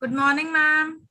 Good morning, ma'am.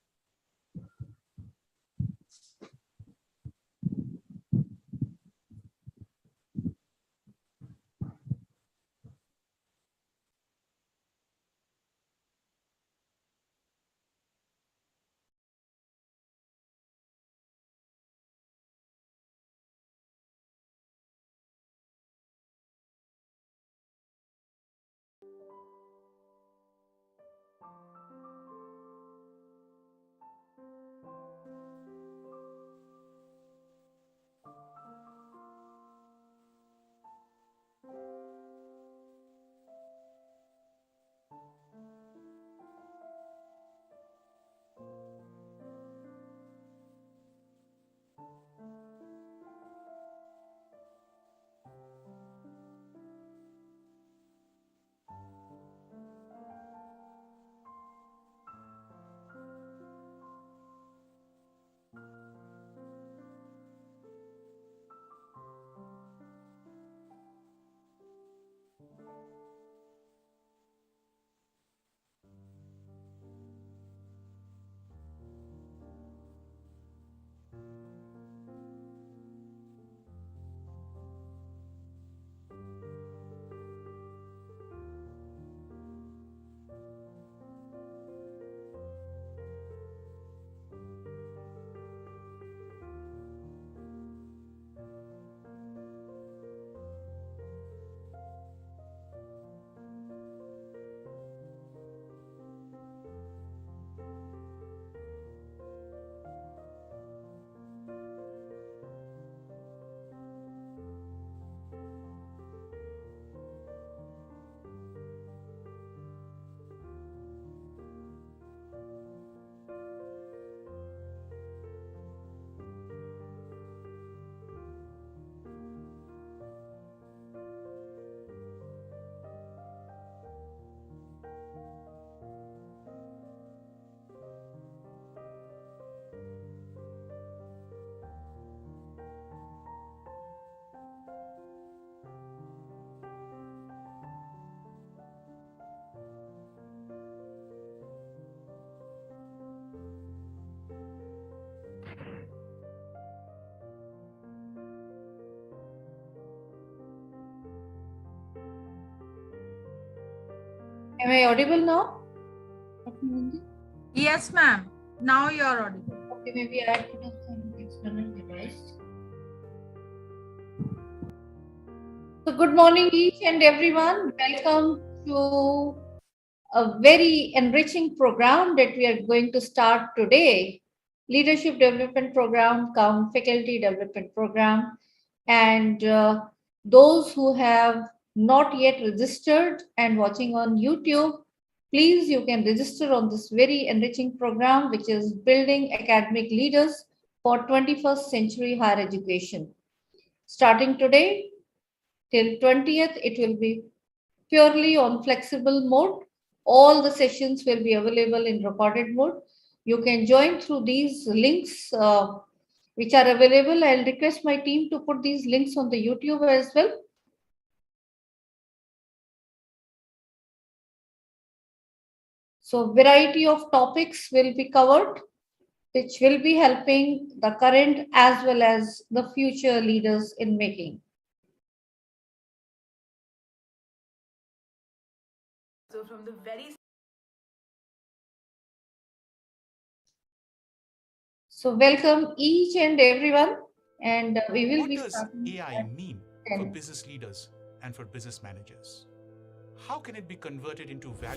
Am I audible now? Yes, ma'am. Now you are audible. Okay, maybe I put up some external device. So good morning each and everyone. Welcome to a very enriching program that we are going to start today. Leadership Development Program, come Faculty Development Program. And those who have not yet registered and watching on YouTube, please, you can register on this very enriching program, which is Building Academic Leaders for 21st Century Higher Education. Starting today till 20th, it will be purely on flexible mode. All the sessions will be available in recorded mode. You can join through these links which are available. I'll request my team to put these links on the YouTube as well. So variety of topics will be covered, which will be helping the current as well as the future leaders in making. So from the very So welcome each and everyone, and we will What be does starting AI at mean 10. for business leaders and for business managers? How can it be converted into value?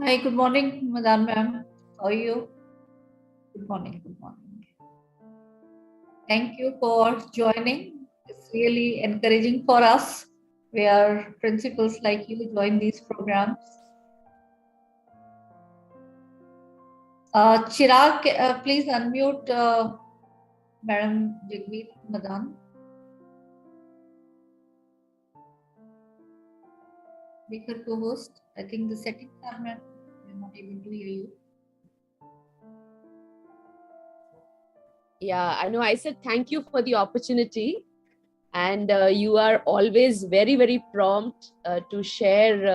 Hi, good morning, Madan ma'am. How are you? Good morning. Good morning. Thank you for joining. It's really encouraging for us. We are principals like you join these programs. Chirag, please unmute Madam Jagmeet Madan. Speaker co-host. I think the settings are not. We're not able to hear you. Yeah, I know. I said thank you for the opportunity. And you are always very, very prompt to share,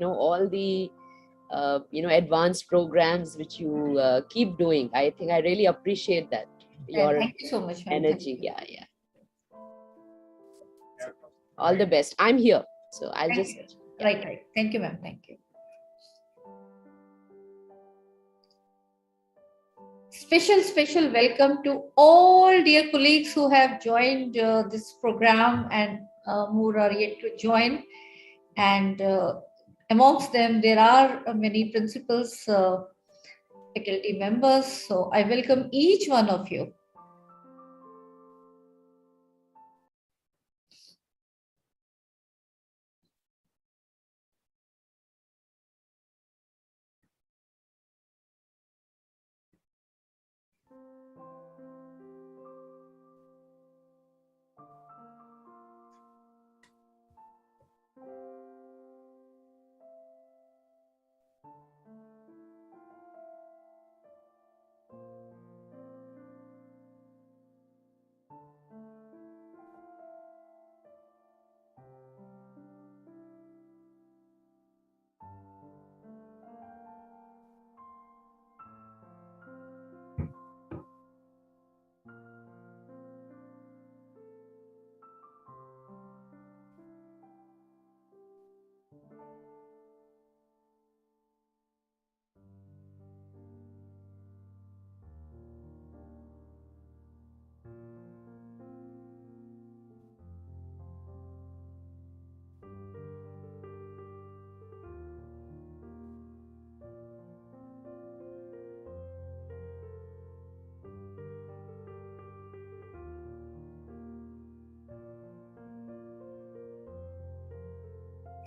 all the advanced programs which you keep doing. I think I really appreciate that. Your Thank you so much, ma'am. energy. Yeah. All the best. I'm here. So I'll Thank just. you. Right. Thank you, ma'am. Thank you. Special welcome to all dear colleagues who have joined this program and who are yet to join. And amongst them, there are many principals, faculty members. So I welcome each one of you.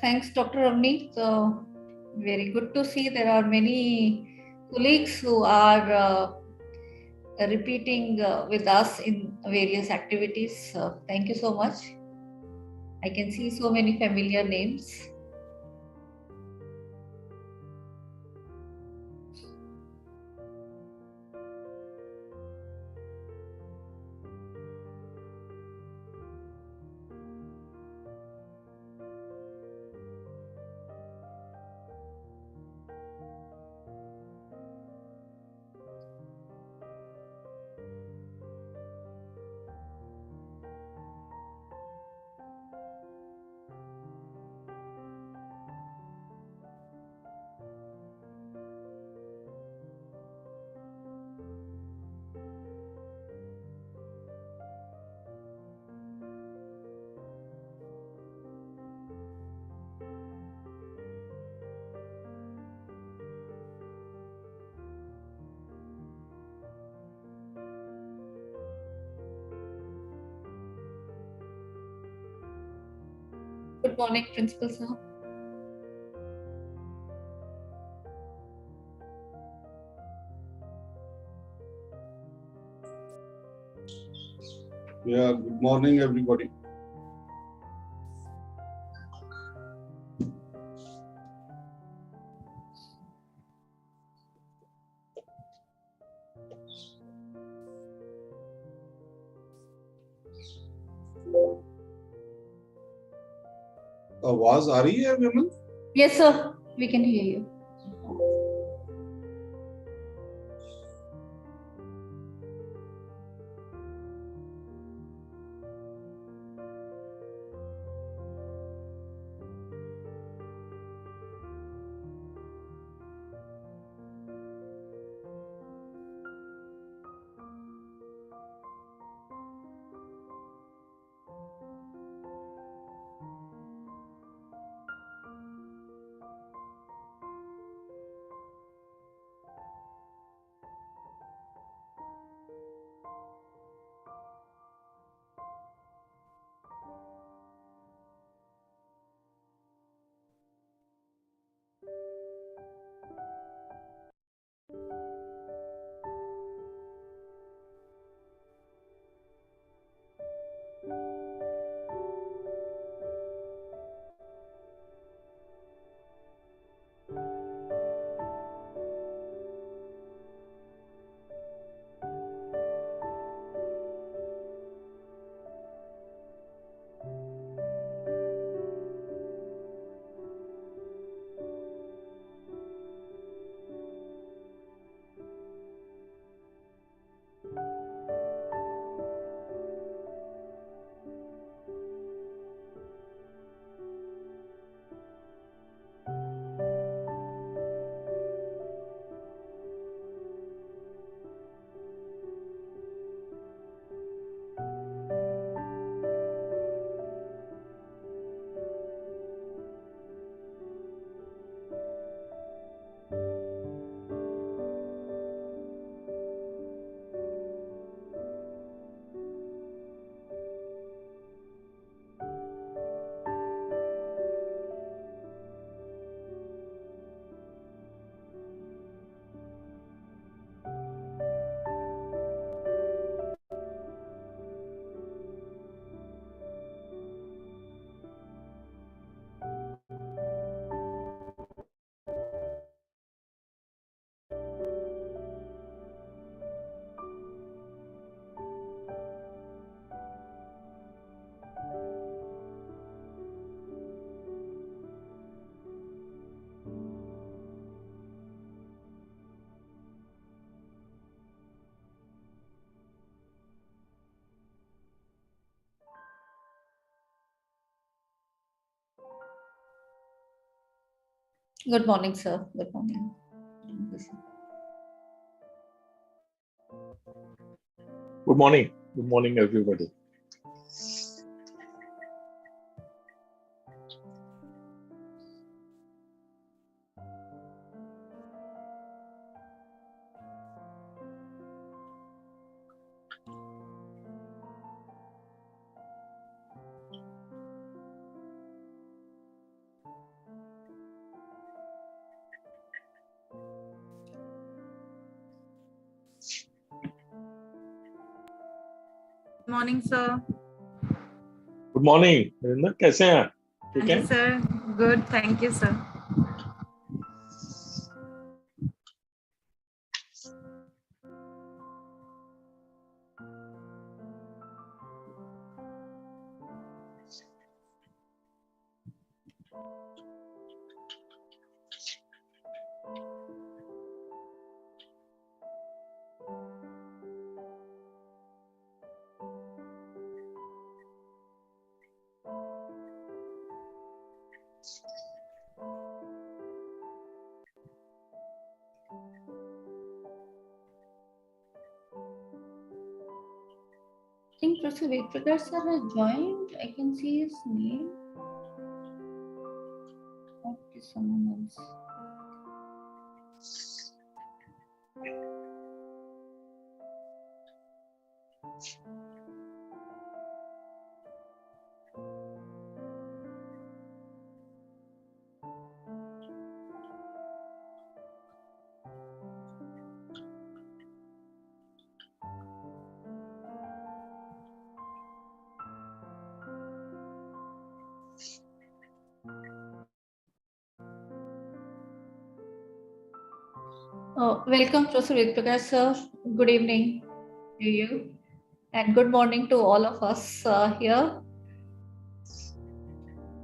Thanks, Dr. Avni. So very good to see there are many colleagues who are repeating with us in various activities. Thank you so much. I can see so many familiar names. Good morning, Principal Sir. Yeah, good morning, everybody. आवाज आ रही है विमल? Yes, sir. We can hear you. Good morning, sir. Good morning. Good morning. Good morning, everybody. Good morning, sir. Good morning. Narendra कैसे हैं? ठीक Thank है? you, sir. Good. Thank you, sir. I think Professor Vedprakash sir has joined. I can see his name. Okay, someone else. Welcome, Professor Vedprakash sir. Good evening to you, and good morning to all of us here.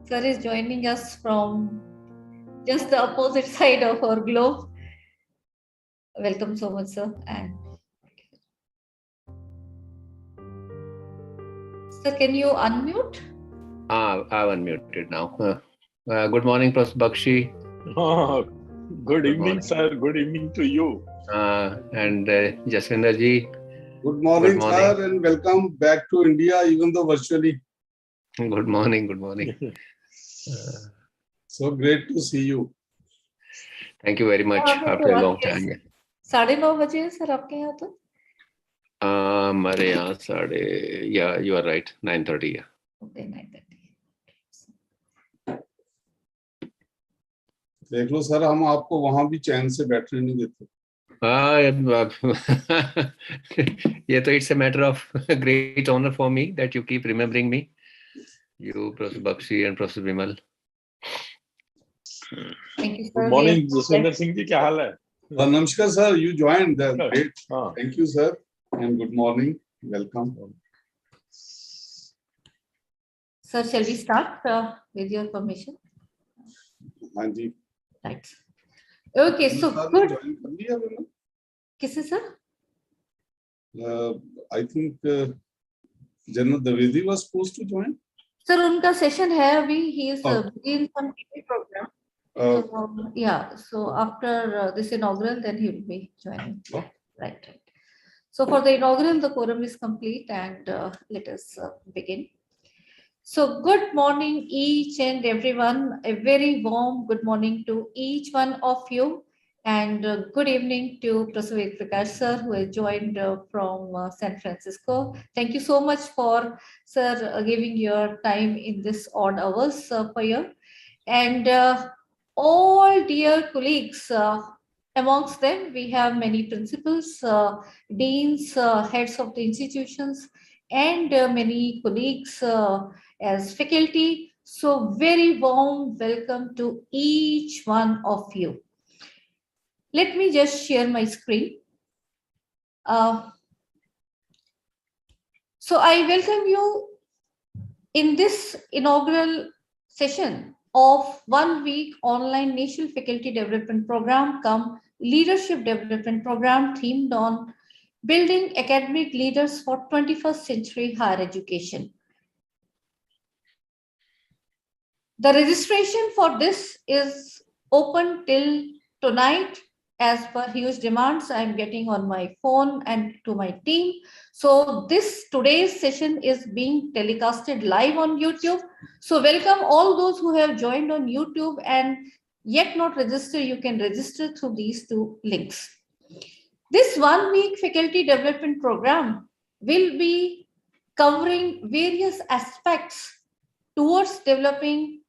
Sir is joining us from just the opposite side of our globe. Welcome so much, sir. And sir, can you unmute? I've unmuted now. Good morning, Professor Bakshi. Good evening, sir. Good evening to you. And Jaswinder ji. Good morning, sir, and welcome back to India, even though virtually. Good morning. Good morning. So great to see you. Thank you very much after a long time. 9:30 बजे है sir आपके यहाँ तो? हमारे यहाँ yeah, you are right, 9:30. Yeah. Okay, 9:30. देख लो sir, हम आपको वहां भी चैन से बैठने नहीं देते. Yeah, so it's a matter of great honor for me that you keep remembering me. You, Professor Bakshi and Professor Vimal. Thank you, sir. Good morning, Jaswinder Singh ji. क्या हाल है? Namaskar, sir. You joined. That's great. हाँ. Thank you, sir. And good morning. Welcome. Sir, shall we start with your permission? हाँ जी. Right. Okay, so good. Join कर लिया मैंने. किसे sir? I think General Dwivedi was supposed to join. Sir, उनका session है अभी. He is in some TV program. So, yeah. So after this inaugural, then he will be joining. Right. So for the inaugural, the quorum is complete, and let us begin. So good morning, each and everyone. A very warm good morning to each one of you, and good evening to Professor Vedprakash sir, who has joined from San Francisco. Thank you so much for sir giving your time in this odd hours for you, and all dear colleagues. Amongst them, we have many principals, deans, heads of the institutions, and many colleagues as faculty. So very warm welcome to each one of you. Let me just share my screen. So I welcome you in this inaugural session of 1 week online National Faculty Development Program cum Leadership Development Program themed on building academic leaders for 21st century higher education. The registration for this is open till tonight as per huge demands I'm getting on my phone and to my team. So today's session is being telecasted live on YouTube. So welcome all those who have joined on YouTube and yet not registered. You can register through these two links. This 1 week faculty development program will be covering various aspects towards developing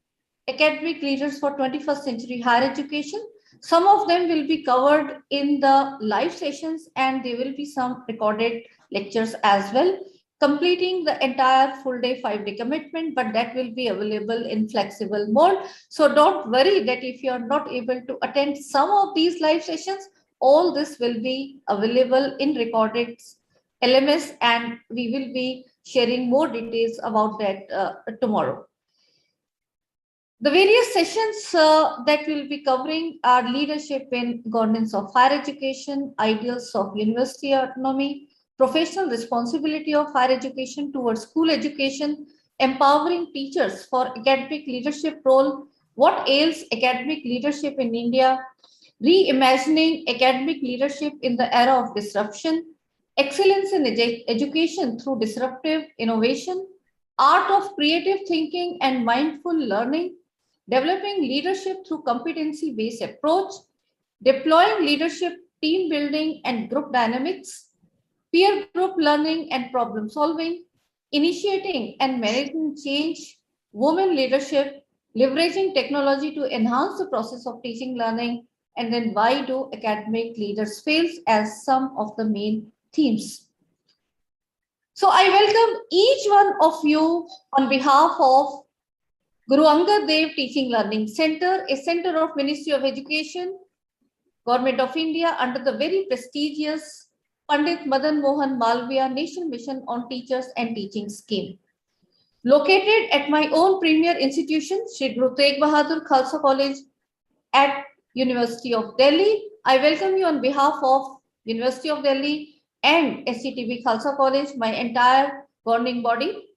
academic leaders for 21st century higher education. Some of them will be covered in the live sessions and there will be some recorded lectures as well, completing the entire full day 5-day commitment, but that will be available in flexible mode. So don't worry that if you are not able to attend some of these live sessions, all this will be available in recorded LMS and we will be sharing more details about that tomorrow. The various sessions that we'll be covering are leadership in governance of higher education, ideals of university autonomy, professional responsibility of higher education towards school education, empowering teachers for academic leadership role, what ails academic leadership in India, reimagining academic leadership in the era of disruption, excellence in education through disruptive innovation, art of creative thinking and mindful learning, developing leadership through competency-based approach, deploying leadership, team building and group dynamics, peer group learning and problem solving, initiating and managing change, women leadership, leveraging technology to enhance the process of teaching learning, and then why do academic leaders fail as some of the main themes. So I welcome each one of you on behalf of Guru Angad Dev Teaching Learning Center, a center of Ministry of Education, Government of India under the very prestigious Pandit Madan Mohan Malviya National Mission on Teachers and Teaching Scheme. Located at my own premier institution, Shri Guru Tegh Bahadur Khalsa College at University of Delhi, I welcome you on behalf of University of Delhi and SCTB Khalsa College, my entire governing body.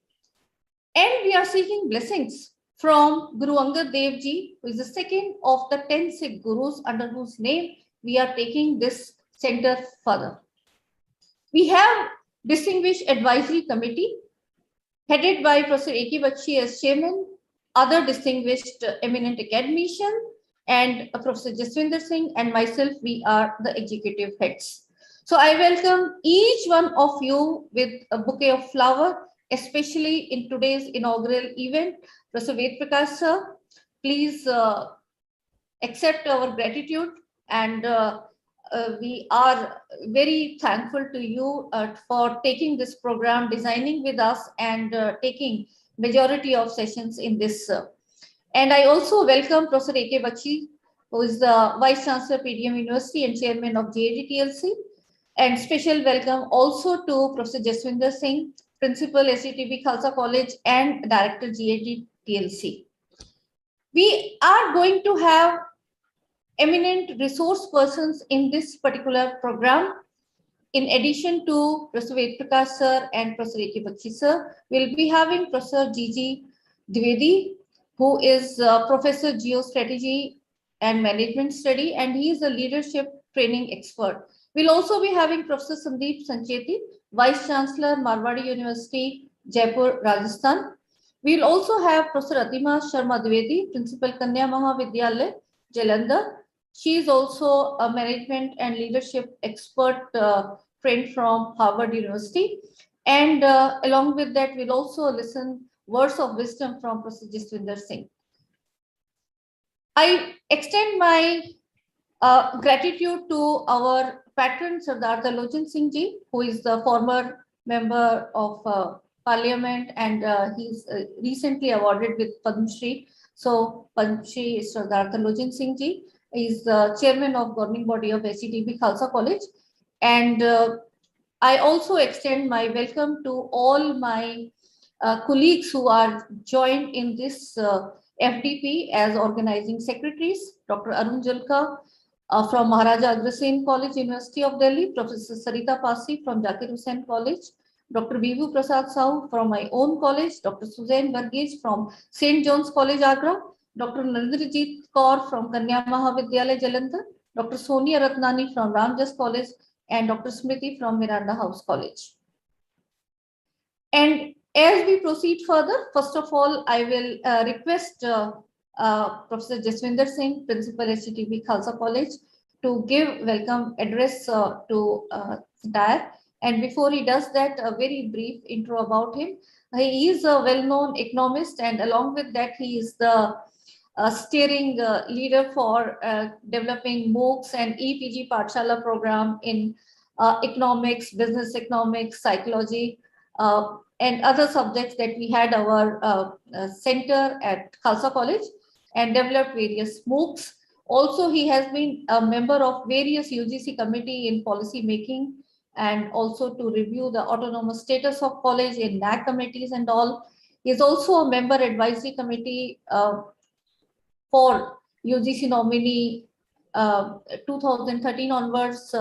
And we are seeking blessings from Guru Angad Dev Ji, who is the second of the 10 Sikh Gurus under whose name we are taking this center further. We have distinguished advisory committee headed by Professor A.K. Bakshi as chairman, other distinguished eminent academician, and Professor Jaswinder Singh and myself, we are the executive heads. So I welcome each one of you with a bouquet of flower, especially in today's inaugural event. Professor Ved Prakash sir, please accept our gratitude and we are very thankful to you for taking this program, designing with us and taking majority of sessions in this. And I also welcome Professor A.K. Bakshi, who is the Vice Chancellor, PDM University and Chairman of GAD-TLC. And special welcome also to Professor Jaswinder Singh, Principal, SCTB Khalsa College and Director, GAD-TLC. We are going to have eminent resource persons in this particular program. In addition to Professor Ved Prakash sir and Professor A.K. Bakshi sir, we'll be having Professor G.G. Dwivedi, who is Professor Geostrategy and Management Study, and he is a leadership training expert. We'll also be having Professor Sandeep Sancheti, Vice Chancellor, Marwadi University, Jaipur, Rajasthan. We'll also have Professor Atima Sharma Dwivedi, Principal Kanya Mahavidyalaya, Jalandhar. She is also a management and leadership expert trained from Harvard University. And along with that, we'll also listen words of wisdom from Professor Jaswinder Singh. I extend my gratitude to our patron, Sardar Talojin Singh Ji, who is the former member of Parliament and he's recently awarded with Padma Shri. So Padma Shri is Sardar Talojin Singh Ji. Is the chairman of governing body of SCTB Khalsa College. And I also extend my welcome to all my colleagues who are joined in this FDP as organizing secretaries, Dr. Arun Julka from Maharaja Agrasen College, University of Delhi, Professor Sarita Pasi from Zakir Hussain College, Dr. Bibhu Prasad Sahu from my own college, Dr. Suzanne Varghese from St. John's College, Agra, Dr. Narendrajit Kaur from Kanya Mahavidyalaya Jalandhar, Dr. Sonia Ratnani from Ramjas College, and Dr. Smriti from Miranda House College. And as we proceed further, first of all, I will request Professor Jaswinder Singh, Principal HTTP Khalsa College, to give welcome address to Syed. And before he does that, a very brief intro about him. He is a well-known economist, and along with that, he is the steering leader for developing MOOCs and EPG Pathshala program in economics, business economics, psychology, and other subjects that we had our center at Khalsa College, and developed various MOOCs. Also, he has been a member of various UGC committee in policy making, and also to review the autonomous status of college in NAC committees and all. He is also a member advisory committee for UGC nominee 2013 onwards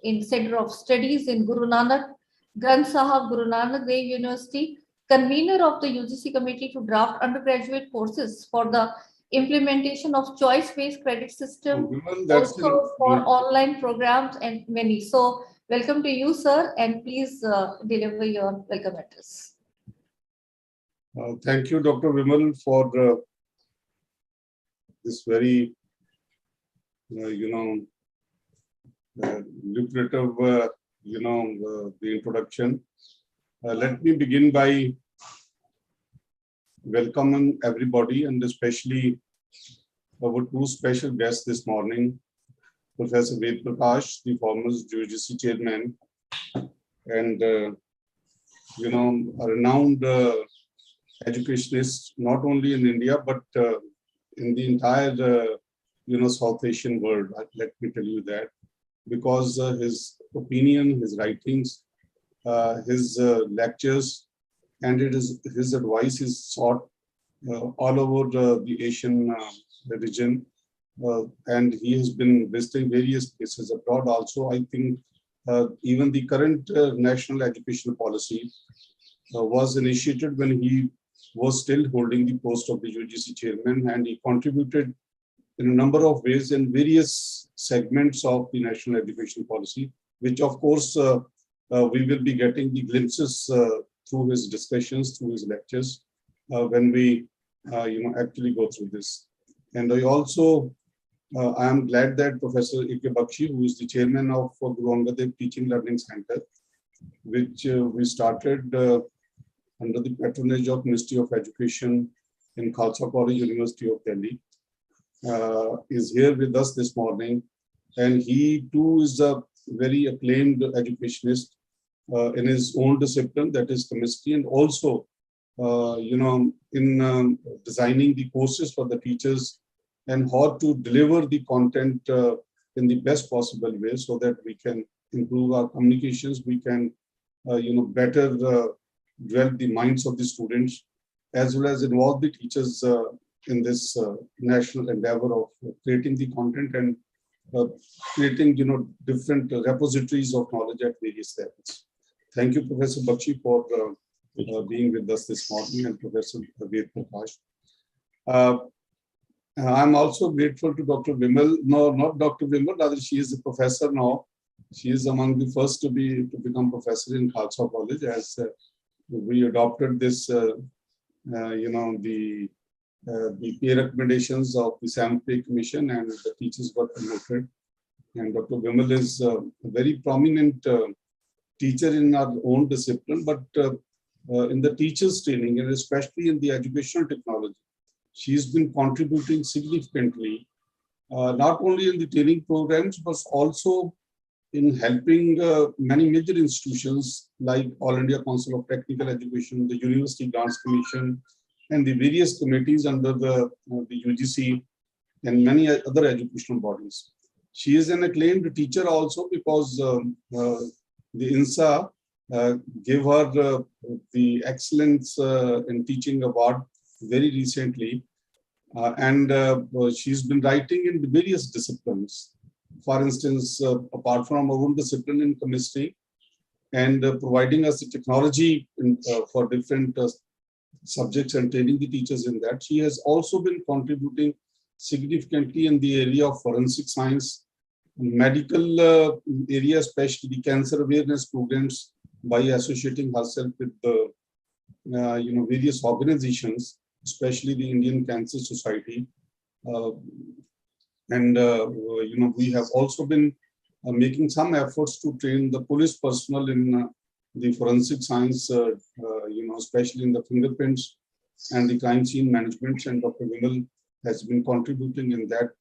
in Center of Studies in Guru Nanak Granth Sahib, Guru Nanak Dev University, convener of the UGC committee to draft undergraduate courses for the implementation of choice-based credit system, also for online programs and many. So welcome to you, sir, and please deliver your welcome address. Thank you, Dr. Vimal, for this very, lucrative, the introduction. Let me begin by welcoming everybody, and especially our two special guests this morning, Professor Ved Prakash, the former UGC chairman, and a renowned educationist, not only in India, but in the entire, South Asian world. Let me tell you that, because his opinion, his writings, his lectures, and his advice is sought all over the Asian region, and he has been visiting various places abroad also. I think even the current national educational policy was initiated when he was still holding the post of the UGC chairman, and he contributed in a number of ways in various segments of the national education policy, which of course we will be getting the glimpses through his discussions, through his lectures, when we actually go through this. And I also I am glad that Professor A.K. Bakshi, who is the chairman of Guru Angad Dev Teaching Learning Center, which we started under the patronage of Ministry of Education in Khalsa College, University of Delhi, is here with us this morning. And he too is a very acclaimed educationist in his own discipline, that is chemistry, and also in designing the courses for the teachers and how to deliver the content in the best possible way, so that we can improve our communications, we can better develop the minds of the students, as well as involve the teachers in this national endeavor of creating the content and creating different repositories of knowledge at various levels. Thank you, Professor Bakshi, for being with us this morning, and Professor Ved Prakash. I'm also grateful to Dr. Vimal. No, not Dr. Vimal, rather she is a professor now. She is among the first to become professor in Khalsa College, as we adopted this, the peer recommendations of the Sample Commission, and the teachers got promoted. And Dr. Vimal is a very prominent teacher in our own discipline, but in the teachers training, and especially in the educational technology, she's been contributing significantly, not only in the training programs, but also in helping many major institutions like All India Council of Technical Education, the University Grants Commission, and the various committees under the UGC and many other educational bodies. She is an acclaimed teacher also, because the INSA gave her the Excellence in Teaching Award very recently, and she's been writing in various disciplines. For instance, apart from our own discipline in chemistry, and providing us the technology for different subjects and training the teachers in that. She has also been contributing significantly in the area of forensic science, medical area, especially the cancer awareness programs, by associating herself with the various organizations, especially the Indian Cancer Society. We have also been making some efforts to train the police personnel in the forensic science, especially in the fingerprints and the crime scene management. And Dr. Vimal has been contributing in that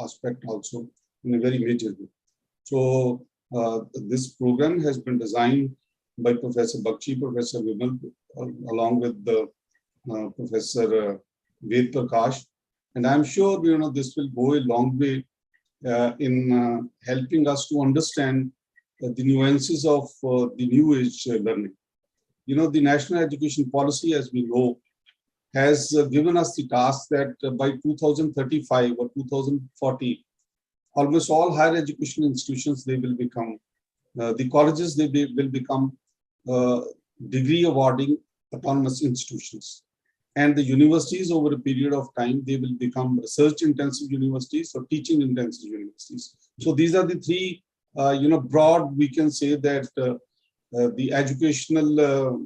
aspect also in a very major way. So this program has been designed by Professor Bakshi, Professor Vimal, along with the Professor Ved Prakash. And I'm sure this will go a long way in helping us to understand the nuances of the new age learning. The National Education Policy, as we know, has given us the task that by 2035 or 2040, almost all higher education institutions, they will become, the colleges, they will become degree awarding autonomous institutions. And the universities, over a period of time, they will become research intensive universities or teaching intensive universities. So these are the three, broad, we can say that the educational,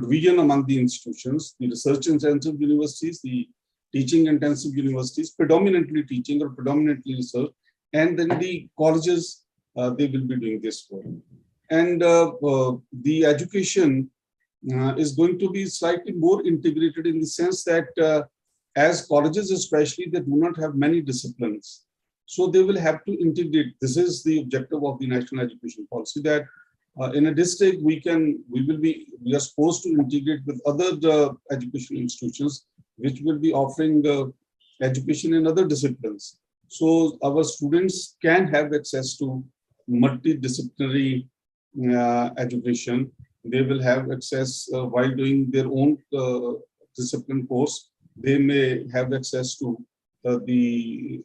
division among the institutions, the research intensive universities, the teaching intensive universities, predominantly teaching or predominantly research, and then the colleges, they will be doing this work. And the education is going to be slightly more integrated in the sense that as colleges especially, they do not have many disciplines. So they will have to integrate. This is the objective of the National Education Policy, that in a district we are supposed to integrate with other education institutions which will be offering education in other disciplines. So our students can have access to multidisciplinary education. They will have access while doing their own discipline course. They may have access to the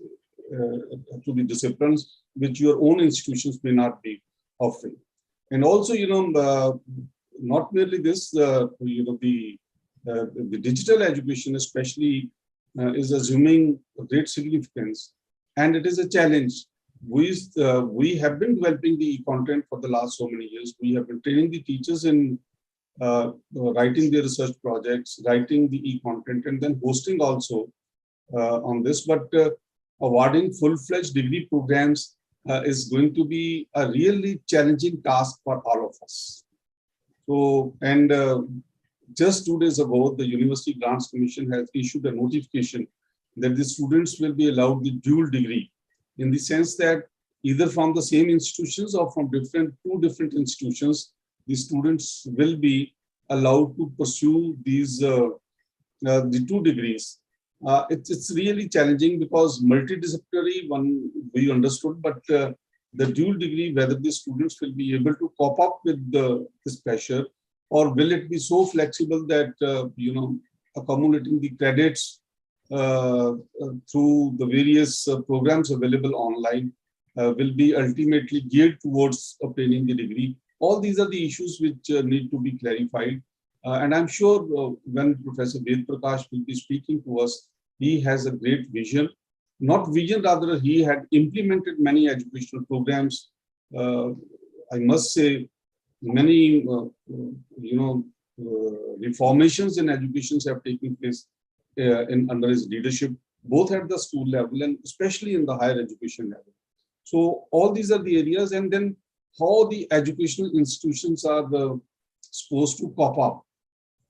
disciplines which your own institutions may not be offering. And also, not merely this, the digital education especially is assuming great significance, and it is a challenge. We have been developing the e-content for the last so many years. We have been training the teachers in writing their research projects, writing the e-content, and then hosting also on this. But awarding full-fledged degree programs is going to be a really challenging task for all of us. So, and just 2 days ago, the University Grants Commission has issued a notification that the students will be allowed the dual degree, in the sense that either from the same institutions or from two different institutions, the students will be allowed to pursue these the 2 degrees. It's really challenging because multidisciplinary one we understood, but the dual degree, whether the students will be able to cope up with this pressure, or will it be so flexible that accumulating the credits through the various programs available online will be ultimately geared towards obtaining the degree. All these are the issues which need to be clarified. And I'm sure when Professor Ved Prakash will be speaking to us, he has a great vision. Not vision, rather, he had implemented many educational programs. I must say, many reformations in education have taken place under his leadership, both at the school level and especially in the higher education level. So all these are the areas, and then how the educational institutions are supposed to cope up.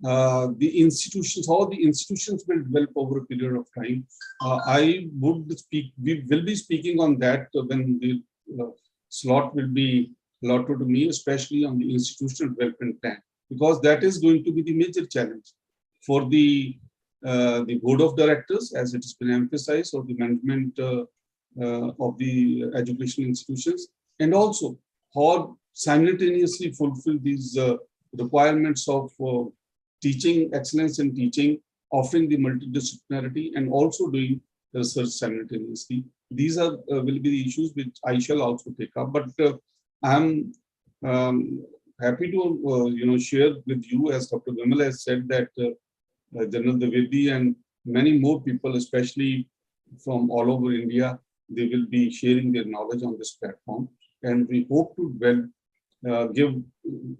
How the institutions will develop over a period of time. We will be speaking on that when the slot will be allotted to me, especially on the institutional development plan, because that is going to be the major challenge for the board of directors, as it has been emphasized, or the management of the education institutions, and also how simultaneously fulfill these requirements of teaching, excellence in teaching, offering the multidisciplinarity, and also doing research simultaneously. These are will be the issues which I shall also take up. But I'm happy to share with you, as Dr. Vimal has said, that General Dwivedi and many more people, especially from all over India, they will be sharing their knowledge on this platform, and we hope to give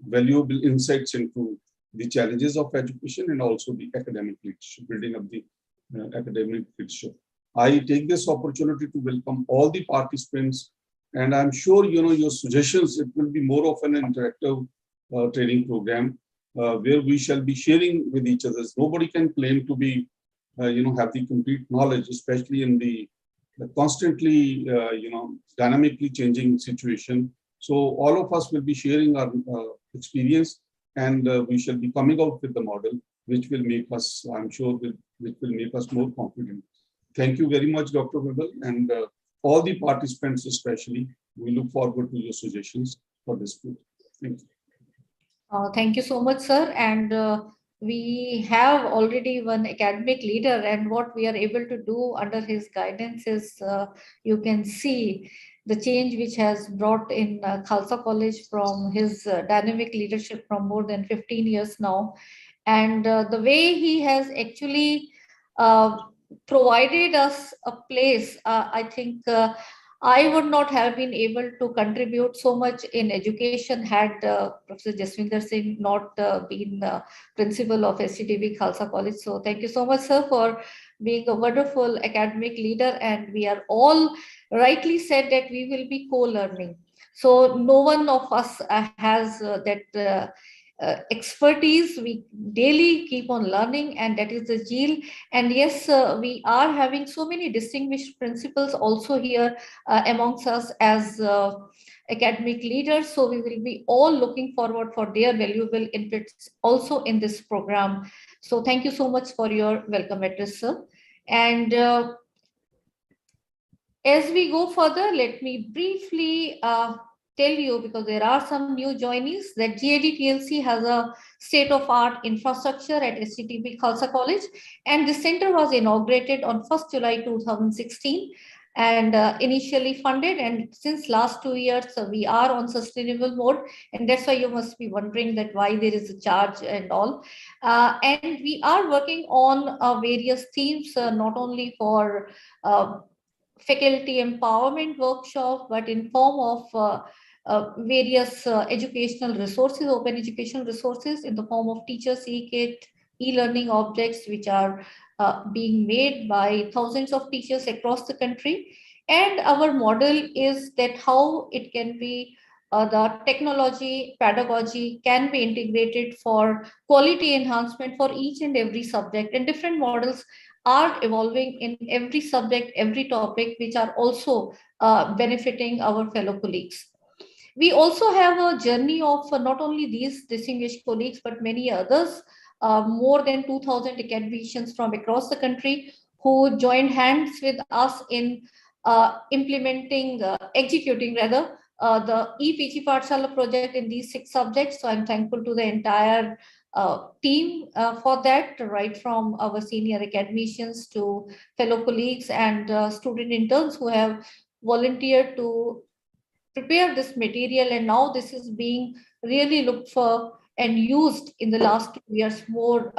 valuable insights into the challenges of education and also the academic leadership, building up the academic leadership. I take this opportunity to welcome all the participants, and I'm sure your suggestions. It will be more of an interactive training program where we shall be sharing with each other. Nobody can claim to be have the complete knowledge, especially in the constantly dynamically changing situation. So all of us will be sharing our experience, and we shall be coming out with the model, which will make us, I'm sure, which will make us more confident. Thank you very much, Dr. Vibal, and all the participants especially. We look forward to your suggestions for this group. Thank you. Thank you so much, sir. And we have already one academic leader, and what we are able to do under his guidance is, you can see the change which has brought in Khalsa College from his dynamic leadership from more than 15 years now. And the way he has actually provided us a place, I think I would not have been able to contribute so much in education had Professor Jaswinder Singh not been principal of SCTB Khalsa College. So thank you so much, sir, for being a wonderful academic leader. And we are all rightly said that we will be co-learning. So no one of us has that expertise. We daily keep on learning, and that is the zeal. And yes, we are having so many distinguished principals also here amongst us as academic leaders. So we will be all looking forward for their valuable inputs also in this program. So thank you so much for your welcome address, sir. And as we go further, let me briefly tell you, because there are some new joinees, that GAD-PLC has a state-of-art infrastructure at SCTB Khalsa College, and the center was inaugurated on 1st July 2016 and initially funded, and since last 2 years we are on sustainable mode, and that's why you must be wondering that why there is a charge and all. And we are working on various themes, not only for faculty empowerment workshop, but in form of various educational resources, open educational resources in the form of teachers e-kit, e-learning objects, which are being made by thousands of teachers across the country. And our model is that how it can be the technology, pedagogy can be integrated for quality enhancement for each and every subject, and different models are evolving in every subject, every topic, which are also benefiting our fellow colleagues. We also have a journey of not only these distinguished colleagues, but many others, more than 2,000 academicians from across the country who joined hands with us in executing the e-PG Pathshala project in these 6 subjects. So I'm thankful to the entire team for that, right from our senior academicians to fellow colleagues and student interns who have volunteered to prepare this material, and now this is being really looked for and used in the last 2 years more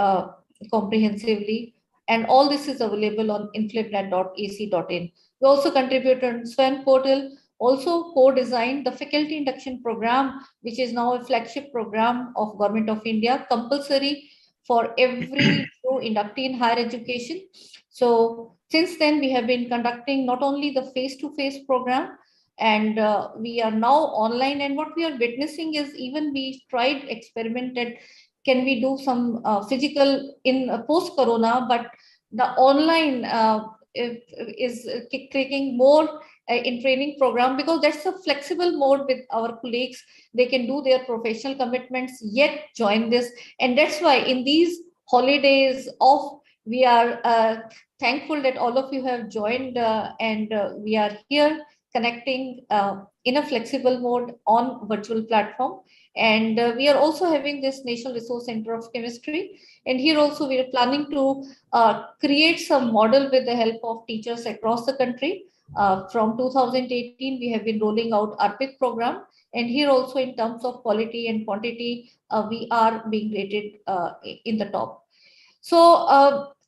comprehensively. And all this is available on inflipnet.ac.in. We also contributed on SWAN portal, also co-designed the faculty induction program, which is now a flagship program of Government of India, compulsory for every new inductee in higher education. So since then, we have been conducting not only the face-to-face program, and we are now online, and what we are witnessing is, even we tried, experimented, can we do some physical in post-corona, but the online is clicking more in training program, because that's a flexible mode with our colleagues. They can do their professional commitments yet join this, and that's why in these holidays off, we are thankful that all of you have joined, and we are here connecting in a flexible mode on virtual platform. And we are also having this National Resource Center of Chemistry, and here also we are planning to create some model with the help of teachers across the country, From 2018, we have been rolling out ARPIT program, and here also in terms of quality and quantity, we are being rated in the top. So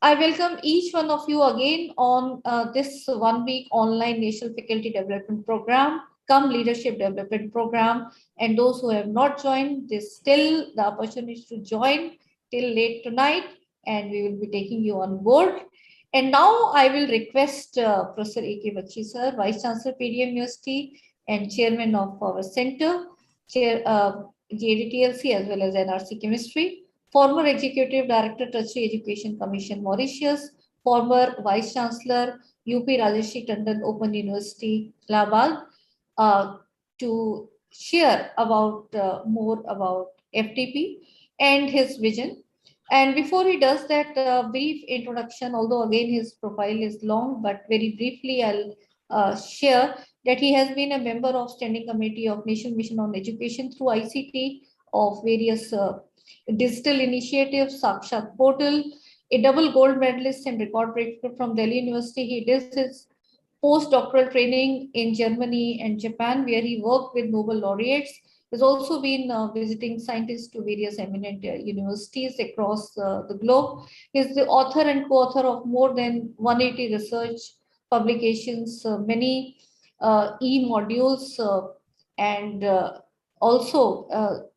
I welcome each one of you again on this 1 week online National Faculty Development Program, come Leadership Development Program. And those who have not joined, there's still the opportunity to join till late tonight, and we will be taking you on board. And now I will request Professor A.K. Bakshi sir, Vice Chancellor PDM University and Chairman of our Center, Chair GAD-TLC as well as NRC Chemistry, former Executive Director, Tertiary Education Commission, Mauritius, former Vice Chancellor, UP Rajeshri Tandon Open University, Allahabad, to share about more about FDP and his vision. And before he does that brief introduction, although again his profile is long, but very briefly I'll share that he has been a member of Standing Committee of National Mission on Education through ICT of various digital initiatives, Sakshat Portal, a double gold medalist and record breaker from Delhi University. He did his postdoctoral training in Germany and Japan, where he worked with Nobel laureates. He's also been visiting scientists to various eminent universities across the globe. He's the author and co-author of more than 180 research publications, many e-modules, and also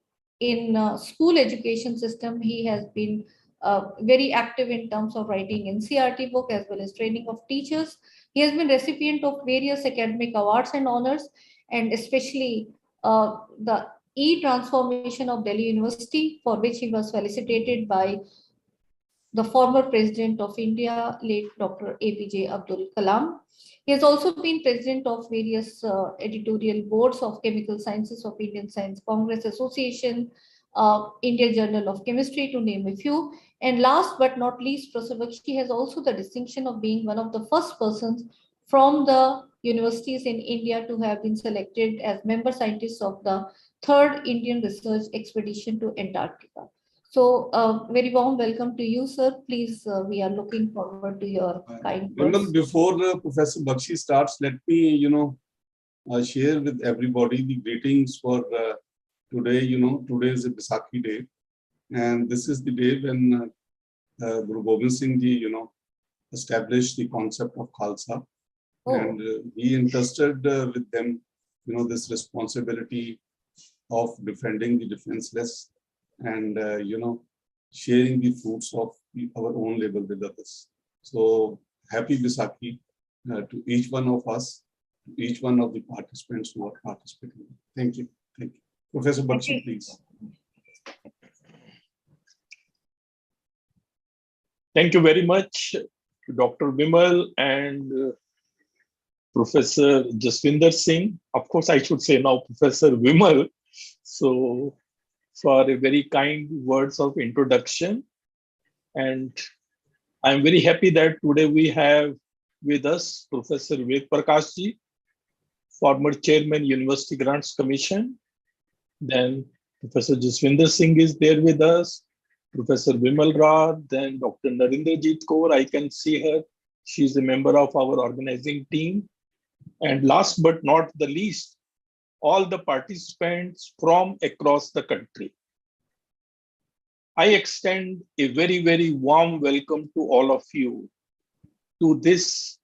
in school education system, he has been very active in terms of writing NCERT book as well as training of teachers. He has been recipient of various academic awards and honors, and especially the e-transformation of Delhi University, for which he was felicitated by the former President of India, late Dr. APJ Abdul Kalam. He has also been president of various editorial boards of Chemical Sciences of Indian Science Congress Association, Indian Journal of Chemistry, to name a few. And last but not least, Professor Bakshi has also the distinction of being one of the first persons from the universities in India to have been selected as member scientists of the third Indian research expedition to Antarctica. So very warm welcome to you, sir. Please, we are looking forward to your kind words. Before Professor Bakshi starts, let me, share with everybody the greetings for today. Today is a Baisakhi day, and this is the day when Guru Gobind Singh Ji, established the concept of Khalsa, and he entrusted with them, this responsibility of defending the defenseless and sharing the fruits of our own labor with others. So happy Baisakhi to each one of us, to each one of the participants who are participating. Thank you. Thank you. Professor Bakshi, please. Thank you very much to Dr. Vimal and Professor Jaswinder Singh. Of course, I should say now Professor Vimal. So for a very kind words of introduction. And I'm very happy that today we have with us Professor Ved Prakash Ji, former Chairman, University Grants Commission. Then Professor Jaswinder Singh is there with us, Professor Vimal Rao, then Dr. Narendrajit Kaur, I can see her. She's a member of our organizing team. And last but not the least, all the participants from across the country. I extend a very, very warm welcome to all of you to this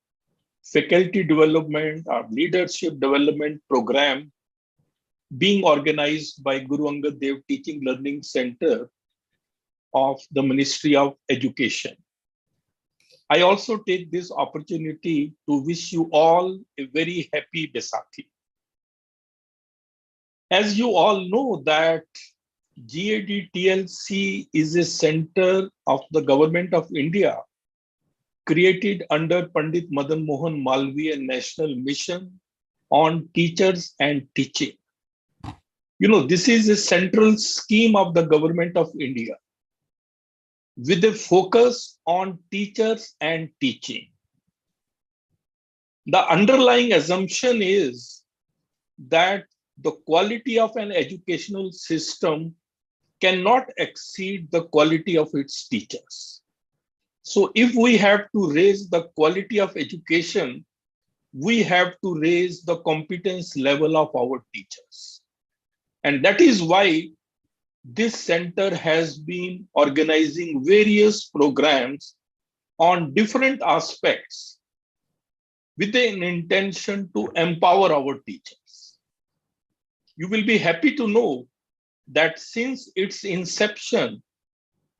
faculty development or leadership development program being organized by Guru Angad Dev Teaching Learning Center of the Ministry of Education. I also take this opportunity to wish you all a very happy Baisakhi. As you all know that GAD-TLC is a center of the Government of India created under Pandit Madan Mohan Malviya National Mission on Teachers and Teaching. This is a central scheme of the Government of India with a focus on teachers and teaching. The underlying assumption is that the quality of an educational system cannot exceed the quality of its teachers. So if we have to raise the quality of education, we have to raise the competence level of our teachers. And that is why this center has been organizing various programs on different aspects with an intention to empower our teachers. You will be happy to know that since its inception,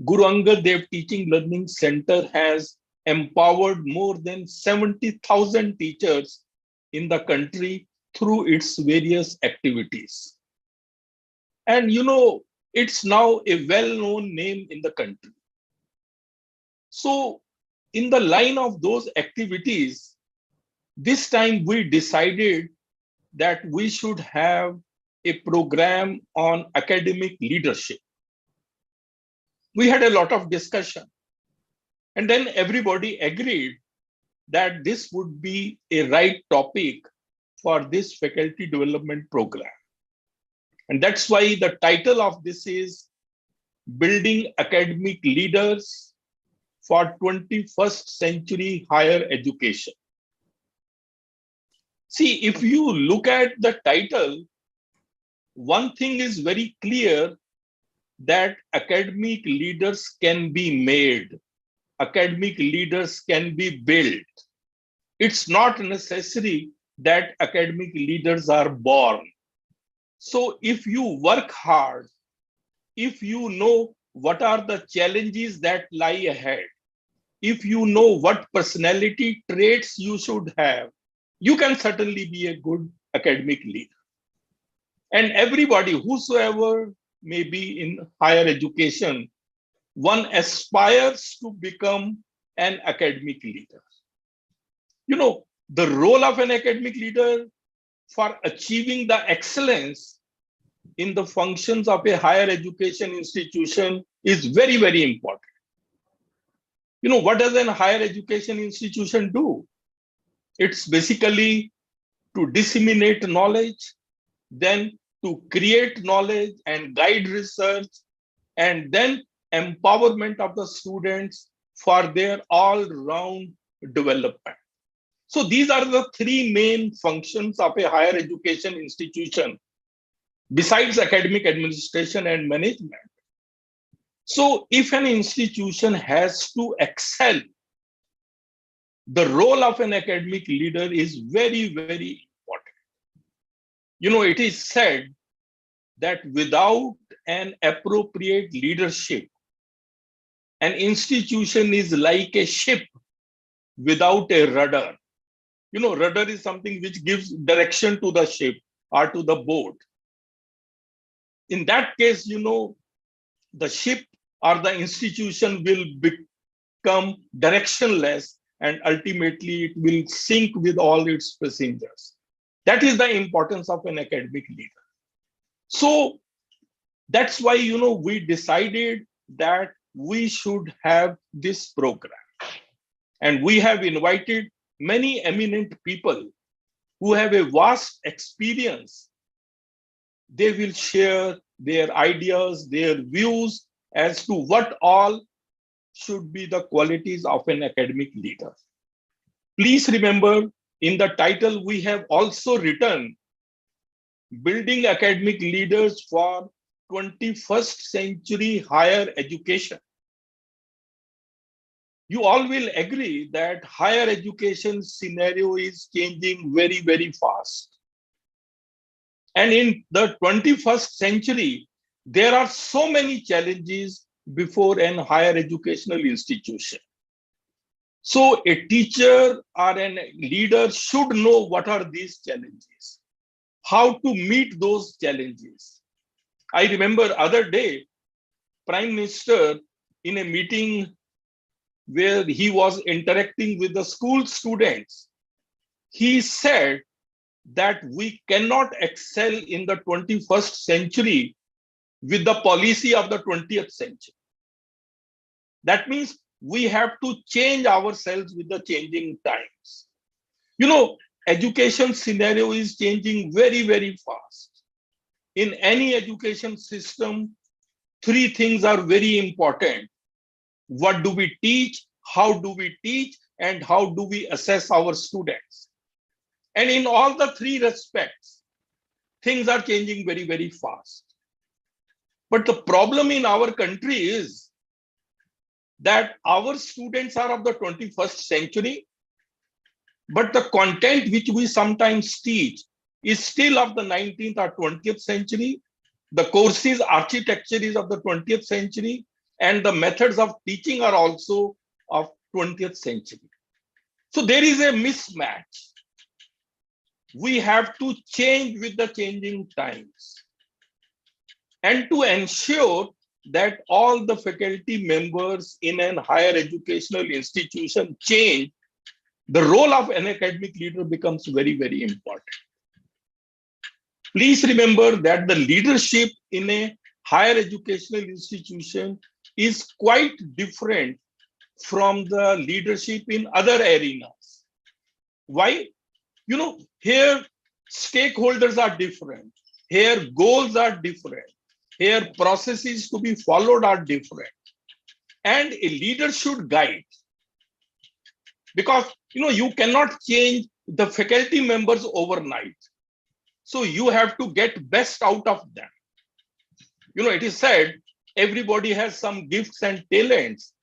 Guru Angad Dev Teaching Learning Center has empowered more than 70,000 teachers in the country through its various activities. And it's now a well-known name in the country. So in the line of those activities, this time we decided that we should have a program on academic leadership. We had a lot of discussion, and then everybody agreed that this would be a right topic for this faculty development program. And that's why the title of this is Building Academic Leaders for 21st Century Higher Education. See, if you look at the title, one thing is very clear, that academic leaders can be made, academic leaders can be built. It's not necessary that academic leaders are born. So if you work hard, if you know what are the challenges that lie ahead, if you know what personality traits you should have, you can certainly be a good academic leader. And everybody, whosoever may be in higher education, one aspires to become an academic leader. The role of an academic leader for achieving the excellence in the functions of a higher education institution is very, very important. What does a higher education institution do? It's basically to disseminate knowledge, then to create knowledge and guide research, and then empowerment of the students for their all-round development. So these are the three main functions of a higher education institution, besides academic administration and management. So if an institution has to excel, the role of an academic leader is very, very important. It is said that without an appropriate leadership, an institution is like a ship without a rudder. Rudder is something which gives direction to the ship or to the boat. In that case, the ship or the institution will become directionless, and ultimately it will sink with all its passengers. That is the importance of an academic leader. So that's why, we decided that we should have this program. And we have invited many eminent people who have a vast experience. They will share their ideas, their views as to what all should be the qualities of an academic leader. Please remember, in the title, we have also written Building Academic Leaders for 21st Century Higher Education. You all will agree that higher education scenario is changing very, very fast. And in the 21st century, there are so many challenges before an higher educational institution. So a teacher or a leader should know what are these challenges, how to meet those challenges. I remember other day, Prime Minister in a meeting where he was interacting with the school students, he said that we cannot excel in the 21st century with the policy of the 20th century. That means we have to change ourselves with the changing times. Education scenario is changing very, very fast. In any education system, three things are very important. What do we teach? How do we teach? And how do we assess our students? And in all the three respects, things are changing very, very fast. But the problem in our country is that our students are of the 21st century, but the content which we sometimes teach is still of the 19th or 20th century. The courses architecture is of the 20th century, and the methods of teaching are also of 20th century. So there is a mismatch. We have to change with the changing times. And to ensure that all the faculty members in an higher educational institution change, the role of an academic leader becomes very, very important. Please remember that the leadership in a higher educational institution is quite different from the leadership in other arenas. Why? Here stakeholders are different. Here goals are different. Here processes to be followed are different. And a leader should guide. Because you cannot change the faculty members overnight. So you have to get best out of them. It is said everybody has some gifts and talents.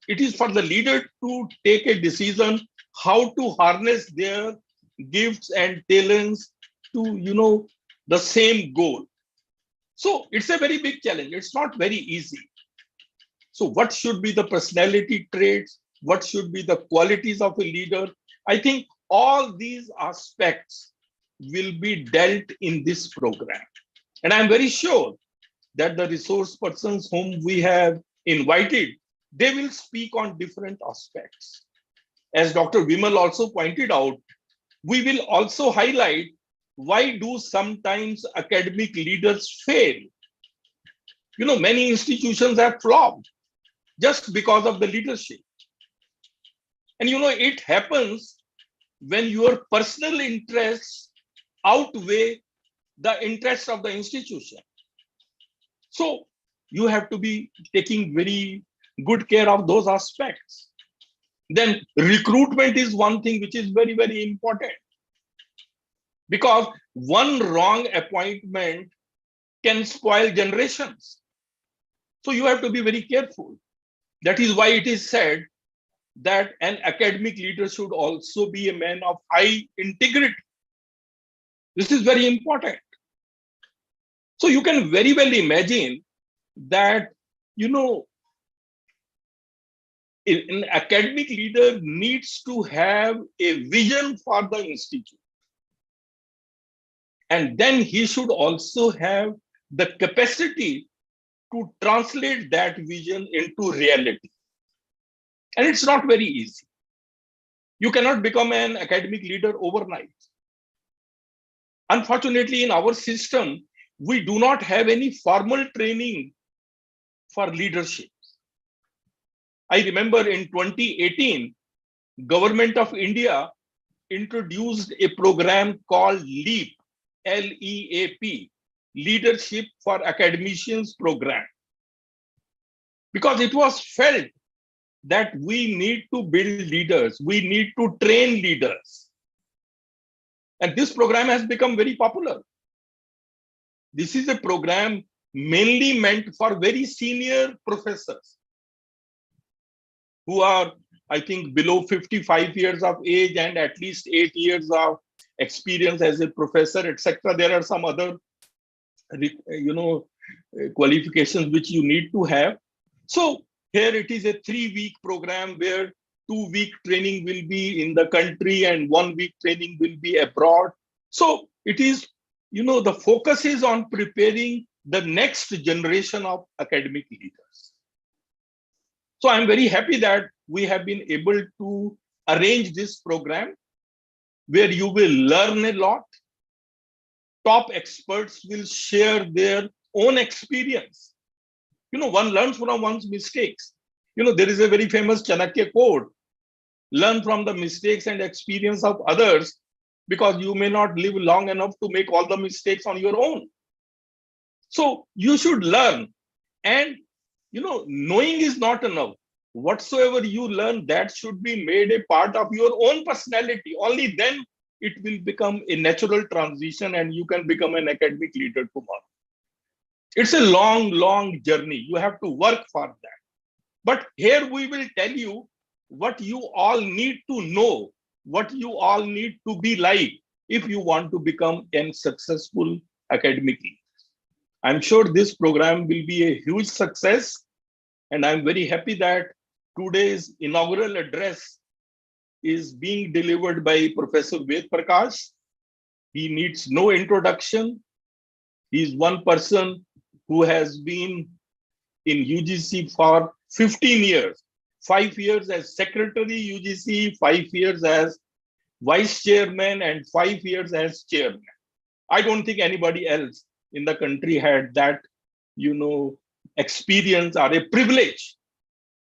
It is for the leader to take a decision how to harness their gifts and talents to the same goal. So it's a very big challenge. It's not very easy. So what should be the personality traits? What should be the qualities of a leader? I think all these aspects will be dealt in this program. And I'm very sure that the resource persons whom we have invited, they will speak on different aspects. As Dr. Vimal also pointed out, we will also highlight why do sometimes academic leaders fail. Many institutions have flopped just because of the leadership. And it happens when your personal interests outweigh the interests of the institution. So you have to be taking very good care of those aspects. Then recruitment is one thing which is very, very important. Because one wrong appointment can spoil generations. So you have to be very careful. That is why it is said that an academic leader should also be a man of high integrity. This is very important. So you can very well imagine that, an academic leader needs to have a vision for the institute. And then he should also have the capacity to translate that vision into reality. And it's not very easy. You cannot become an academic leader overnight. Unfortunately, in our system, we do not have any formal training for leadership. I remember in 2018, Government of India introduced a program called LEAP, L-E-A-P, Leadership for Academicians Program. Because it was felt that we need to build leaders, we need to train leaders. And this program has become very popular. This is a program mainly meant for very senior professors who are, I think, below 55 years of age and at least 8 years of experience as a professor, etc. There are some other, qualifications which you need to have. So here it is a 3-week program where 2-week training will be in the country and 1-week training will be abroad. So it is, the focus is on preparing the next generation of academic leaders. So I'm very happy that we have been able to arrange this program where you will learn a lot. Top experts will share their own experience. One learns from one's mistakes. There is a very famous Chanakya quote, learn from the mistakes and experience of others, because you may not live long enough to make all the mistakes on your own. So you should learn. And, knowing is not enough. Whatsoever you learn, that should be made a part of your own personality. Only then it will become a natural transition and you can become an academic leader tomorrow. It's a long, long journey. You have to work for that. But here we will tell you what you all need to know, what you all need to be like if you want to become a successful academic leader. I'm sure this program will be a huge success. And I'm very happy that today's inaugural address is being delivered by Professor Ved Prakash. He needs no introduction. He's one person who has been in UGC for 15 years, 5 years as secretary UGC, 5 years as vice chairman, and 5 years as chairman. I don't think anybody else in the country had that, experience or a privilege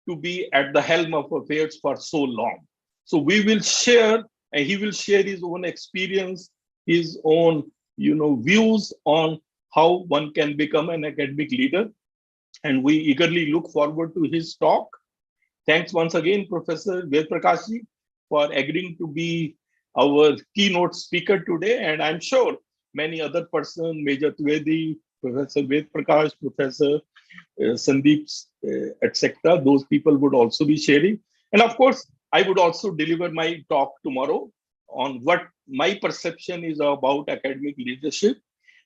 to be at the helm of affairs for so long. So we will share, and he will share his own experience, his own, views on how one can become an academic leader. And we eagerly look forward to his talk. Thanks once again, Professor Ved Prakash ji, for agreeing to be our keynote speaker today. And I'm sure many other persons, Major Trivedi, Professor Ved Prakash, Professor Sandeep, etc., those people would also be sharing. And of course, I would also deliver my talk tomorrow on what my perception is about academic leadership.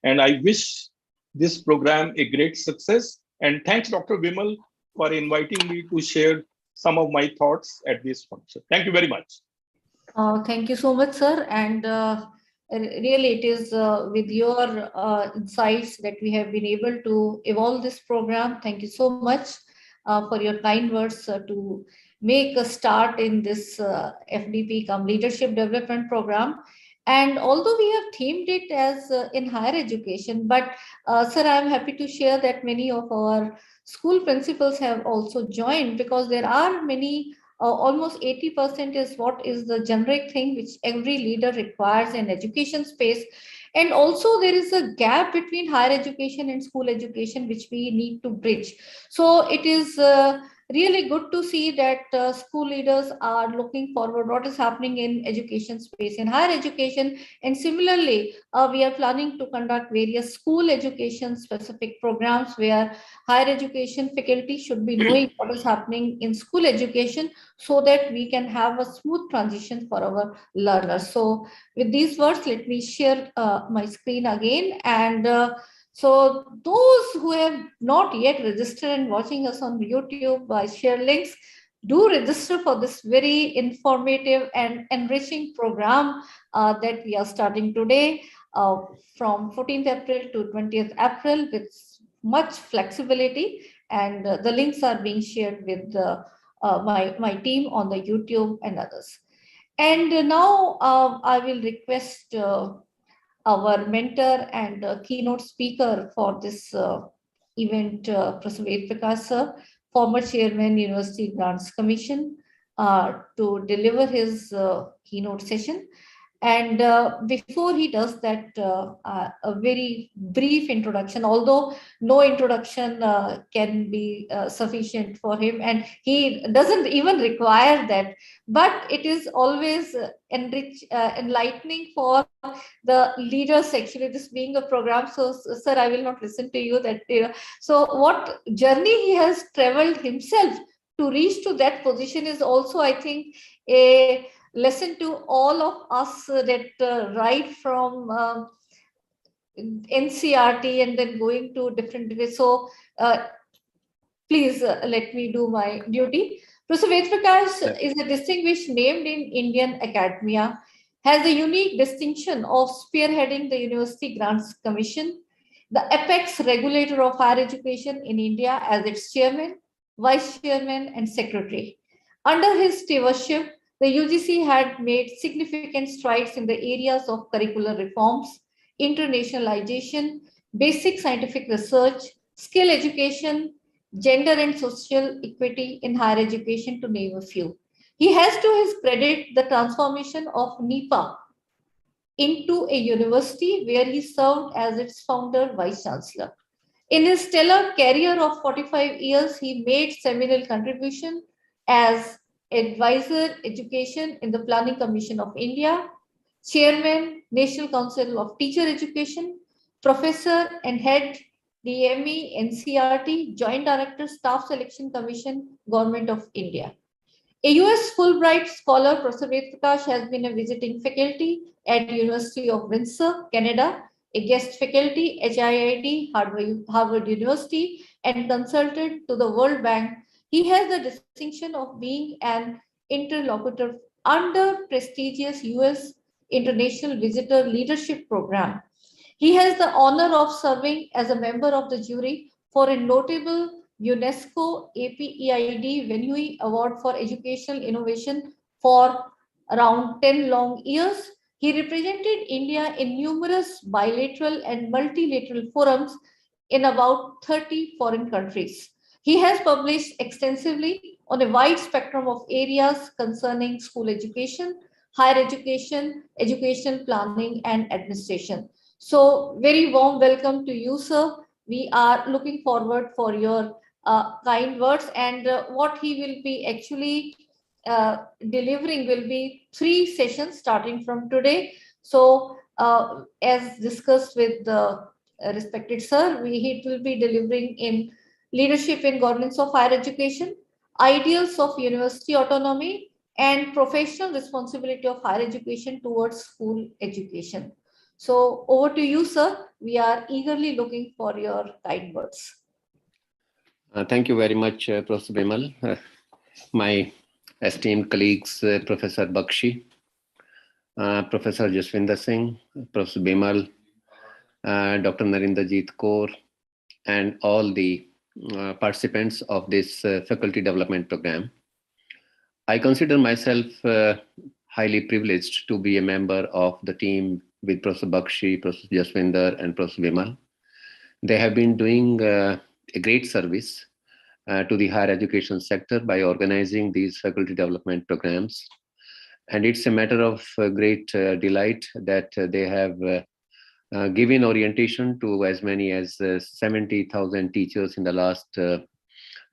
And I wish this program a great success. And thanks, Dr. Vimal, for inviting me to share some of my thoughts at this function. Thank you very much. Thank you so much, sir. And really, it is with your insights that we have been able to evolve this program. Thank you so much for your kind words to make a start in this FDP Leadership Development Program. And although we have themed it as in higher education, but sir, I'm happy to share that many of our school principals have also joined, because there are many, almost 80% is what is the generic thing which every leader requires in education space. And also there is a gap between higher education and school education, which we need to bridge. So it is really good to see that school leaders are looking forward what is happening in education space in higher education. And similarly, we are planning to conduct various school education specific programs where higher education faculty should be knowing what is happening in school education, so that we can have a smooth transition for our learners. So with these words, let me share my screen again. And so those who have not yet registered and watching us on YouTube, I share links. Do register for this very informative and enriching program that we are starting today from 14th April to 20th April with much flexibility. And the links are being shared with my team on the YouTube and others. And now I will request our mentor and keynote speaker for this event, Professor Ved Prakash sir, former chairman, University Grants Commission, to deliver his keynote session. And before he does that, a very brief introduction, although no introduction can be sufficient for him, and he doesn't even require that, but it is always enlightening for the leaders, actually, this being a program. So, sir, I will not listen to you that, so what journey he has traveled himself to reach to that position is also, I think, a lesson to all of us that right from NCRT and then going to different ways. So please let me do my duty. Professor Ved Prakash is a distinguished name in Indian academia, has the unique distinction of spearheading the University Grants Commission, the apex regulator of higher education in India, as its chairman, vice chairman, and secretary. Under his stewardship, the UGC had made significant strides in the areas of curricular reforms, internationalization, basic scientific research, skill education, gender and social equity in higher education, to name a few. He has to his credit the transformation of NIPA into a university where he served as its founder, vice chancellor. In his stellar career of 45 years, he made seminal contribution as advisor education in the Planning Commission of India, Chairman, National Council of Teacher Education, Professor and Head, DME, NCRT, Joint Director, Staff Selection Commission, Government of India. A US Fulbright scholar, Professor Ved Prakash, has been a visiting faculty at University of Windsor, Canada, a guest faculty, HIIT, Harvard University, and consultant to the World Bank. He has the distinction of being an interlocutor under prestigious US International Visitor Leadership Program. He has the honor of serving as a member of the jury for a notable UNESCO APEID Venue Award for Educational Innovation for around 10 long years. He represented India in numerous bilateral and multilateral forums in about 30 foreign countries. He has published extensively on a wide spectrum of areas concerning school education, higher education, educational planning, and administration. So, very warm welcome to you, sir. We are looking forward for your kind words, and what he will be actually delivering will be 3 sessions starting from today. So, as discussed with the respected sir, he will be delivering in leadership in governance of higher education, ideals of university autonomy, and professional responsibility of higher education towards school education. So over to you, sir. We are eagerly looking for your kind words. Thank you very much, Professor Bimal. My esteemed colleagues, Professor Bakshi, Professor Jaswinder Singh, Professor Bimal, Dr. Narinderjeet Kaur, and all the participants of this faculty development program. I consider myself highly privileged to be a member of the team with Professor Bakshi, Professor Jaswinder, and Professor Bimal. They have been doing a great service to the higher education sector by organizing these faculty development programs. And it's a matter of great delight that they have given orientation to as many as 70,000 teachers in the last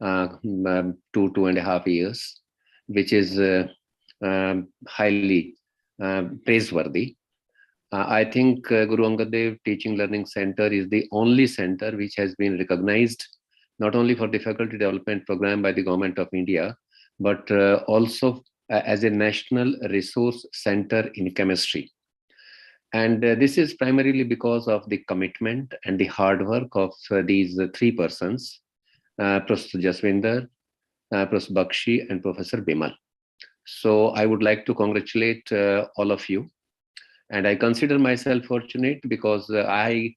2.5 years, which is highly praiseworthy. I think Guru Angad Dev Teaching Learning Center is the only center which has been recognized not only for the faculty development program by the Government of India, but also as a national resource center in chemistry. And this is primarily because of the commitment and the hard work of these 3 persons, Professor Jaswinder, Professor Bakshi, and Professor Bimal. So I would like to congratulate all of you. And I consider myself fortunate because I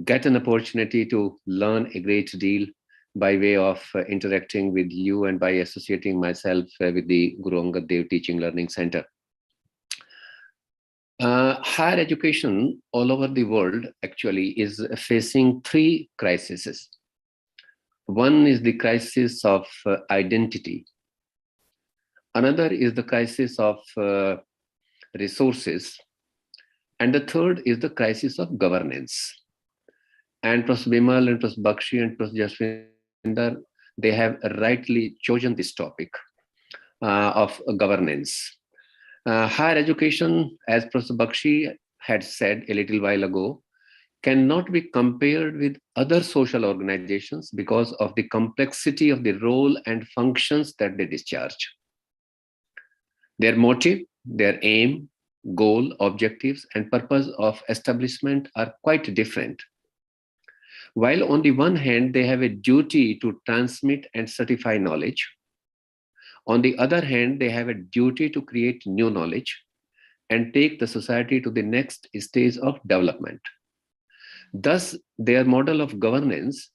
get an opportunity to learn a great deal by way of interacting with you and by associating myself with the Guru Angad Dev Teaching Learning Center. Higher education all over the world actually is facing 3 crises. One is the crisis of identity. Another is the crisis of resources. And the third is the crisis of governance. And Professor Bimal and Professor Bakshi and Professor Jaswinder, they have rightly chosen this topic of governance. Higher education, as Professor Bakshi had said a little while ago, cannot be compared with other social organizations because of the complexity of the role and functions that they discharge. Their motive, their aim, goal, objectives, and purpose of establishment are quite different. While on the one hand, they have a duty to transmit and certify knowledge, on the other hand, they have a duty to create new knowledge and take the society to the next stage of development. Thus, their model of governance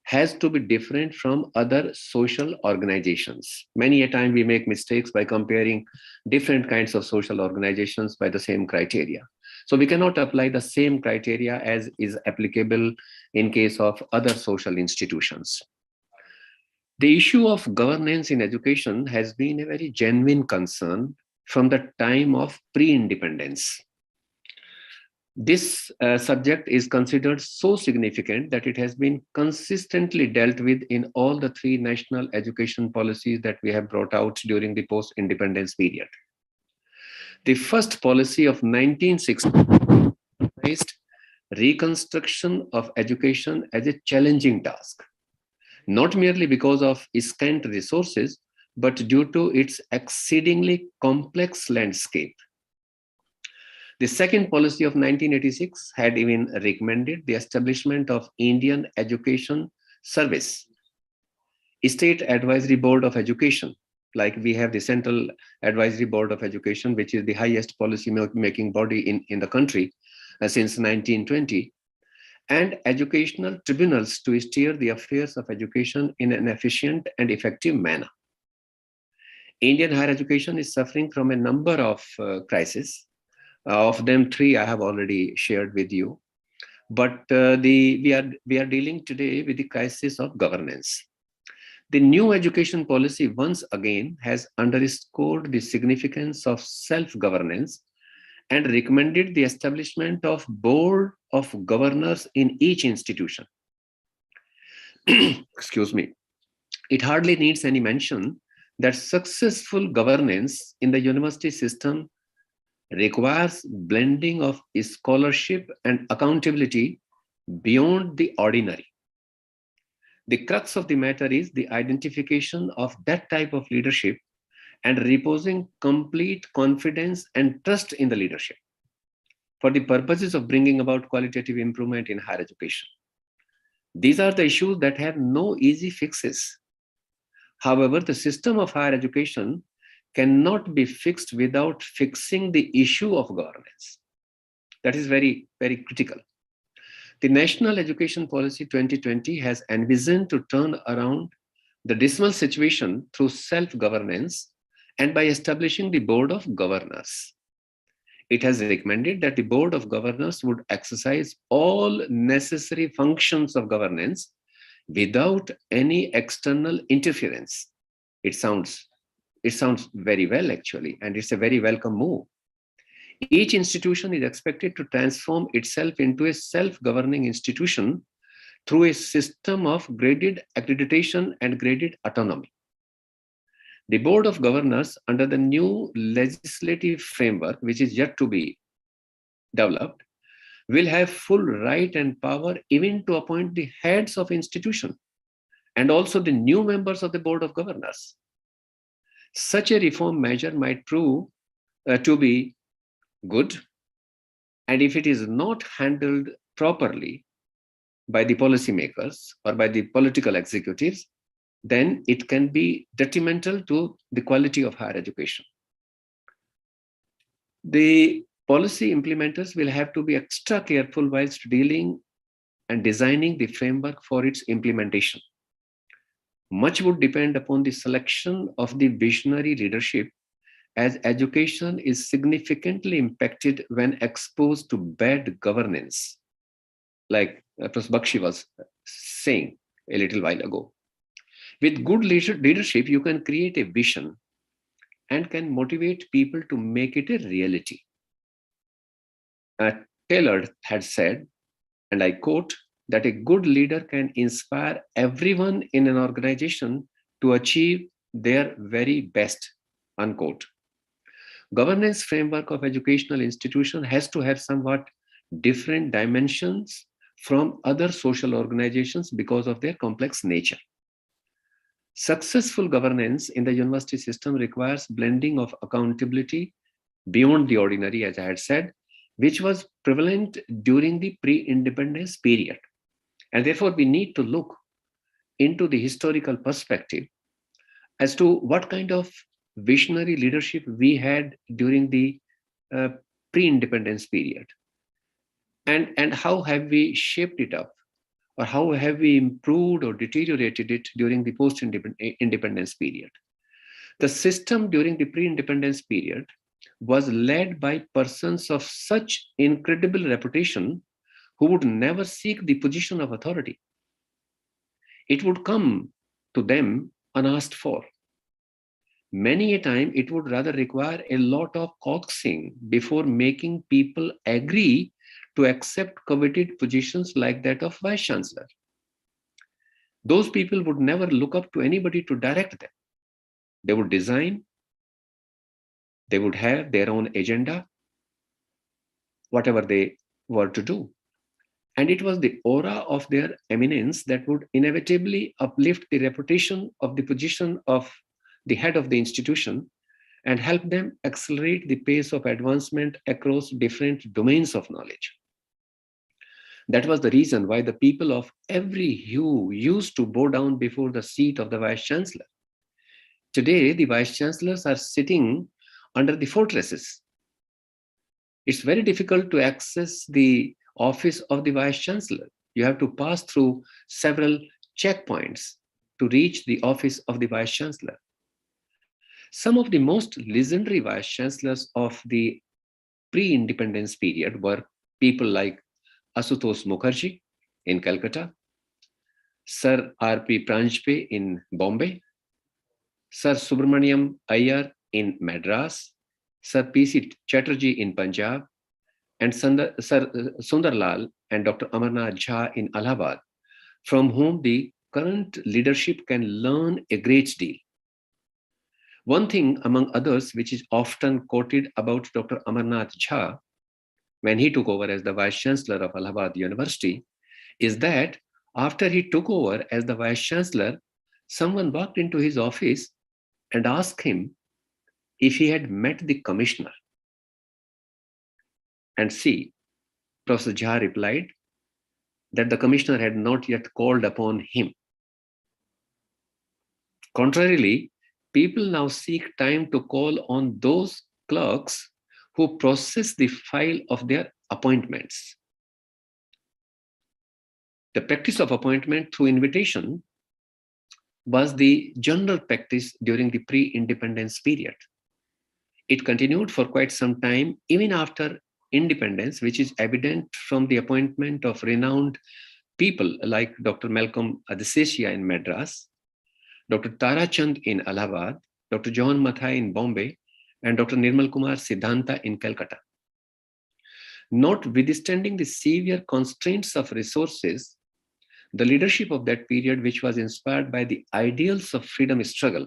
has to be different from other social organizations. Many a time we make mistakes by comparing different kinds of social organizations by the same criteria. So we cannot apply the same criteria as is applicable in case of other social institutions. The issue of governance in education has been a very genuine concern from the time of pre-independence. This subject is considered so significant that it has been consistently dealt with in all the 3 national education policies that we have brought out during the post-independence period. The first policy of 1960 recognized reconstruction of education as a challenging task, not merely because of scant resources, but due to its exceedingly complex landscape. The second policy of 1986 had even recommended the establishment of Indian Education Service, State Advisory Board of Education, like we have the Central Advisory Board of Education, which is the highest policy making body in the country since 1920, and educational tribunals to steer the affairs of education in an efficient and effective manner. Indian higher education is suffering from a number of crises. Of them, three I have already shared with you. But we are dealing today with the crisis of governance. The new education policy once again has underscored the significance of self-governance and recommended the establishment of board of governors in each institution. Excuse me. It hardly needs any mention that successful governance in the university system requires blending of scholarship and accountability beyond the ordinary. The crux of the matter is the identification of that type of leadership and reposing complete confidence and trust in the leadership for the purposes of bringing about qualitative improvement in higher education. These are the issues that have no easy fixes. However, the system of higher education cannot be fixed without fixing the issue of governance. That is very, very critical. The National Education Policy 2020 has envisioned to turn around the dismal situation through self-governance and by establishing the Board of Governors. It has recommended that the Board of Governors would exercise all necessary functions of governance without any external interference. It sounds very well, actually, and it's a very welcome move. Each institution is expected to transform itself into a self-governing institution through a system of graded accreditation and graded autonomy. The Board of Governors, under the new legislative framework, which is yet to be developed, will have full right and power even to appoint the heads of institution and also the new members of the Board of Governors. Such a reform measure might prove to be good, and if it is not handled properly by the policymakers or by the political executives, then it can be detrimental to the quality of higher education. The policy implementers will have to be extra careful whilst dealing and designing the framework for its implementation. Much would depend upon the selection of the visionary leadership, as education is significantly impacted when exposed to bad governance, like Professor Bakshi was saying a little while ago. With good leadership, you can create a vision and can motivate people to make it a reality. Taylor had said, and I quote, that a good leader can inspire everyone in an organization to achieve their very best, unquote. Governance framework of educational institution has to have somewhat different dimensions from other social organizations because of their complex nature. Successful governance in the university system requires blending of accountability beyond the ordinary, as I had said, which was prevalent during the pre-independence period. And therefore, we need to look into the historical perspective as to what kind of visionary leadership we had during the pre-independence period. And how have we shaped it up, or how have we improved or deteriorated it during the post-independence period. The system during the pre-independence period was led by persons of such incredible reputation who would never seek the position of authority. It would come to them unasked for. Many a time, it would rather require a lot of coaxing before making people agree to accept coveted positions like that of Vice Chancellor. Those people would never look up to anybody to direct them. They would design They would have their own agenda, whatever they were to do. And it was the aura of their eminence that would inevitably uplift the reputation of the position of the head of the institution and help them accelerate the pace of advancement across different domains of knowledge. That was the reason why the people of every hue used to bow down before the seat of the Vice Chancellor. Today, the Vice Chancellors are sitting under the fortresses. It's very difficult to access the office of the Vice Chancellor. You have to pass through several checkpoints to reach the office of the Vice Chancellor. Some of the most legendary Vice Chancellors of the pre-independence period were people like Asutosh Mukherjee in Calcutta, Sir R.P. Pranjpe in Bombay, Sir Subramaniam Iyer in Madras, Sir P.C. Chatterjee in Punjab, and Sir Sundarlal and Dr. Amarnath Jha in Allahabad, from whom the current leadership can learn a great deal. One thing among others which is often quoted about Dr. Amarnath Jha when he took over as the Vice Chancellor of Allahabad University is that after he took over as the Vice Chancellor, someone walked into his office and asked him if he had met the commissioner. And see, Professor Jha replied that the commissioner had not yet called upon him. Contrarily, people now seek time to call on those clerks who process the file of their appointments. The practice of appointment through invitation was the general practice during the pre-independence period. It continued for quite some time, even after independence, which is evident from the appointment of renowned people like Dr. Malcolm Adeseshiya in Madras, Dr. Tara Chand in Allahabad, Dr. John Mathai in Bombay, and Dr. Nirmal Kumar Siddhanta in Calcutta. Notwithstanding the severe constraints of resources, the leadership of that period, which was inspired by the ideals of freedom struggle,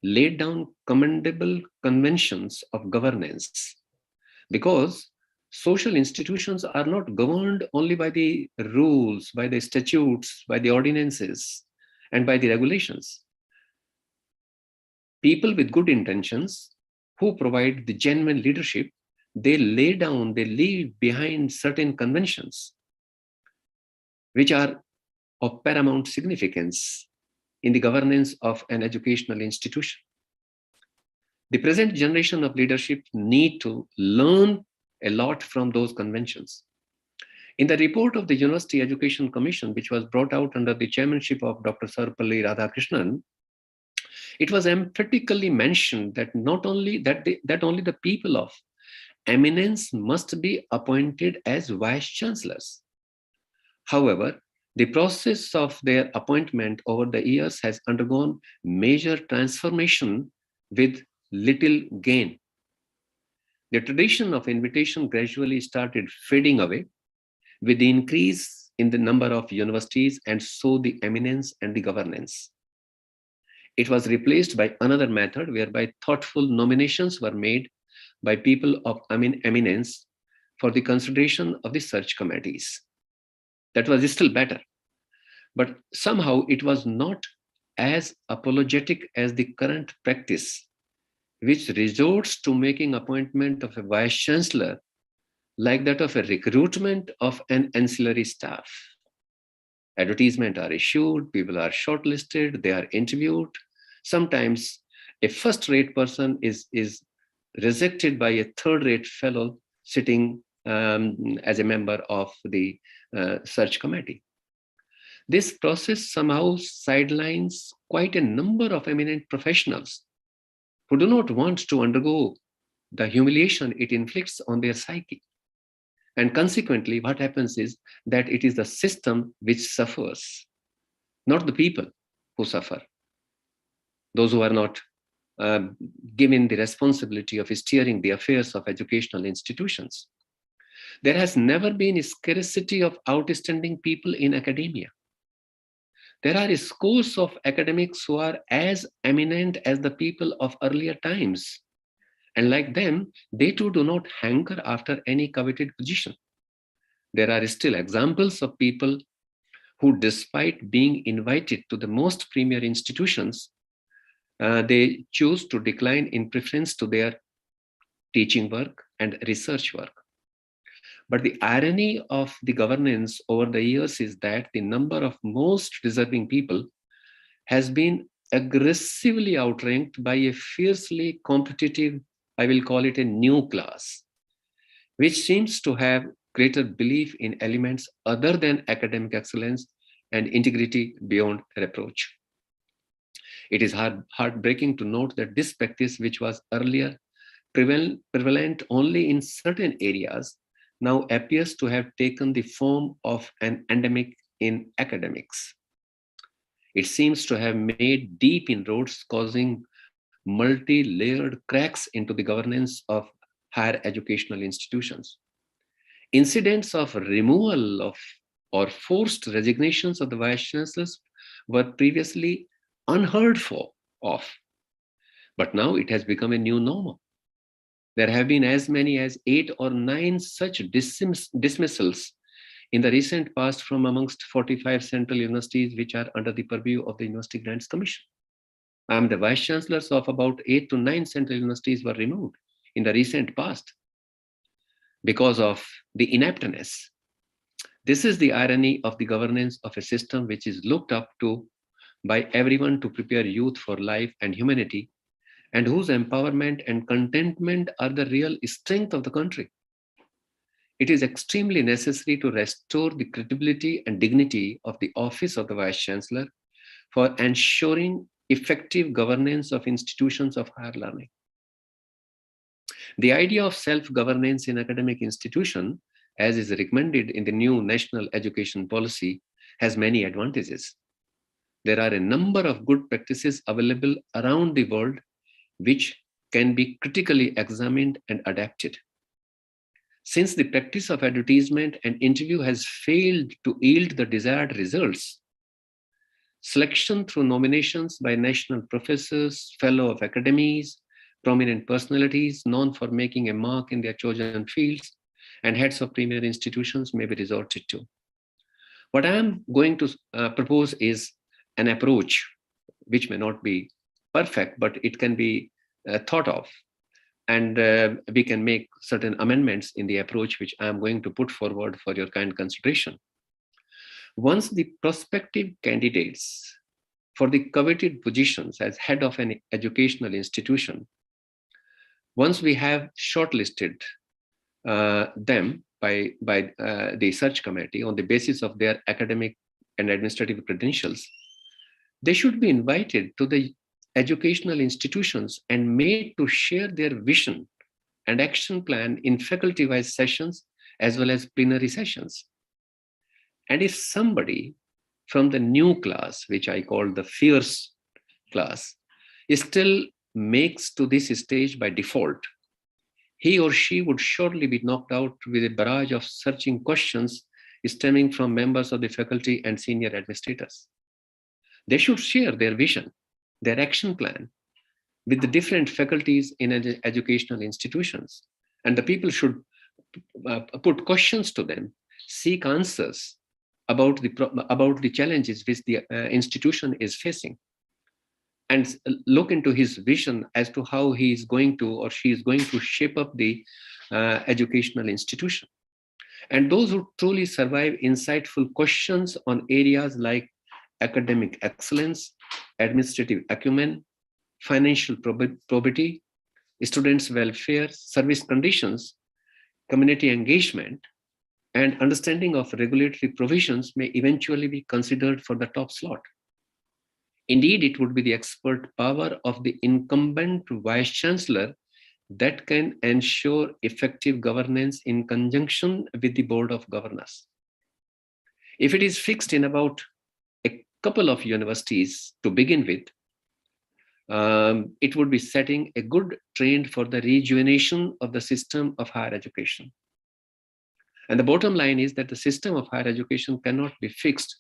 laid down commendable conventions of governance, because social institutions are not governed only by the rules, by the statutes, by the ordinances, and by the regulations. People with good intentions who provide the genuine leadership, they leave behind certain conventions which are of paramount significance in the governance of an educational institution. The present generation of leadership need to learn a lot from those conventions. In the report of the University Education Commission, which was brought out under the chairmanship of Dr. Sarvapalli Radhakrishnan, it was emphatically mentioned that not only that only the people of eminence must be appointed as vice chancellors. However, the process of their appointment over the years has undergone major transformation with little gain. The tradition of invitation gradually started fading away with the increase in the number of universities, and so the eminence and the governance. It was replaced by another method whereby thoughtful nominations were made by people of eminence for the consideration of the search committees. That was still better, but somehow it was not as apologetic as the current practice, which resorts to making appointment of a vice chancellor like that of a recruitment of an ancillary staff. Advertisements are issued, people are shortlisted, they are interviewed. Sometimes a first-rate person is rejected by a third-rate fellow sitting as a member of the search committee. This process somehow sidelines quite a number of eminent professionals who do not want to undergo the humiliation it inflicts on their psyche. And consequently, what happens is that it is the system which suffers, not the people who suffer. Those who are not given the responsibility of steering the affairs of educational institutions. There has never been a scarcity of outstanding people in academia. There are scores of academics who are as eminent as the people of earlier times, And like them, they too do not hanker after any coveted position. There are still examples of people who, despite being invited to the most premier institutions, they choose to decline in preference to their teaching work and research work. But the irony of the governance over the years is that the number of most deserving people has been aggressively outranked by a fiercely competitive, I will call it a new class, which seems to have greater belief in elements other than academic excellence and integrity beyond reproach. It is heartbreaking to note that this practice, which was earlier prevalent only in certain areas, now appears to have taken the form of an endemic in academics. It seems to have made deep inroads, causing multi-layered cracks into the governance of higher educational institutions. Incidents of removal of or forced resignations of the vice chancellors were previously unheard of, but now it has become a new normal. There have been as many as 8 or 9 such dismissals in the recent past from amongst 45 central universities which are under the purview of the University Grants Commission. The vice chancellors of about 8 to 9 central universities were removed in the recent past because of the ineptness. This is the irony of the governance of a system which is looked up to by everyone to prepare youth for life and humanity, and whose empowerment and contentment are the real strength of the country. It is extremely necessary to restore the credibility and dignity of the office of the Vice Chancellor for ensuring effective governance of institutions of higher learning. The idea of self-governance in academic institution, as is recommended in the new National Education Policy, has many advantages. There are a number of good practices available around the world which can be critically examined and adapted. Since the practice of advertisement and interview has failed to yield the desired results, selection through nominations by national professors, fellow of academies, prominent personalities known for making a mark in their chosen fields, and heads of premier institutions may be resorted to. What I am going to propose is an approach which may not be perfect, but it can be thought of. And we can make certain amendments in the approach which I am going to put forward for your kind consideration. Once the prospective candidates for the coveted positions as head of an educational institution, once we have shortlisted them by the search committee on the basis of their academic and administrative credentials, they should be invited to the educational institutions and made to share their vision and action plan in faculty-wise sessions as well as plenary sessions. And if somebody from the new class, which I call the fierce class, still makes to this stage by default, he or she would surely be knocked out with a barrage of searching questions stemming from members of the faculty and senior administrators. They should share their vision, their action plan with the different faculties in educational institutions. And the people should put questions to them, seek answers about the challenges which the institution is facing, and look into his vision as to how he is going to or she is going to shape up the educational institution. And those who truly survive insightful questions on areas like academic excellence, administrative acumen, financial probity, students' welfare, service conditions, community engagement, and understanding of regulatory provisions may eventually be considered for the top slot. Indeed, it would be the expert power of the incumbent vice chancellor that can ensure effective governance in conjunction with the board of governors. If it is fixed in about a couple of universities to begin with, it would be setting a good trend for the rejuvenation of the system of higher education. And the bottom line is that the system of higher education cannot be fixed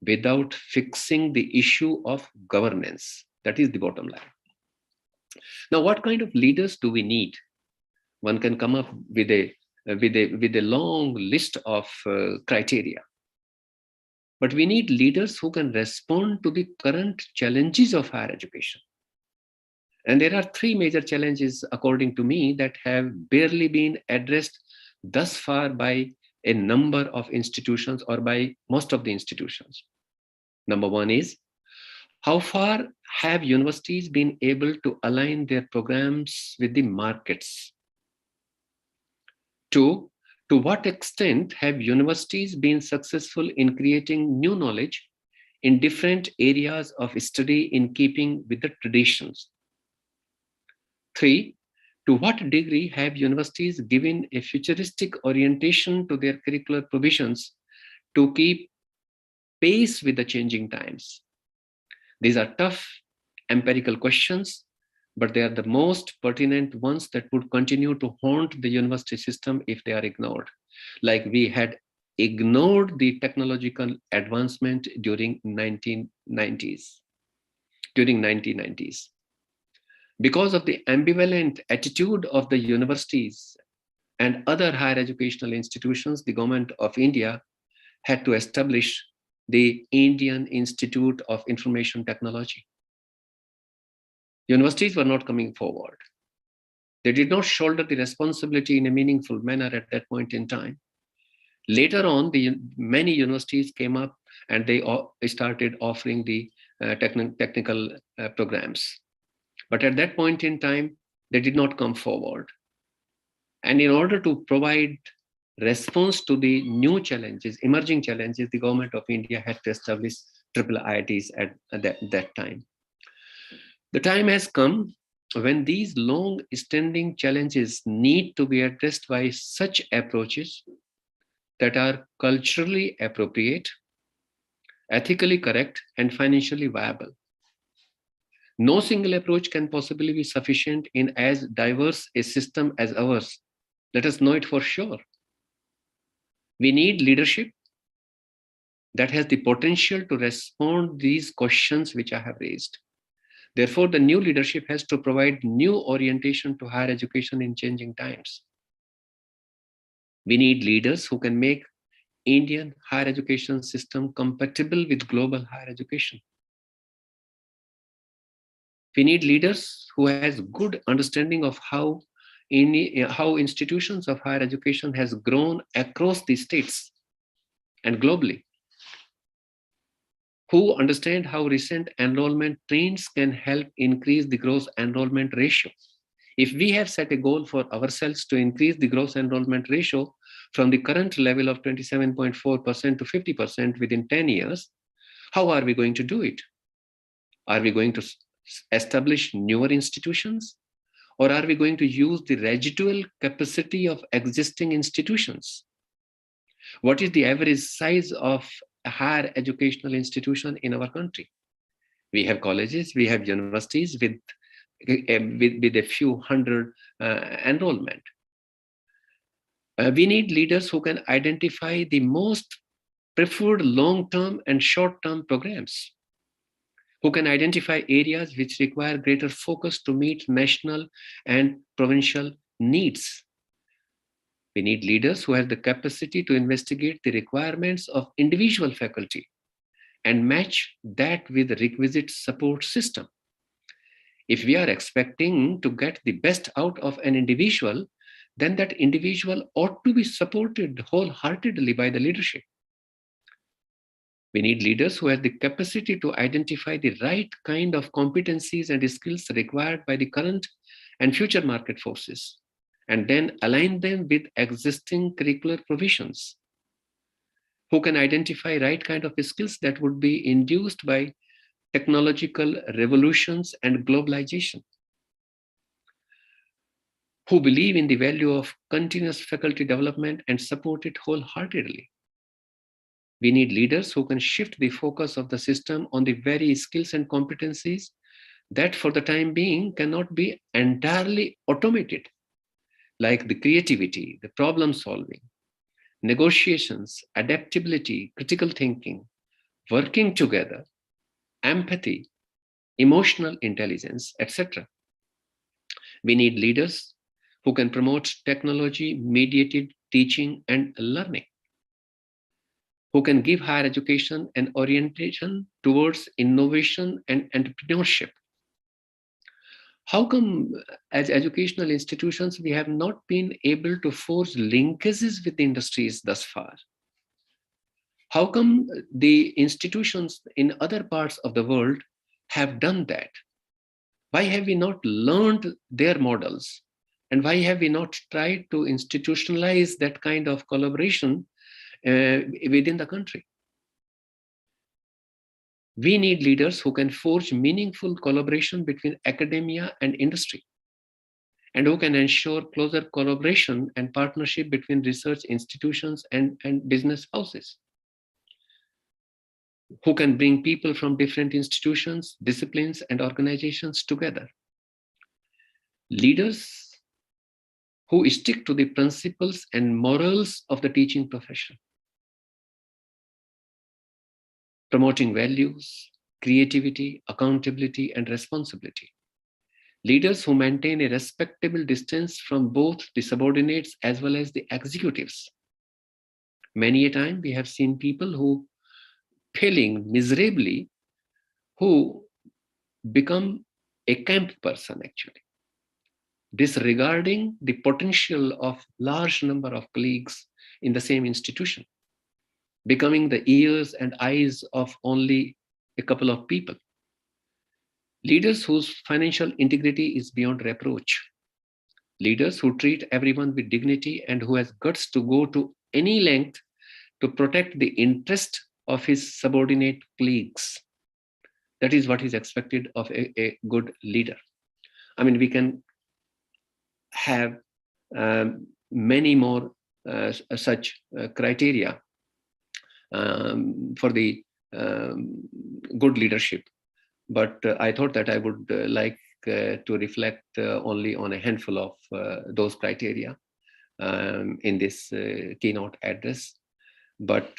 without fixing the issue of governance. That is the bottom line. Now, what kind of leaders do we need? One can come up with a long list of criteria. But we need leaders who can respond to the current challenges of higher education. And there are three major challenges, according to me, that have barely been addressed thus far by a number of institutions or by most of the institutions. Number one is, how far have universities been able to align their programs with the markets? Two, to what extent have universities been successful in creating new knowledge in different areas of study in keeping with the traditions? Three, to what degree have universities given a futuristic orientation to their curricular provisions to keep pace with the changing times? These are tough empirical questions, but they are the most pertinent ones that would continue to haunt the university system if they are ignored. Like we had ignored the technological advancement during 1990s. Because of the ambivalent attitude of the universities and other higher educational institutions, the government of India had to establish the Indian Institute of Information Technology. Universities were not coming forward. They did not shoulder the responsibility in a meaningful manner at that point in time. Later on, many universities came up and they started offering the technical programs. But at that point in time, they did not come forward. And in order to provide response to the new challenges, emerging challenges, the government of India had to establish triple IITs at that time. The time has come when these long-standing challenges need to be addressed by such approaches that are culturally appropriate, ethically correct, and financially viable. No single approach can possibly be sufficient in as diverse a system as ours. Let us know it for sure. We need leadership that has the potential to respond to these questions which I have raised. Therefore, the new leadership has to provide new orientation to higher education in changing times. We need leaders who can make Indian higher education system compatible with global higher education. We need leaders who has good understanding of how institutions of higher education has grown across the states and globally, who understand how recent enrollment trends can help increase the gross enrollment ratio. If we have set a goal for ourselves to increase the gross enrollment ratio from the current level of 27.4% to 50% within 10 years, how are we going to do it? Are we going to establish newer institutions? Or are we going to use the residual capacity of existing institutions? What is the average size of a higher educational institution in our country? We have colleges, we have universities with a few hundred enrollment. We need leaders who can identify the most preferred long-term and short-term programs, who can identify areas which require greater focus to meet national and provincial needs. We need leaders who have the capacity to investigate the requirements of individual faculty and match that with the requisite support system. If we are expecting to get the best out of an individual, then that individual ought to be supported wholeheartedly by the leadership. We need leaders who have the capacity to identify the right kind of competencies and skills required by the current and future market forces, and then align them with existing curricular provisions, who can identify right kind of skills that would be induced by technological revolutions and globalization, who believe in the value of continuous faculty development and support it wholeheartedly. We need leaders who can shift the focus of the system on the very skills and competencies that for the time being cannot be entirely automated, like the creativity, the problem solving, negotiations, adaptability, critical thinking, working together, empathy, emotional intelligence, etc. We need leaders who can promote technology-mediated teaching and learning, who can give higher education an orientation towards innovation and entrepreneurship. How come as educational institutions, we have not been able to forge linkages with industries thus far? How come the institutions in other parts of the world have done that? Why have we not learned their models? And why have we not tried to institutionalize that kind of collaboration within the country? We need leaders who can forge meaningful collaboration between academia and industry, and who can ensure closer collaboration and partnership between research institutions and business houses, who can bring people from different institutions, disciplines, and organizations together. Leaders who stick to the principles and morals of the teaching profession, promoting values, creativity, accountability, and responsibility. Leaders who maintain a respectable distance from both the subordinates as well as the executives. Many a time we have seen people who failing miserably, who become a camp person actually, disregarding the potential of large number of colleagues in the same institution, becoming the ears and eyes of only a couple of people. Leaders whose financial integrity is beyond reproach. Leaders who treat everyone with dignity and who has guts to go to any length to protect the interest of his subordinate colleagues. That is what is expected of a good leader. I mean, we can have many more such criteria for the good leadership. But I thought that I would like to reflect only on a handful of those criteria in this keynote address. But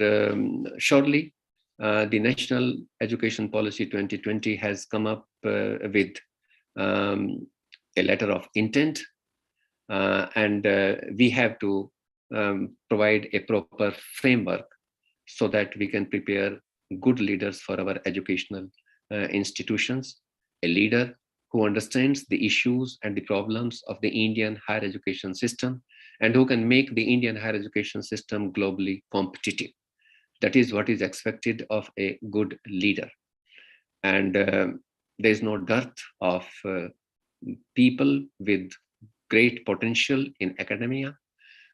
surely the National Education Policy 2020 has come up with a letter of intent, and we have to provide a proper framework so that we can prepare good leaders for our educational institutions. A leader who understands the issues and the problems of the Indian higher education system and who can make the Indian higher education system globally competitive. That is what is expected of a good leader. And there is no dearth of people with great potential in academia.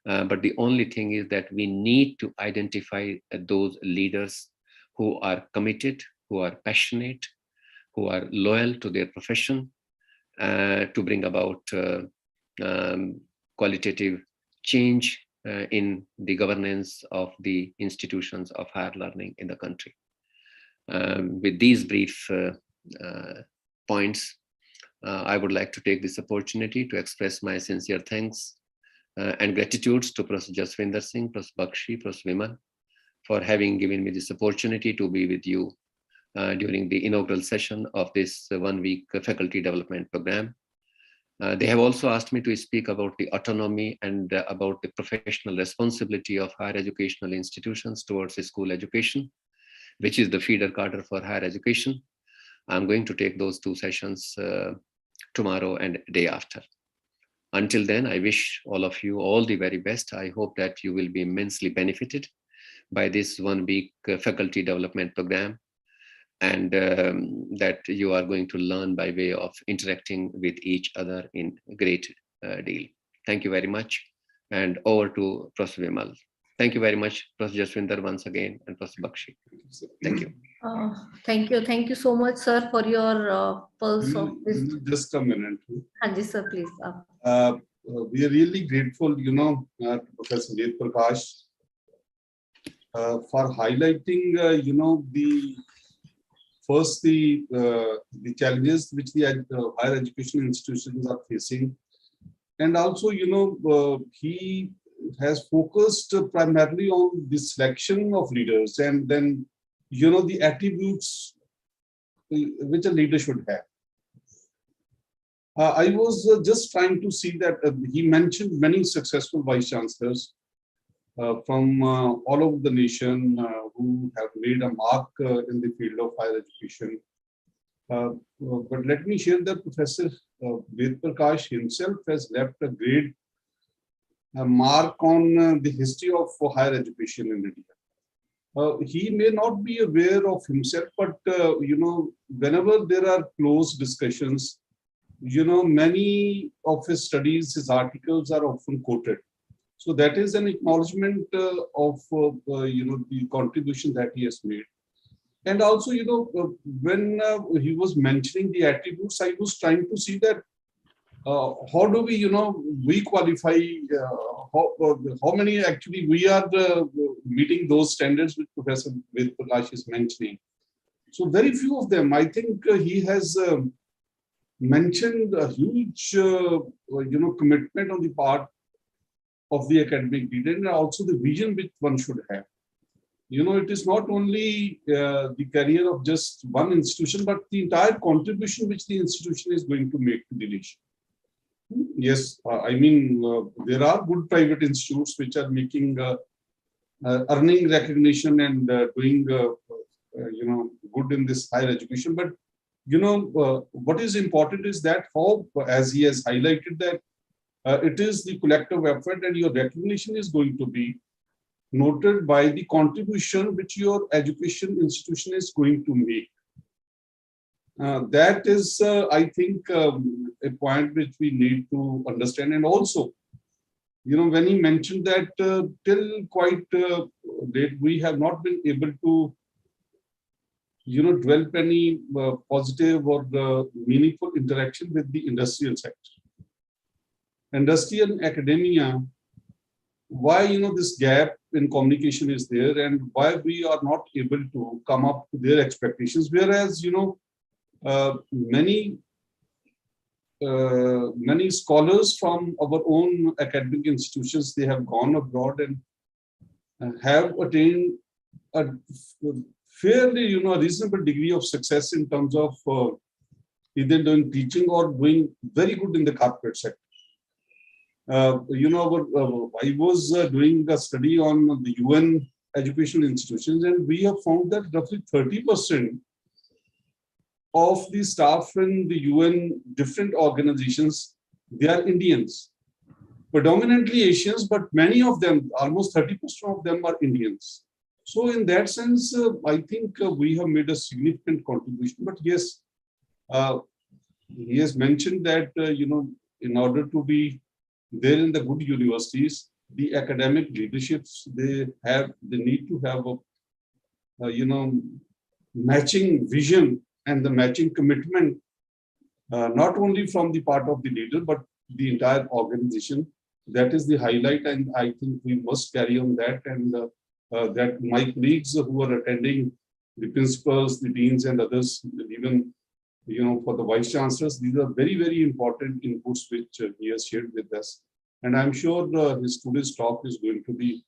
But the only thing is that we need to identify those leaders who are committed, who are passionate, who are loyal to their profession, to bring about qualitative change in the governance of the institutions of higher learning in the country. With these brief points, I would like to take this opportunity to express my sincere thanks and gratitude to Professor Jaswinder Singh, Professor Bakshi, Professor Vimal, for having given me this opportunity to be with you during the inaugural session of this one-week faculty development program. They have also asked me to speak about the autonomy and about the professional responsibility of higher educational institutions towards school education, which is the feeder cadre for higher education. I'm going to take those two sessions tomorrow and day after. Until then, I wish all of you all the very best. I hope that you will be immensely benefited by this one-week faculty development program, and that you are going to learn by way of interacting with each other in great deal. Thank you very much. And over to Professor Vimal. Thank you very much, Professor Jaswinder, once again, and Professor Bakshi. Thank you. Thank you. Thank you so much, sir, for your pulse of this. Just a minute. Hanji, sir, please. We are really grateful, to Professor Ved Prakash for highlighting, the challenges which the higher education institutions are facing. And also, he has focused primarily on the selection of leaders and then, the attributes which a leader should have. I was just trying to see that he mentioned many successful vice chancellors from all over the nation who have made a mark in the field of higher education. But let me share that Professor Ved Prakash himself has left a great mark on the history of higher education in India. He may not be aware of himself, but whenever there are close discussions, many of his studies, his articles are often quoted. So that is an acknowledgement of the contribution that he has made. And also, when he was mentioning the attributes, I was trying to see that how do we, we qualify, how many actually we are meeting those standards which Professor Ved Prakash is mentioning. So very few of them. I think he has mentioned a huge, commitment on the part of the academic leader and also the vision which one should have. It is not only the career of just one institution, but the entire contribution which the institution is going to make to the nation. Yes, I mean, there are good private institutes which are making, earning recognition and doing, good in this higher education. But, what is important is that how, as he has highlighted that, it is the collective effort and your recognition is going to be noted by the contribution which your education institution is going to make. That is, I think, a point which we need to understand. And also, when he mentioned that till quite late, we have not been able to, develop any positive or meaningful interaction with the industrial sector. Industry and academia, why this gap in communication is there and why we are not able to come up to their expectations, whereas many scholars from our own academic institutions, they have gone abroad and have attained a fairly reasonable degree of success in terms of either doing teaching or doing very good in the corporate sector. I was doing a study on the UN educational institutions, and we have found that roughly 30% of the staff in the UN different organizations, they are Indians, predominantly Asians, but many of them, almost 30% of them are Indians. So in that sense, I think we have made a significant contribution. But yes, he has mentioned that, in order to be there in the good universities, the academic leaderships, they need to have a, matching vision and the matching commitment, not only from the part of the leader, but the entire organization. That is the highlight, and I think we must carry on that, and that my colleagues who are attending, the principals, the deans and others, even for the vice chancellors, these are very, very important inputs which he has shared with us. And I'm sure his today's talk is going to be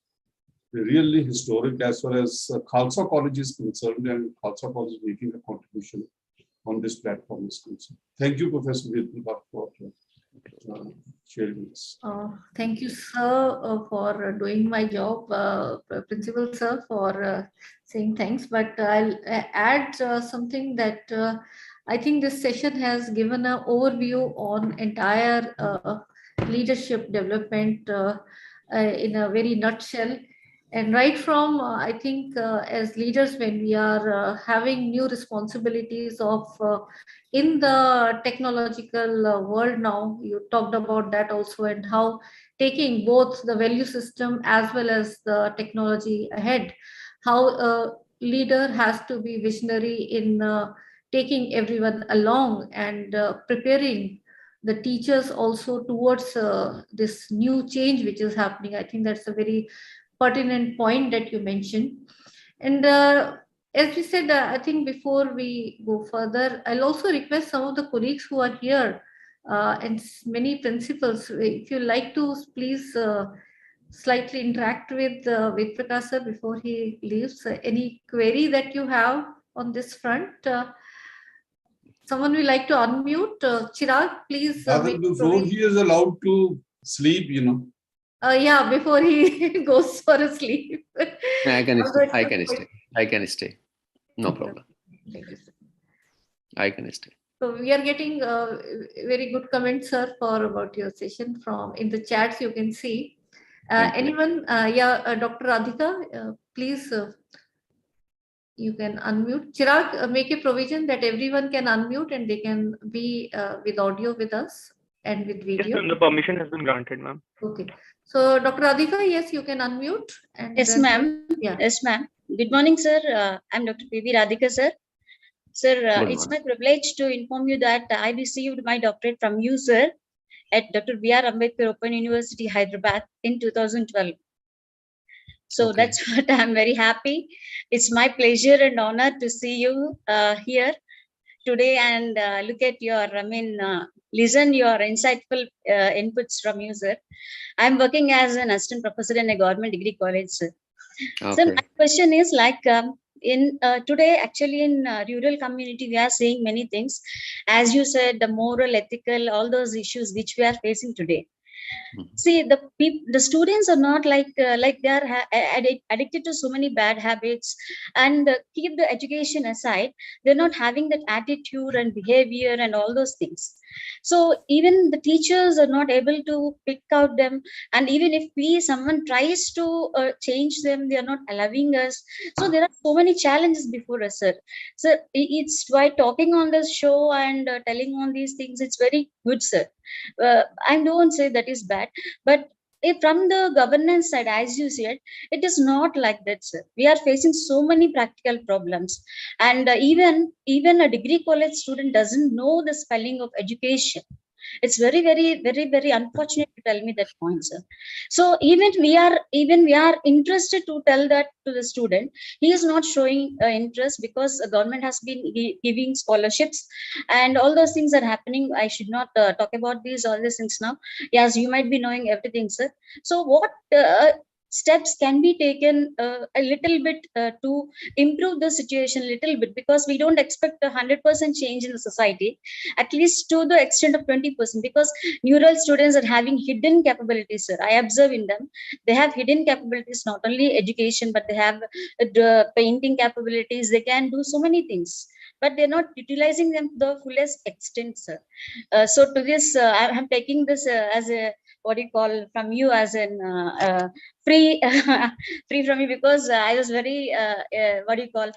really historic as far as Khalsa College is concerned, and Khalsa College is making a contribution on this platform is concerned. Thank you, Professor Vedpal, for sharing this. Thank you, sir, for doing my job, Principal sir, for saying thanks. But I'll add something that I think this session has given an overview on entire leadership development in a very nutshell. And right from, I think, as leaders, when we are having new responsibilities of in the technological world now, you talked about that also, and how taking both the value system as well as the technology ahead, how a leader has to be visionary in taking everyone along and preparing the teachers also towards this new change which is happening. I think that's a very pertinent point that you mentioned. And as we said, I think before we go further, I'll also request some of the colleagues who are here and many principals, if you like to please slightly interact with Prakash sir before he leaves. Any query that you have on this front? Someone will like to unmute. Chirag, please. Rather, before he is allowed to sleep, Yeah, before he goes for a sleep. I can stay. I can stay. I can stay. No problem. Thank you, sir. I can stay. So we are getting very good comments, sir, for about your session from in the chats. You can see. Thank you. Anyone? Dr. Radhika, please. You can unmute. Chirag, make a provision that everyone can unmute and they can be with audio with us and with video. Yes, ma'am, the permission has been granted, ma'am. Okay. So, Dr. Radhika, yes, you can unmute. And Yes, then- ma'am. Yeah. Yes, ma'am. Good morning, sir. I'm Dr. P.V. Radhika, sir. Sir, Good it's my morning. privilege to inform you that I received my doctorate from you, sir, at Dr. B.R. Ambedkar Open University, Hyderabad in 2012. So Okay. that's what I'm very happy. It's my pleasure and honor to see you here today and look at your, listen your insightful inputs from you, sir. I'm working as an assistant professor in a government degree college, sir. So Okay. my question is like in today, actually in rural community, we are seeing many things. As you said, the moral, ethical, all those issues which we are facing today. See, the students are not like they are addicted to so many bad habits, and keep the education aside, they're not having that attitude and behavior and all those things. So even the teachers are not able to pick out them, and even if someone tries to change them, they are not allowing us. So there are so many challenges before us, sir. So it's why talking on this show and telling on these things, it's very good, sir. I don't say that is bad, but if from the governance side, as you said, it is not like that, sir. We are facing so many practical problems, and even a degree college student doesn't know the spelling of education. It's very, very, very, very unfortunate to tell me that point, sir. So even we are interested to tell that to the student. He is not showing interest because the government has been giving scholarships and all those things are happening. I should not talk about all these things now. Yes, you might be knowing everything, sir. So what steps can be taken a little bit to improve the situation a little bit, because we don't expect 100% change in the society, at least to the extent of 20%, because neural students are having hidden capabilities, sir. I observe in them, they have hidden capabilities, not only education, but they have painting capabilities. They can do so many things, but they're not utilizing them to the fullest extent, sir. So to this, I'm taking this as a, what do you call, from you as an free free from you, because I was very what do you call,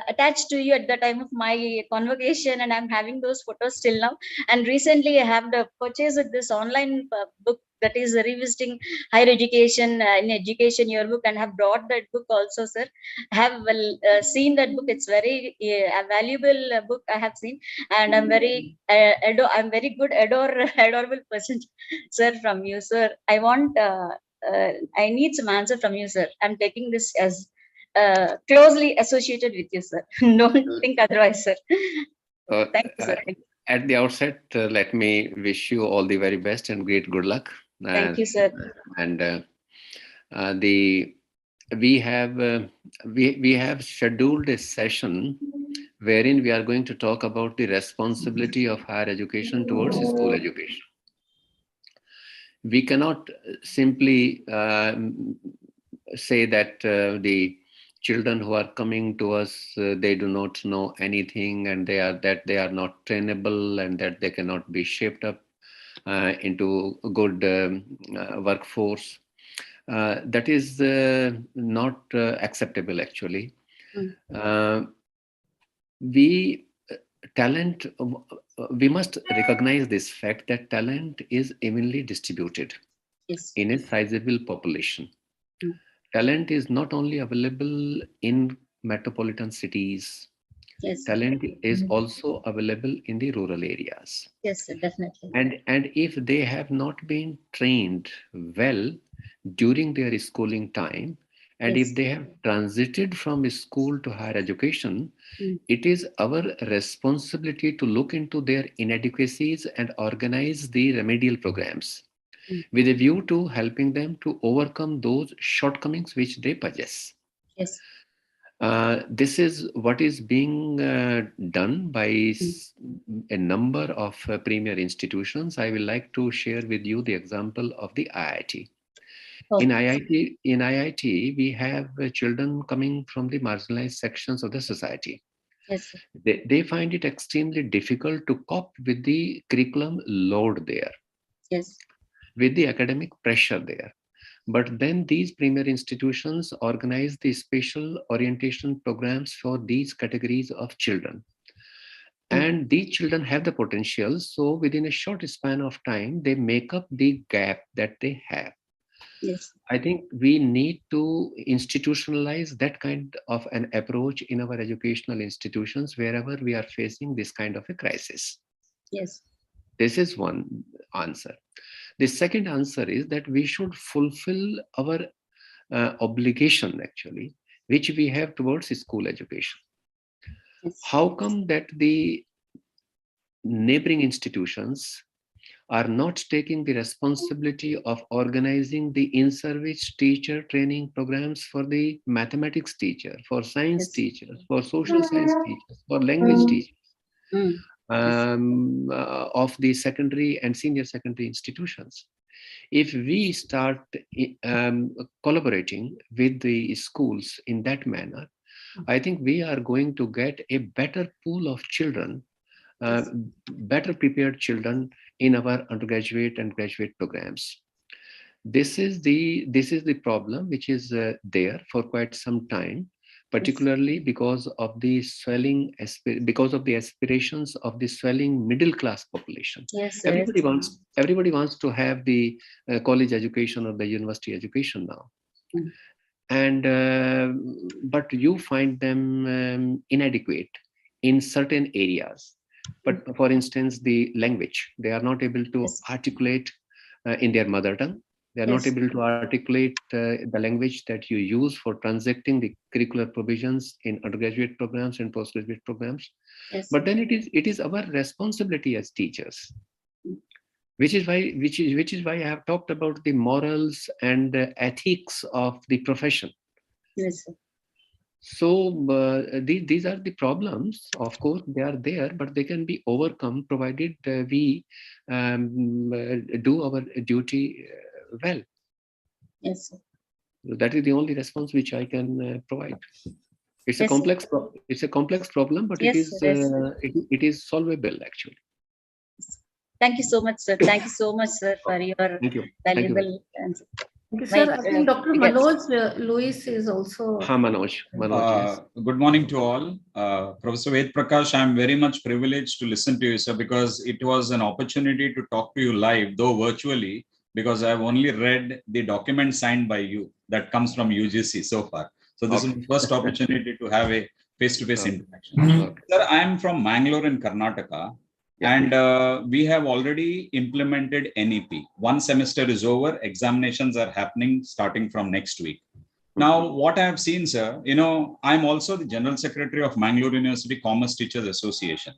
attached to you at the time of my convocation, and I'm having those photos till now. And recently I have purchased this online book that is revisiting higher education in education yearbook, and have brought that book also, sir. I have seen that book. It's very a valuable book I have seen, and I'm very I'm very good adorable person, sir, from you, sir. I want I need some answer from you, sir. I'm taking this as closely associated with you, sir. Don't think otherwise, sir. Thank you, sir. At the outset, let me wish you all the very best and great good luck. Thank you, sir. And we have scheduled a session wherein we are going to talk about the responsibility of higher education towards school education. We cannot simply say that the children who are coming to us, they do not know anything, and they are not trainable, and that they cannot be shaped up into a good workforce. That is not acceptable, actually. We must recognize this fact that talent is evenly distributed in a sizable population. Talent is not only available in metropolitan cities. Talent is also available in the rural areas. Yes, sir, definitely. And if they have not been trained well during their schooling time, and if they have transited from school to higher education, it is our responsibility to look into their inadequacies and organize the remedial programs with a view to helping them to overcome those shortcomings which they possess. Yes. This is what is being done by a number of premier institutions. I will like to share with you the example of the IIT. In IIT, we have children coming from the marginalized sections of the society. Yes, sir. They find it extremely difficult to cope with the curriculum load there, Yes. with the academic pressure there. But then these premier institutions organize the special orientation programs for these categories of children. And these children have the potential. So within a short span of time, they make up the gap that they have. Yes. I think we need to institutionalize that kind of an approach in our educational institutions wherever we are facing this kind of a crisis. Yes. This is one answer. The second answer is that we should fulfill our obligation, actually, which we have towards school education. Yes. How come that the neighboring institutions are not taking the responsibility of organizing the in-service teacher training programs for the mathematics teacher, for science teachers, for social science teachers, for language teachers of the secondary and senior secondary institutions? If we start collaborating with the schools in that manner, I think we are going to get a better pool of children, better prepared children in our undergraduate and graduate programs. This is the problem which is there for quite some time, particularly because of the swelling, because of the aspirations of the swelling middle class population. Yes. Everybody wants to have the college education or the university education now. And but you find them inadequate in certain areas. But for instance, the language, they are not able to articulate in their mother tongue. They are not able to articulate the language that you use for transacting the curricular provisions in undergraduate programs and postgraduate programs. But then it is our responsibility as teachers, which is why I have talked about the morals and ethics of the profession. Yes, sir. So these are the problems. Of course, they are there, but they can be overcome provided we do our duty well. Yes, sir. That is the only response which I can provide. It's a complex problem, but it is solvable actually. Thank you so much, sir. Thank you so much, sir, for your valuable answer. Thank you, sir. I think Dr. Manoj Lewis is also. Manoj, yes. Good morning to all. Professor Ved Prakash, I'm very much privileged to listen to you, sir, because it was an opportunity to talk to you live, though virtually, because I've only read the document signed by you that comes from UGC so far. So this is the first opportunity to have a face-to-face interaction. Sir, I'm from Mangalore in Karnataka. And we have already implemented NEP. One semester is over, examinations are happening starting from next week. Now, what I have seen, sir, I'm also the General Secretary of Mangalore University Commerce Teachers Association.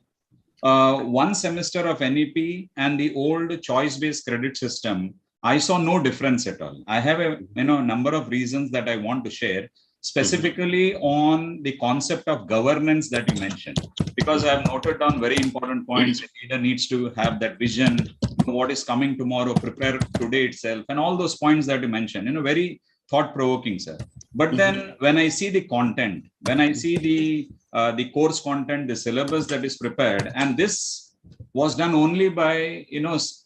One semester of NEP and the old choice-based credit system, I saw no difference at all. I have a number of reasons that I want to share, specifically on the concept of governance that you mentioned, because I have noted down very important points. A leader needs to have that vision, what is coming tomorrow, prepare today itself, and all those points that you mentioned, very thought-provoking, sir. But then when I see the content, when I see the course content, the syllabus that is prepared, and this was done only by,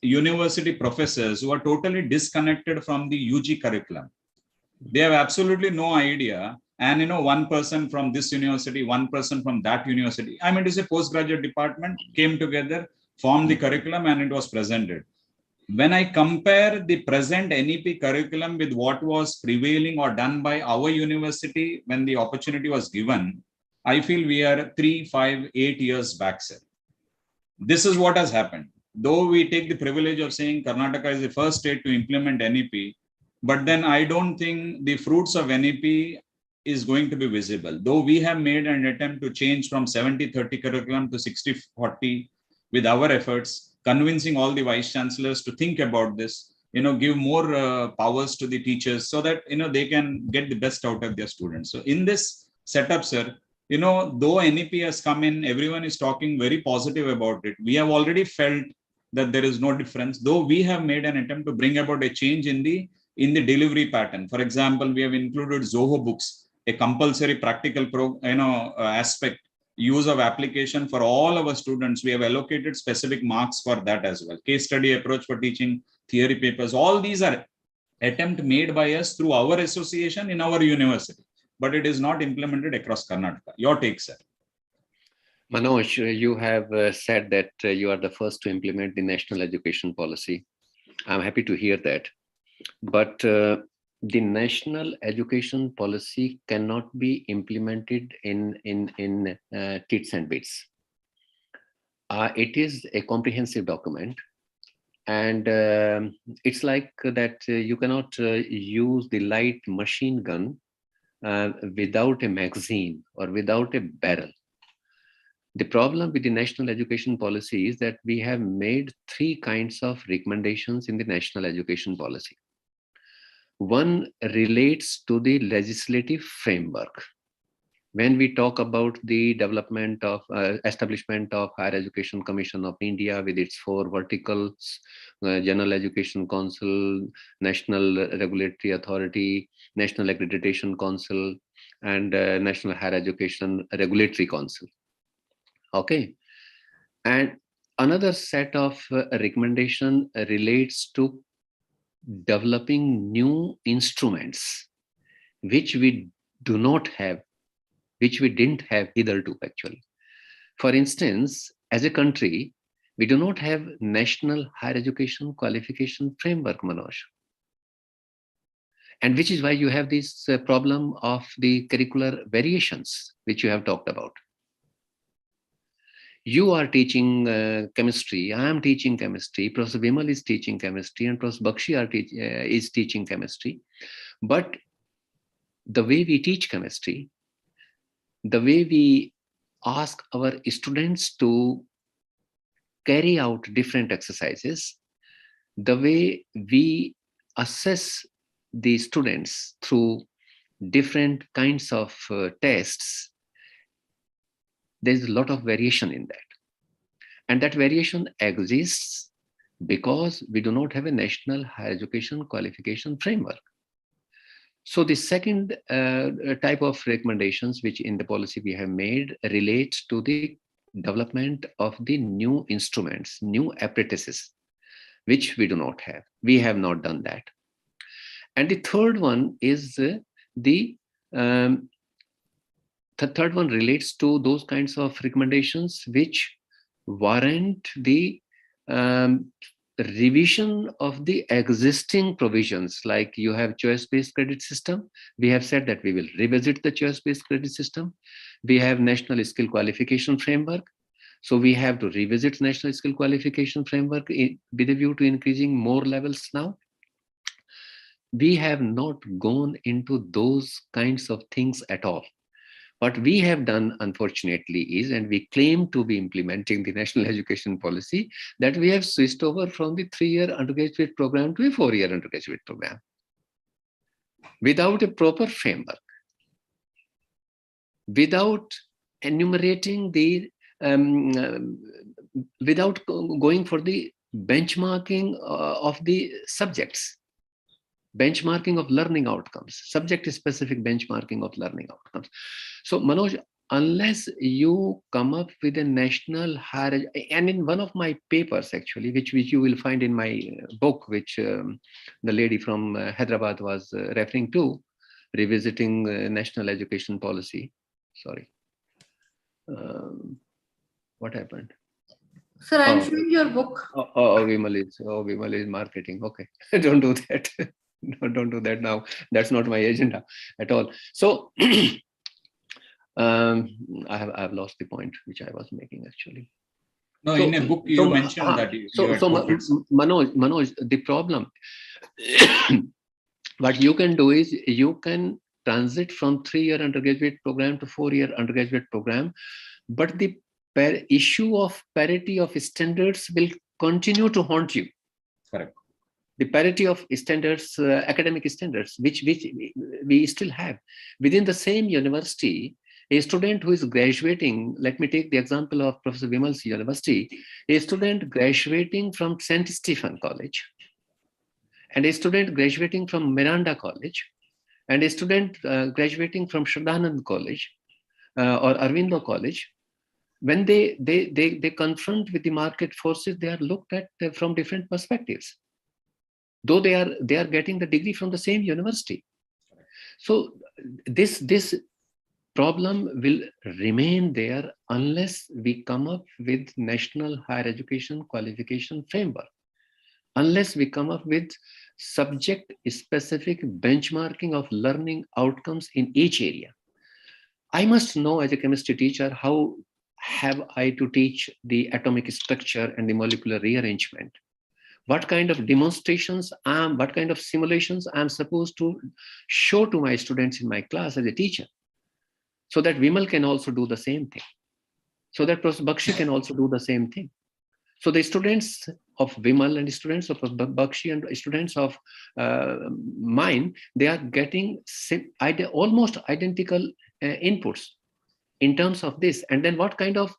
university professors who are totally disconnected from the UG curriculum. They have absolutely no idea. And, one person from this university, one person from that university, I mean, it is a postgraduate department, came together, formed the curriculum, and it was presented. When I compare the present NEP curriculum with what was prevailing or done by our university when the opportunity was given, I feel we are 3, 5, 8 years back, sir. This is what has happened. Though we take the privilege of saying Karnataka is the first state to implement NEP, but then I don't think the fruits of NEP is going to be visible. Though we have made an attempt to change from 70-30 curriculum to 60-40 with our efforts, convincing all the vice chancellors to think about this, give more powers to the teachers so that, they can get the best out of their students. So in this, setup, sir. You know, though NEP has come in, everyone is talking very positive about it. We have already felt that there is no difference, though we have made an attempt to bring about a change in the delivery pattern. For example, we have included Zoho books, a compulsory practical aspect, use of application for all our students. We have allocated specific marks for that as well. Case study approach for teaching, theory papers. All these are attempt made by us through our association in our university, but it is not implemented across Karnataka. Your take, sir. Manoj, you have said that you are the first to implement the national education policy. I'm happy to hear that. But the national education policy cannot be implemented in tits and bits. It is a comprehensive document. And it's like that you cannot use the light machine gun without a magazine or without a barrel. The problem with the national education policy is that we have made three kinds of recommendations in the national education policy. One relates to the legislative framework. When we talk about the development of establishment of Higher Education Commission of India with its 4 verticals, General Education Council, National Regulatory Authority, National Accreditation Council, and National Higher Education Regulatory Council. Okay. And another set of recommendation relates to developing new instruments, which we do not have, which we didn't have hitherto actually. For instance, as a country, we do not have national higher education qualification framework, Manoj. And which is why you have this problem of the curricular variations, which you have talked about. You are teaching chemistry, I am teaching chemistry, Professor Vimal is teaching chemistry, and Professor Bakshi is teaching chemistry. But the way we teach chemistry, the way we ask our students to carry out different exercises, the way we assess the students through different kinds of tests, there's a lot of variation in that. And that variation exists because we do not have a national higher education qualification framework. So the second type of recommendations which in the policy we have made relate to the development of the new instruments, new apprentices, which we do not have. We have not done that. And the third one is the third one relates to those kinds of recommendations which warrant the revision of the existing provisions. Like you have choice-based credit system. We have said that we will revisit the choice-based credit system. We have national skill qualification framework. So we have to revisit national skill qualification framework with a view to increasing more levels now. We have not gone into those kinds of things at all. What we have done, unfortunately, is, and we claim to be implementing the national education policy, that we have switched over from the 3-year undergraduate program to a 4-year undergraduate program without a proper framework, without enumerating the, without going for the benchmarking of the subjects. Benchmarking of learning outcomes, subject-specific benchmarking of learning outcomes. So, Manoj, unless you come up with a national higher, and in one of my papers actually, which you will find in my book, which the lady from Hyderabad was referring to, revisiting national education policy. Sorry. What happened? Sir, I'm showing your book. Vimal is marketing. Okay, don't do that. No, don't do that now. That's not my agenda at all. So I have lost the point which I was making actually. No, in a book you mentioned that you Manoj, the problem what you can do is you can transit from 3-year undergraduate program to 4-year undergraduate program, but the issue of parity of standards will continue to haunt you. Correct. the parity of standards, academic standards, which we still have. Within the same university, a student who is graduating, let me take the example of Professor Vimal's university, a student graduating from St. Stephen College, and a student graduating from Miranda College, and a student graduating from Shraddhanand College or Arvindo College, when they confront with the market forces, they are looked at from different perspectives, though they are getting the degree from the same university. So this problem will remain there unless we come up with national higher education qualification framework, unless we come up with subject specific benchmarking of learning outcomes in each area. I must know as a chemistry teacher, how have I to teach the atomic structure and the molecular rearrangement? What kind of demonstrations, what kind of simulations I'm supposed to show to my students in my class as a teacher, so that Vimal can also do the same thing, so that Professor Bakshi can also do the same thing. So the students of Vimal and students of Bakshi and students of mine, they are getting almost identical inputs in terms of this. And then what kind of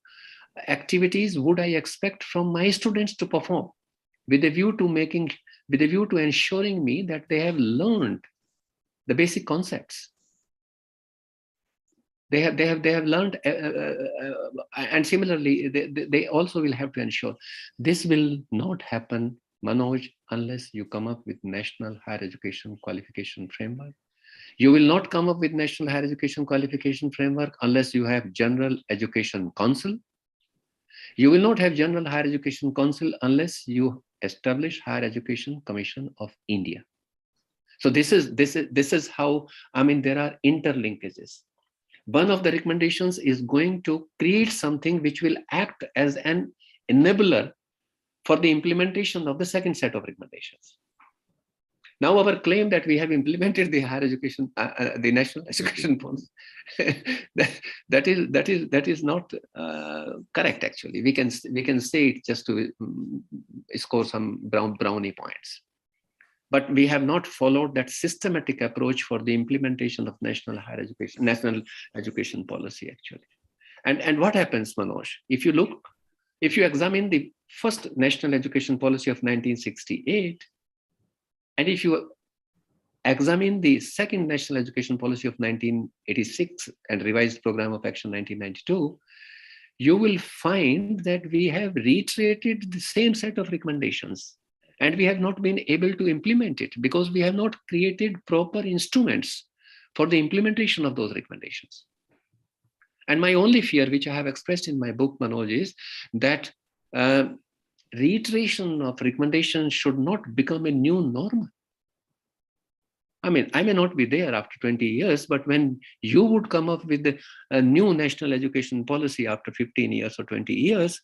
activities would I expect from my students to perform with a view to ensuring me that they have learned the basic concepts. They have learned, and similarly, they also will have to ensure this will not happen, Manoj, unless you come up with national higher education qualification framework. You will not come up with national higher education qualification framework unless you have General Education Council. You will not have General Higher Education Council unless you establish Higher Education Commission of India. So this is how, I mean, there are interlinkages. One of the recommendations is going to create something which will act as an enabler for the implementation of the second set of recommendations. Now, our claim that we have implemented the higher education, the national education policy, that is not correct. Actually, we can say it just to score some brownie points, but we have not followed that systematic approach for the implementation of national education policy. Actually, and what happens, Manoj? If you examine the first national education policy of 1968. And if you examine the second national education policy of 1986 and revised program of action 1992, you will find that we have reiterated the same set of recommendations, and we have not been able to implement it because we have not created proper instruments for the implementation of those recommendations. And my only fear, which I have expressed in my book, Manoj, is that reiteration of recommendations should not become a new norm. I mean, I may not be there after 20 years, but when you would come up with a new national education policy after 15 years or 20 years,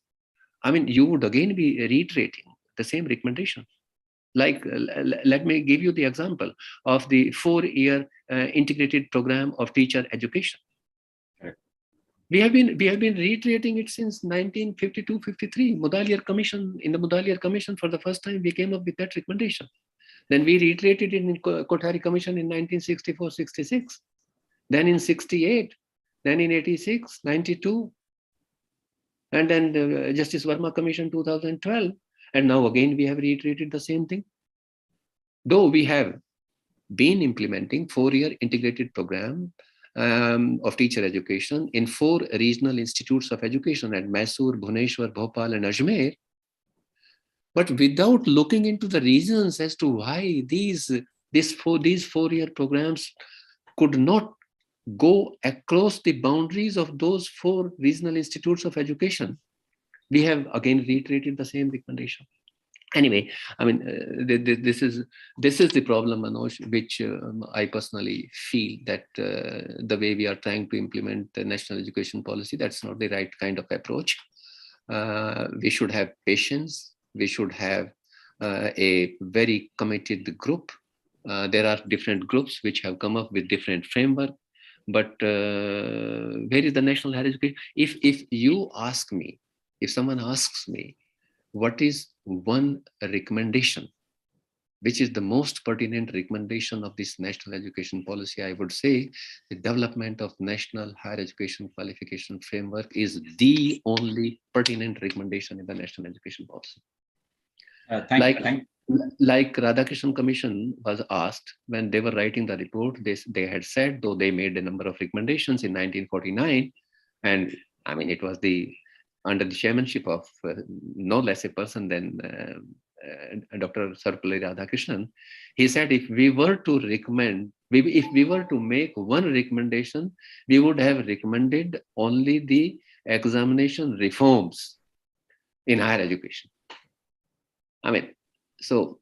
I mean, you would again be reiterating the same recommendation. Like, let me give you the example of the 4-year integrated program of teacher education. We have been reiterating it since 1952-53. Mudaliar Commission, in the Mudaliar Commission, for the first time, we came up with that recommendation. Then we reiterated it in Kothari Commission in 1964-66. Then in 68. Then in 86, 92. And then Justice Verma Commission 2012. And now again, we have reiterated the same thing. Though we have been implementing 4-year integrated program of teacher education in 4 regional institutes of education at Mysore, Bhubaneswar, Bhopal, and Ajmer, but without looking into the reasons as to why these 4-year programs could not go across the boundaries of those 4 regional institutes of education, we have again reiterated the same recommendation. Anyway, I mean, this is the problem, Manoj, which I personally feel that the way we are trying to implement the national education policy, that's not the right kind of approach. We should have patience. We should have a very committed group. There are different groups which have come up with different framework. But where is the national higher education? If you ask me, if someone asks me, what is one recommendation which is the most pertinent recommendation of this national education policy, I would say the development of national higher education qualification framework is the only pertinent recommendation in the national education policy. Like Radhakrishnan Commission was asked when they were writing the report, they had said, though they made a number of recommendations in 1949, and I mean, it was under the chairmanship of no less a person than Dr. Sarvapalli Radhakrishnan. He said, if we were to make one recommendation, we would have recommended only the examination reforms in higher education. I mean, so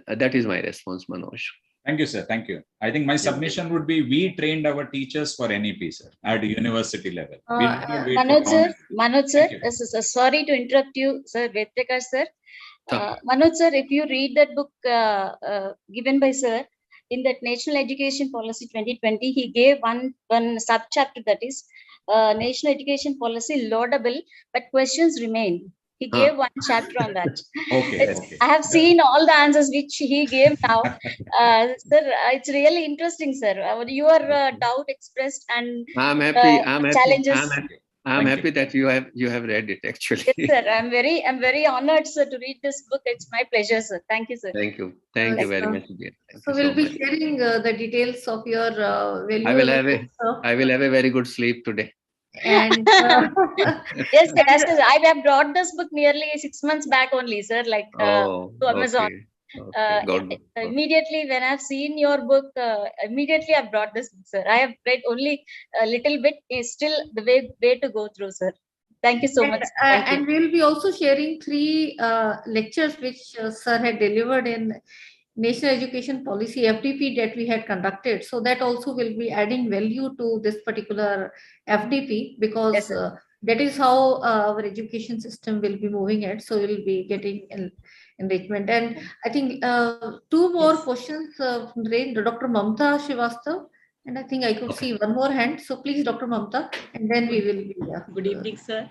that is my response, Manoj. Thank you, sir. Thank you. I think my submission would be, we trained our teachers for NEP, sir, at university level. Manoj sir, sorry to interrupt you, sir, Vedprakash sir. Manoj sir, if you read that book given by sir, in that National Education Policy 2020, he gave one sub-chapter, that is National Education Policy laudable, but questions remain. He gave one chapter on that. Okay. I have seen all the answers which he gave now. Sir, it's really interesting, sir. Your doubt expressed and challenges. I'm happy that you have read it, actually. Yes, sir. I'm very honored, sir, to read this book. It's my pleasure, sir. Thank you, sir. Thank you very much, dear. So we'll be sharing the details of your valuable. I will have a very good sleep today. And yes, sir, I have brought this book nearly 6 months back only, sir, to Amazon. Okay. Immediately when I've seen your book, immediately I brought this book, sir. I have read only a little bit. Is still the way to go through, sir. Thank you so much. And we'll be also sharing 3 lectures which sir had delivered in National Education Policy FDP that we had conducted. So that also will be adding value to this particular FDP, because yes, that is how our education system will be moving at. So we'll be getting enrichment. And I think 2 more questions from Dr. Mamta Srivastav. And I think I could see one more hand. So please, Dr. Mamta, and then we will be. Good evening, sir.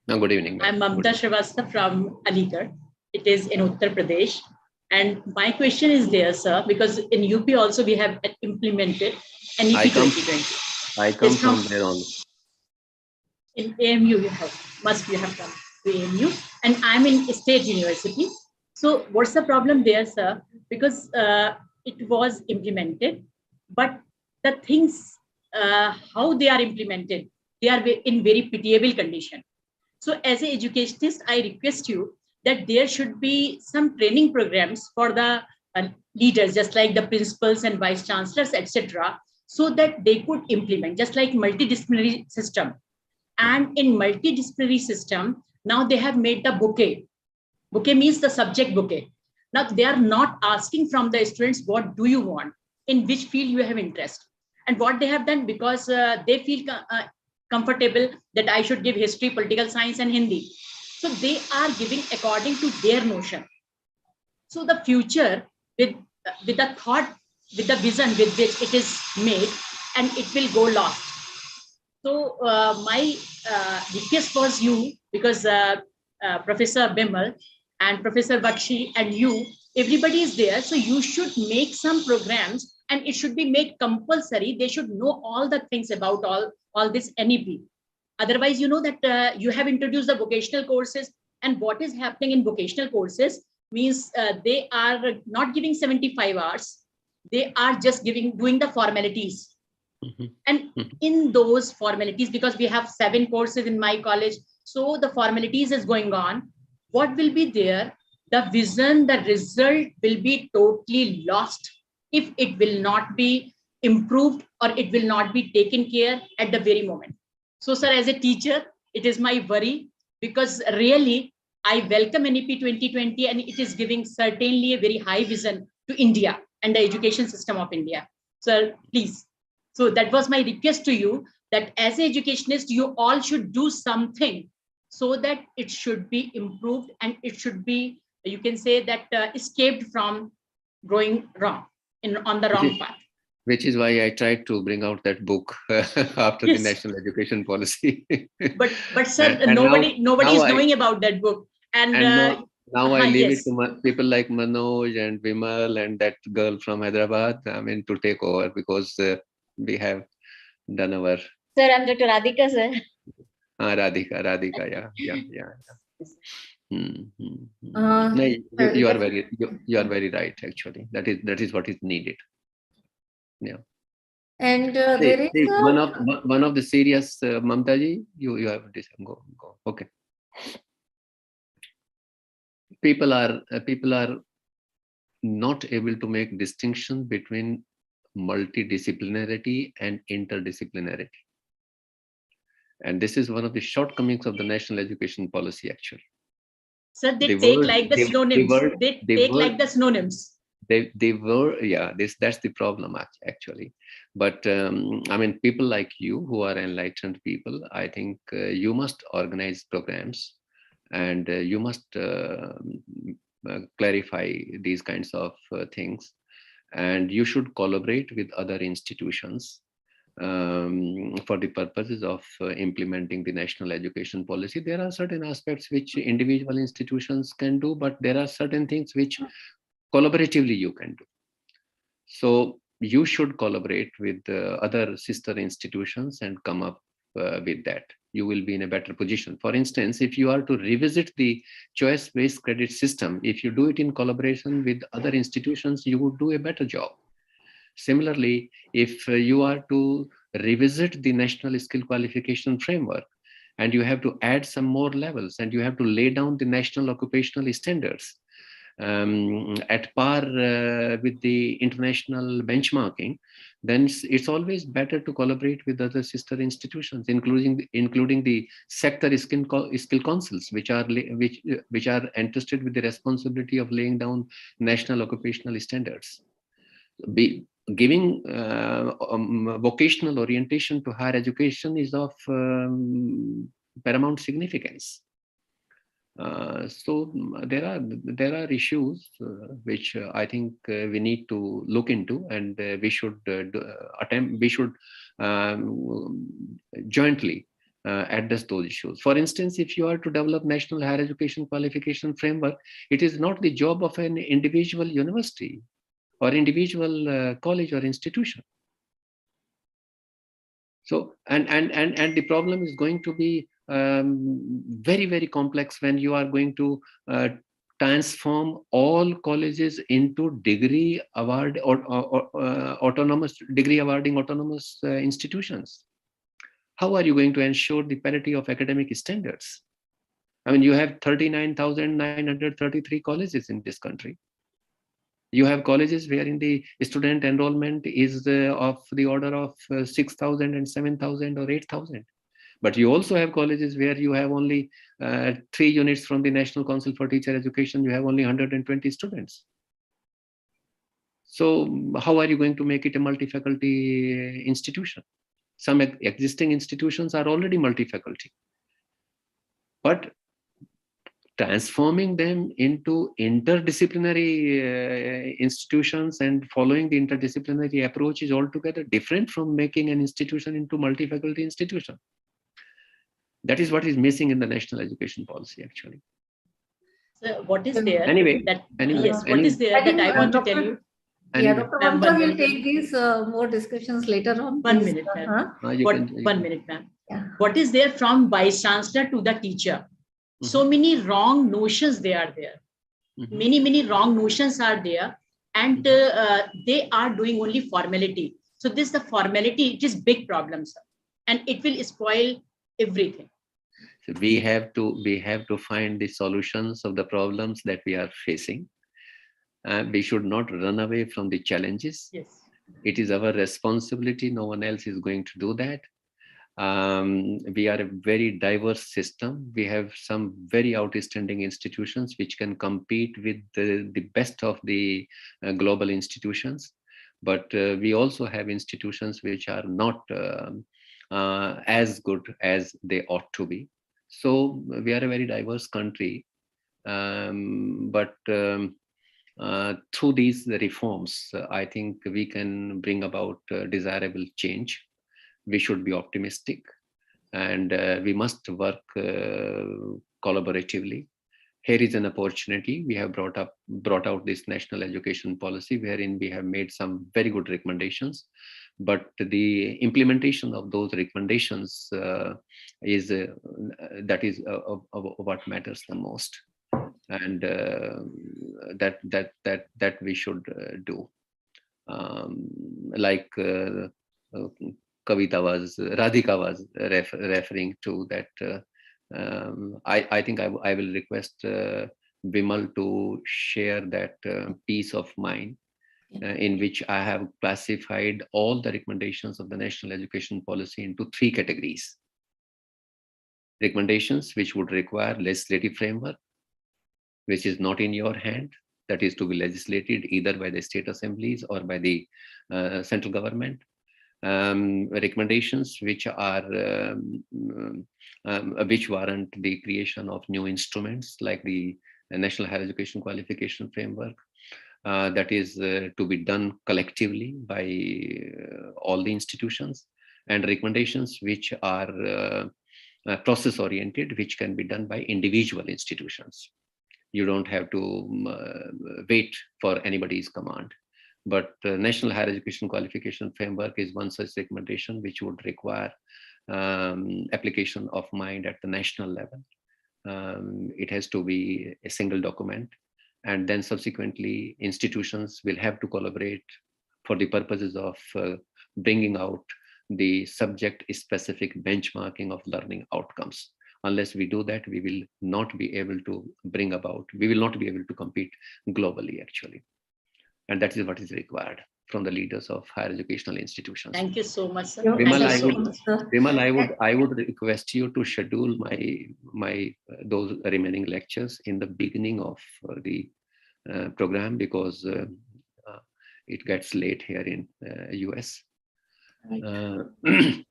No, good evening. I'm Mamta Srivastav from Aligarh. It is in Uttar Pradesh. And my question is there, sir, because in UP also we have implemented NEP 2020. I come from there only. In AMU you have come to AMU, and I'm in State University. So what's the problem there, sir? Because it was implemented, but the things, how they are implemented, they are in very pitiable condition. So as an educationist, I request you that there should be some training programs for the leaders, just like the principals and vice chancellors, etc., so that they could implement, just like multidisciplinary system. And in multidisciplinary system, now they have made the bouquet. Bouquet means the subject bouquet. Now they are not asking from the students, what do you want? In which field you have interest? And what they have done, because they feel comfortable that I should give history, political science, and Hindi. So they are giving according to their notion. So the future with the thought, with the vision with which it is made, and it will go lost. So my request was you, because Professor Bimal and Professor Bakshi and you, everybody is there. So you should make some programs, and it should be made compulsory. They should know all the things about all this NEP. Otherwise, you know that you have introduced the vocational courses, and what is happening in vocational courses means they are not giving 75 hours. They are just doing the formalities. And in those formalities, because we have 7 courses in my college, so the formalities is going on. What will be there? The vision, the result will be totally lost if it will not be improved or it will not be taken care at the very moment. So, sir, as a teacher, it is my worry, because really I welcome NEP 2020, and it is giving certainly a very high vision to India and the education system of India. Sir, please. So that was my request to you, that as an educationist, you all should do something so that it should be improved, and it should be, you can say that escaped from going wrong, on the wrong path. Which is why I tried to bring out that book after the National Education Policy. But sir, nobody is knowing about that book. And Now I leave it Yes. to people like Manoj and Vimal and that girl from Hyderabad, to take over because we have done our Sir, I'm Dr. Radhika, sir. Radhika, yeah. Uh, No, you are well, you are very right. Actually, that is what is needed. Yeah. And there is See, one of the serious Mamtaji, you have this. Go. Okay. People are not able to make distinction between multidisciplinarity and interdisciplinarity. And this is one of the shortcomings of the national education policy, actually. Sir, they take like the synonyms. They take like the synonyms. They were, yeah, that's the problem, actually. But people like you who are enlightened people, I think you must organize programs and you must clarify these kinds of things. And you should collaborate with other institutions for the purposes of implementing the national education policy. There are certain aspects which individual institutions can do, but there are certain things which collaboratively you can do. So you should collaborate with other sister institutions and come up with that. You will be in a better position. For instance, if you are to revisit the choice-based credit system, if you do it in collaboration with other institutions, you would do a better job. Similarly, if you are to revisit the national skill qualification framework and you have to add some more levels and you have to lay down the national occupational standards at par with the international benchmarking, then it's always better to collaborate with other sister institutions, including the sector skill councils, which are entrusted with the responsibility of laying down national occupational standards. Giving vocational orientation to higher education is of paramount significance. So there are issues which I think we need to look into, and we should jointly address those issues. For instance, if you are to develop national higher education qualification framework, it is not the job of an individual university or individual college or institution. So and the problem is going to be very, very complex when you are going to transform all colleges into degree award or autonomous degree awarding autonomous institutions. How are you going to ensure the parity of academic standards? I mean, you have 39,933 colleges in this country. You have colleges wherein the student enrollment is of the order of 6,000 and 7,000 or 8,000. But you also have colleges where you have only 3 units from the National Council for Teacher Education. You have only 120 students. So how are you going to make it a multi-faculty institution? Some existing institutions are already multi-faculty. But transforming them into interdisciplinary institutions and following the interdisciplinary approach is altogether different from making an institution into multi-faculty institution. That is what is missing in the national education policy, actually. So what is there? Anyway, what is there that I want to tell you? Yeah, Dr. Mamta will take these more discussions later on. 1 minute, ma'am. 1 minute, ma'am. Yeah. What is there from vice chancellor to the teacher? So many wrong notions they are there. Many wrong notions are there, and they are doing only formality. So this the formality, it is big problem, sir, and it will spoil everything. So we have to find the solutions of the problems that we are facing. We should not run away from the challenges. Yes. It is our responsibility. No one else is going to do that. We are a very diverse system. We have some very outstanding institutions which can compete with the best of the global institutions. But we also have institutions which are not as good as they ought to be. So we are a very diverse country. But through these reforms, I think we can bring about desirable change. We should be optimistic, and we must work collaboratively. here is an opportunity. We have brought out this national education policy, wherein we have made some very good recommendations, but the implementation of those recommendations is what matters the most, and that we should do. Like Radhika was referring to that. I think I will request Vimal to share that piece of mine in which I have classified all the recommendations of the national education policy into 3 categories. Recommendations which would require legislative framework, which is not in your hand, that is to be legislated either by the state assemblies or by the central government. Recommendations which are which warrant the creation of new instruments like the National Higher Education Qualification Framework, that is to be done collectively by all the institutions, and recommendations which are process oriented, which can be done by individual institutions. You don't have to wait for anybody's command. But National Higher Education Qualification Framework is one such recommendation which would require application of mind at the national level. It has to be a single document, and then subsequently institutions will have to collaborate for the purposes of bringing out the subject-specific benchmarking of learning outcomes. Unless we do that, we will not be able to compete globally, actually. And that is what is required from the leaders of higher educational institutions. Thank you so much, sir. Vimal, I would request you to schedule those remaining lectures in the beginning of the program, because it gets late here in US. Right.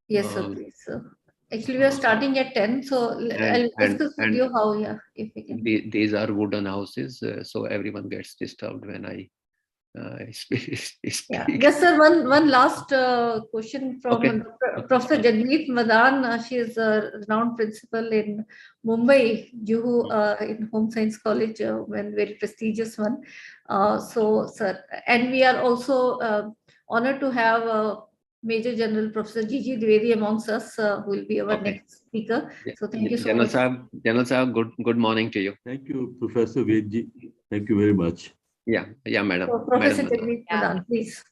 Yes, sir, please, sir. Actually, we are starting at 10, so I'll discuss with you how, if we can. These are wooden houses, so everyone gets disturbed when I speak. Yeah. Yes, sir. One last question from Professor Jagmeet Madan. She is a renowned principal in Mumbai, Juhu, in Home Science College, one very prestigious one. So, sir, and we are also honored to have Major General Professor Gigi Dwivedi amongst us, who will be our next speaker. So thank you so much. General Sahab, good morning to you. Thank you, Professor Vedji. Thank you very much. Yeah, madam. So, Professor Jagmeet Madan, please.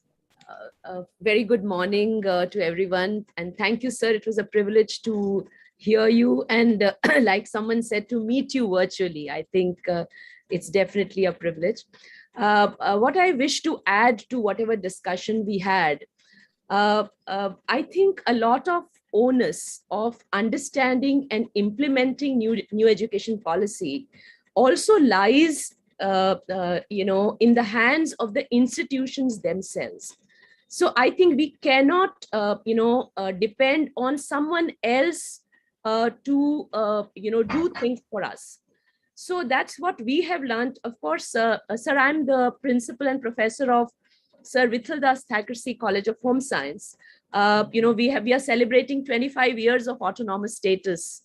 Very good morning to everyone, and thank you, sir. It was a privilege to hear you, and like someone said, to meet you virtually. I think it's definitely a privilege. What I wish to add to whatever discussion we had, I think a lot of onus of understanding and implementing new education policy also lies in the hands of the institutions themselves. So I think we cannot depend on someone else to do things for us. So that's what we have learned. Of course, sir, I'm the principal and professor of Sir Vithal Das Thackeray College of Home Science. We are celebrating 25 years of autonomous status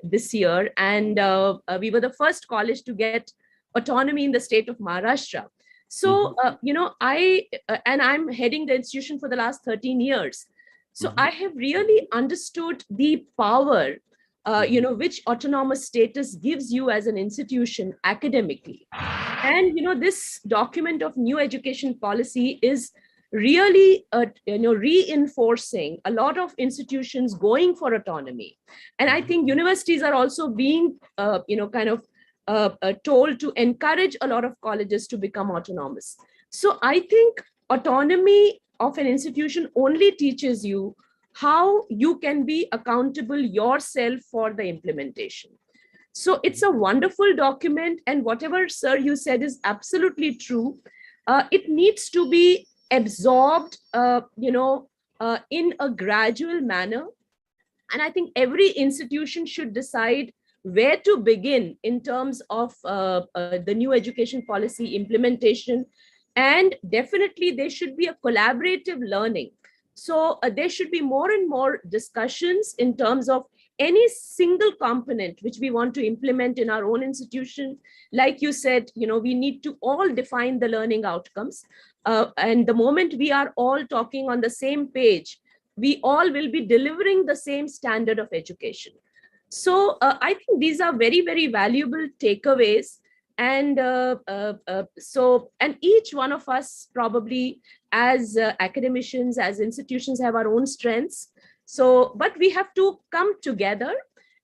this year, and we were the first college to get autonomy in the state of Maharashtra. So, I'm heading the institution for the last 13 years. So I have really understood the power, which autonomous status gives you as an institution academically. And, this document of new education policy is really, reinforcing a lot of institutions going for autonomy. And I think universities are also being, told to encourage a lot of colleges to become autonomous. So I think autonomy of an institution only teaches you how you can be accountable yourself for the implementation. So it's a wonderful document, and whatever, sir, you said is absolutely true. It needs to be absorbed, in a gradual manner. And I think every institution should decide where to begin in terms of the new education policy implementation. And definitely there should be a collaborative learning. So there should be more and more discussions in terms of any single component which we want to implement in our own institution, like you said, we need to all define the learning outcomes. And the moment we are all talking on the same page, we all will be delivering the same standard of education. So I think these are very, very valuable takeaways. And and each one of us probably as academicians, as institutions, have our own strengths. So, but we have to come together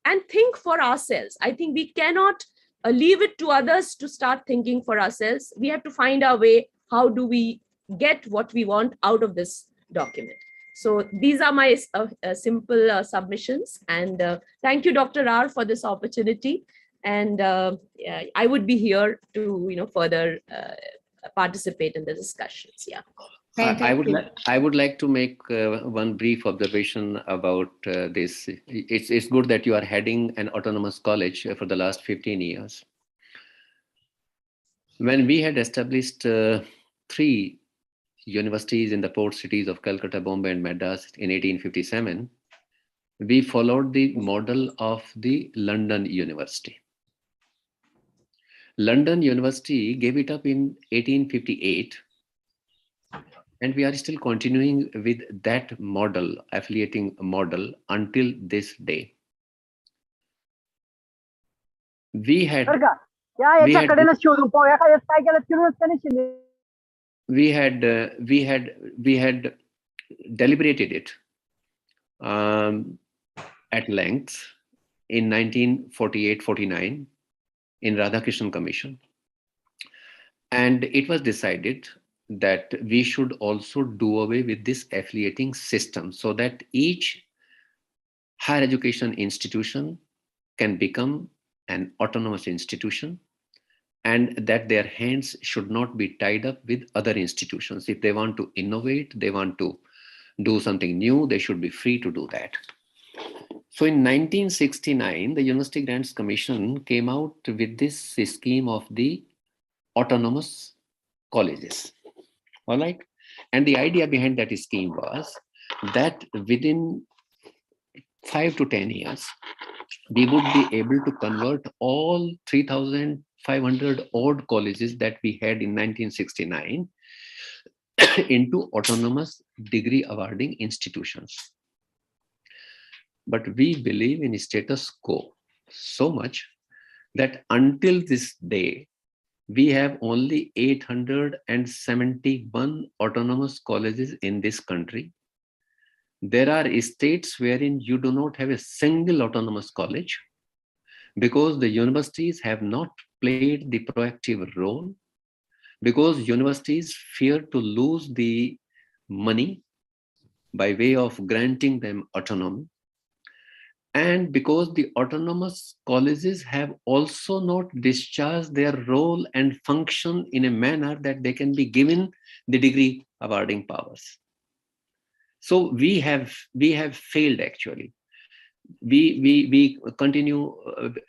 and think for ourselves. I think we cannot leave it to others to start thinking for ourselves. We have to find our way. How do we get what we want out of this document? So these are my simple submissions. And thank you, Dr. R, for this opportunity. And I would be here to further participate in the discussions. Yeah. I would like to make one brief observation about this. It's good that you are heading an autonomous college for the last 15 years. When we had established 3 universities in the port cities of Calcutta, Bombay, and Madras in 1857, we followed the model of the London University. London University gave it up in 1858. And we are still continuing with that model, affiliating model, until this day. We had deliberated it at length in 1948-49 in Radhakrishnan Commission. And it was decided that we should also do away with this affiliating system so that each higher education institution can become an autonomous institution, and that their hands should not be tied up with other institutions. If they want to innovate, they want to do something new, they should be free to do that. So in 1969, the University Grants Commission came out with this scheme of the autonomous colleges. All right. And the idea behind that scheme was that within 5 to 10 years, we would be able to convert all 3,500 odd colleges that we had in 1969 into autonomous degree awarding institutions. But we believe in status quo so much that until this day, we have only 871 autonomous colleges in this country. There are states wherein you do not have a single autonomous college because the universities have not played the proactive role, because universities fear to lose the money by way of granting them autonomy, and because the autonomous colleges have also not discharged their role and function in a manner that they can be given the degree awarding powers. So we have failed actually. We continue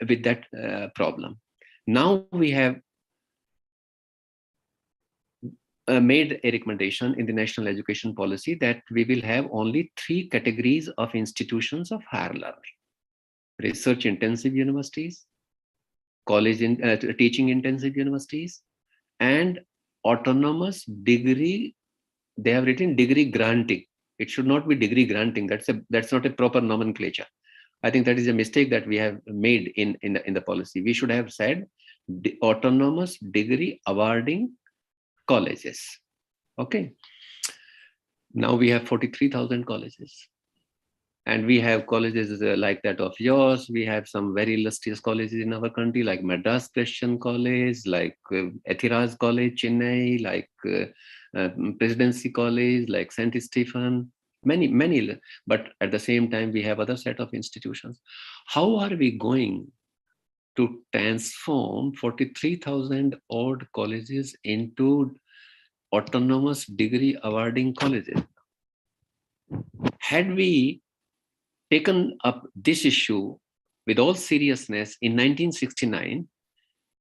with that problem. Now we have made a recommendation in the National Education Policy that we will have only 3 categories of institutions of higher learning: research intensive universities, teaching intensive universities, and autonomous degree. They have written degree granting. It should not be degree granting. That's not a proper nomenclature. I think that is a mistake that we have made in the policy. We should have said autonomous degree awarding colleges. Okay. Now we have 43,000 colleges. And we have colleges like that of yours. We have some very illustrious colleges in our country, like Madras Christian College, like Ethiraj College, Chennai, like Presidency College, like St. Stephen, many. But at the same time, we have other set of institutions. How are we going to transform 43,000 odd colleges into autonomous degree awarding colleges? Had we taken up this issue with all seriousness in 1969,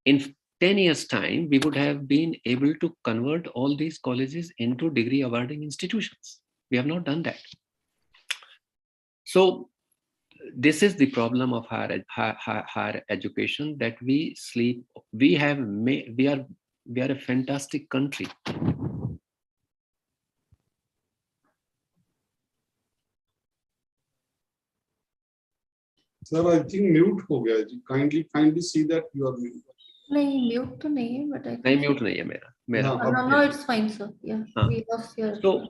in 10 years' time, we would have been able to convert all these colleges into degree awarding institutions. We have not done that. So this is the problem of higher education, that we sleep. We are a fantastic country. Sir, I think mute हो गया जी. Kindly see that you are mute. नहीं mute तो नहीं है, but I नहीं mute नहीं है मेरा. no, it's fine, sir. Yeah, we lost your. So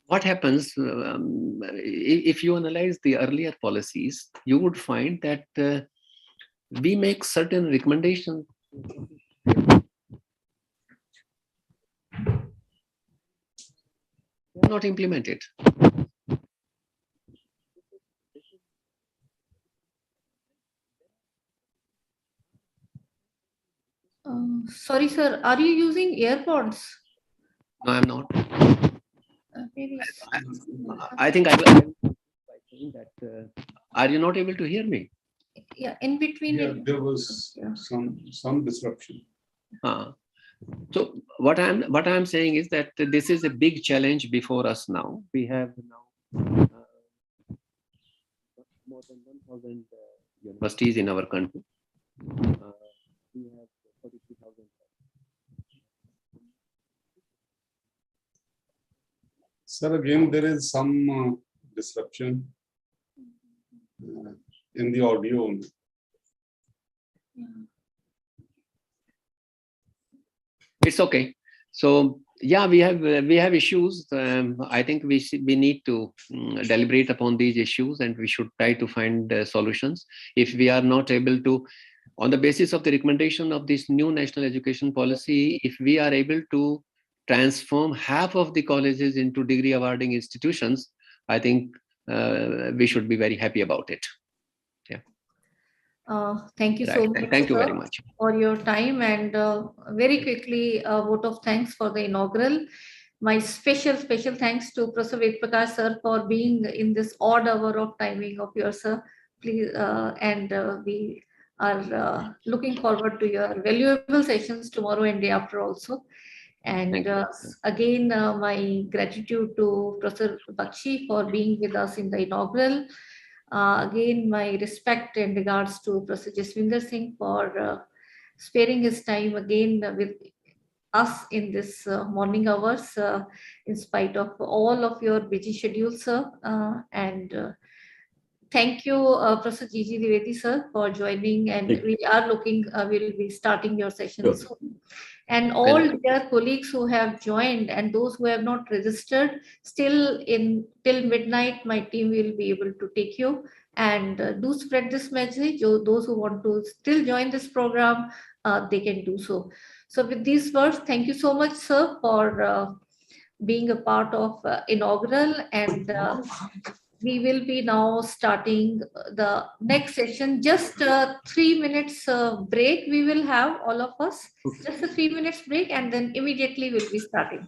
what happens if you analyze the earlier policies, you would find that we make certain recommendations. Not implemented. Sorry, sir. Are you using AirPods? No, I'm not. Maybe. I think I will. By saying that, are you not able to hear me? Yeah, in between. Yeah, there was some disruption. So what I'm saying is that this is a big challenge before us now. We have now more than 1,000 universities in our country. We have 43,000. Sir, again, there is some disruption in the audio. It's okay. So yeah, we have issues. I think we need to deliberate upon these issues, and we should try to find solutions. If we are not able to, on the basis of the recommendation of this new national education policy, if we are able to transform half of the colleges into degree awarding institutions, I think we should be very happy about it. Yeah. Thank you so much. Thank you very much for your time, and very quickly, a vote of thanks for the inaugural. My special thanks to Professor Ved Prakash sir for being in this odd hour of timing of yours, sir. Please, and we are looking forward to your valuable sessions tomorrow and day after also. And again, my gratitude to Professor Bakshi for being with us in the inaugural. Again, my respect and regards to Professor Jaswinder Singh for sparing his time again with us in this morning hours, in spite of all of your busy schedules, sir. And thank you, Professor Gigi Dwivedi, sir, for joining. And we are looking, we'll be starting your session soon. And all dear colleagues who have joined and those who have not registered, still till midnight, my team will be able to take you, and do spread this message. Those who want to still join this program, they can do so. So with these words, thank you so much, sir, for being a part of inaugural, and we will be now starting the next session. Just 3 minutes break we will have, all of us. Just a 3 minutes break, and then immediately we'll be starting.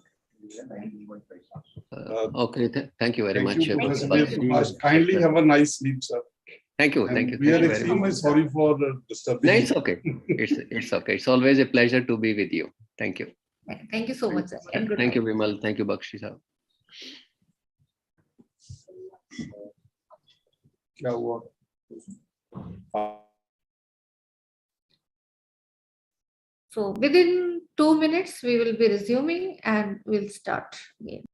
Okay, thank you very much. Kindly have a nice sleep, sir. Thank you. Thank you. We are extremely sorry for disturbing. No, it's okay. It's okay. It's always a pleasure to be with you. Thank you. Thank you so much, sir. And good Thank you, night. Vimal. Thank you, Bakshi sir. क्या हुआ? So within 2 minutes, we will be resuming and we'll start again.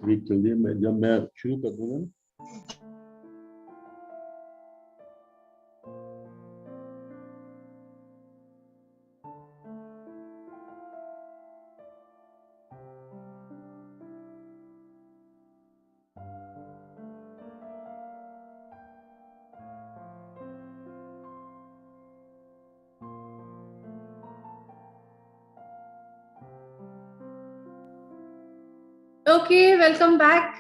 Wait चलिए, जब मैं शुरू कर दूंगा ना। Okay, welcome back.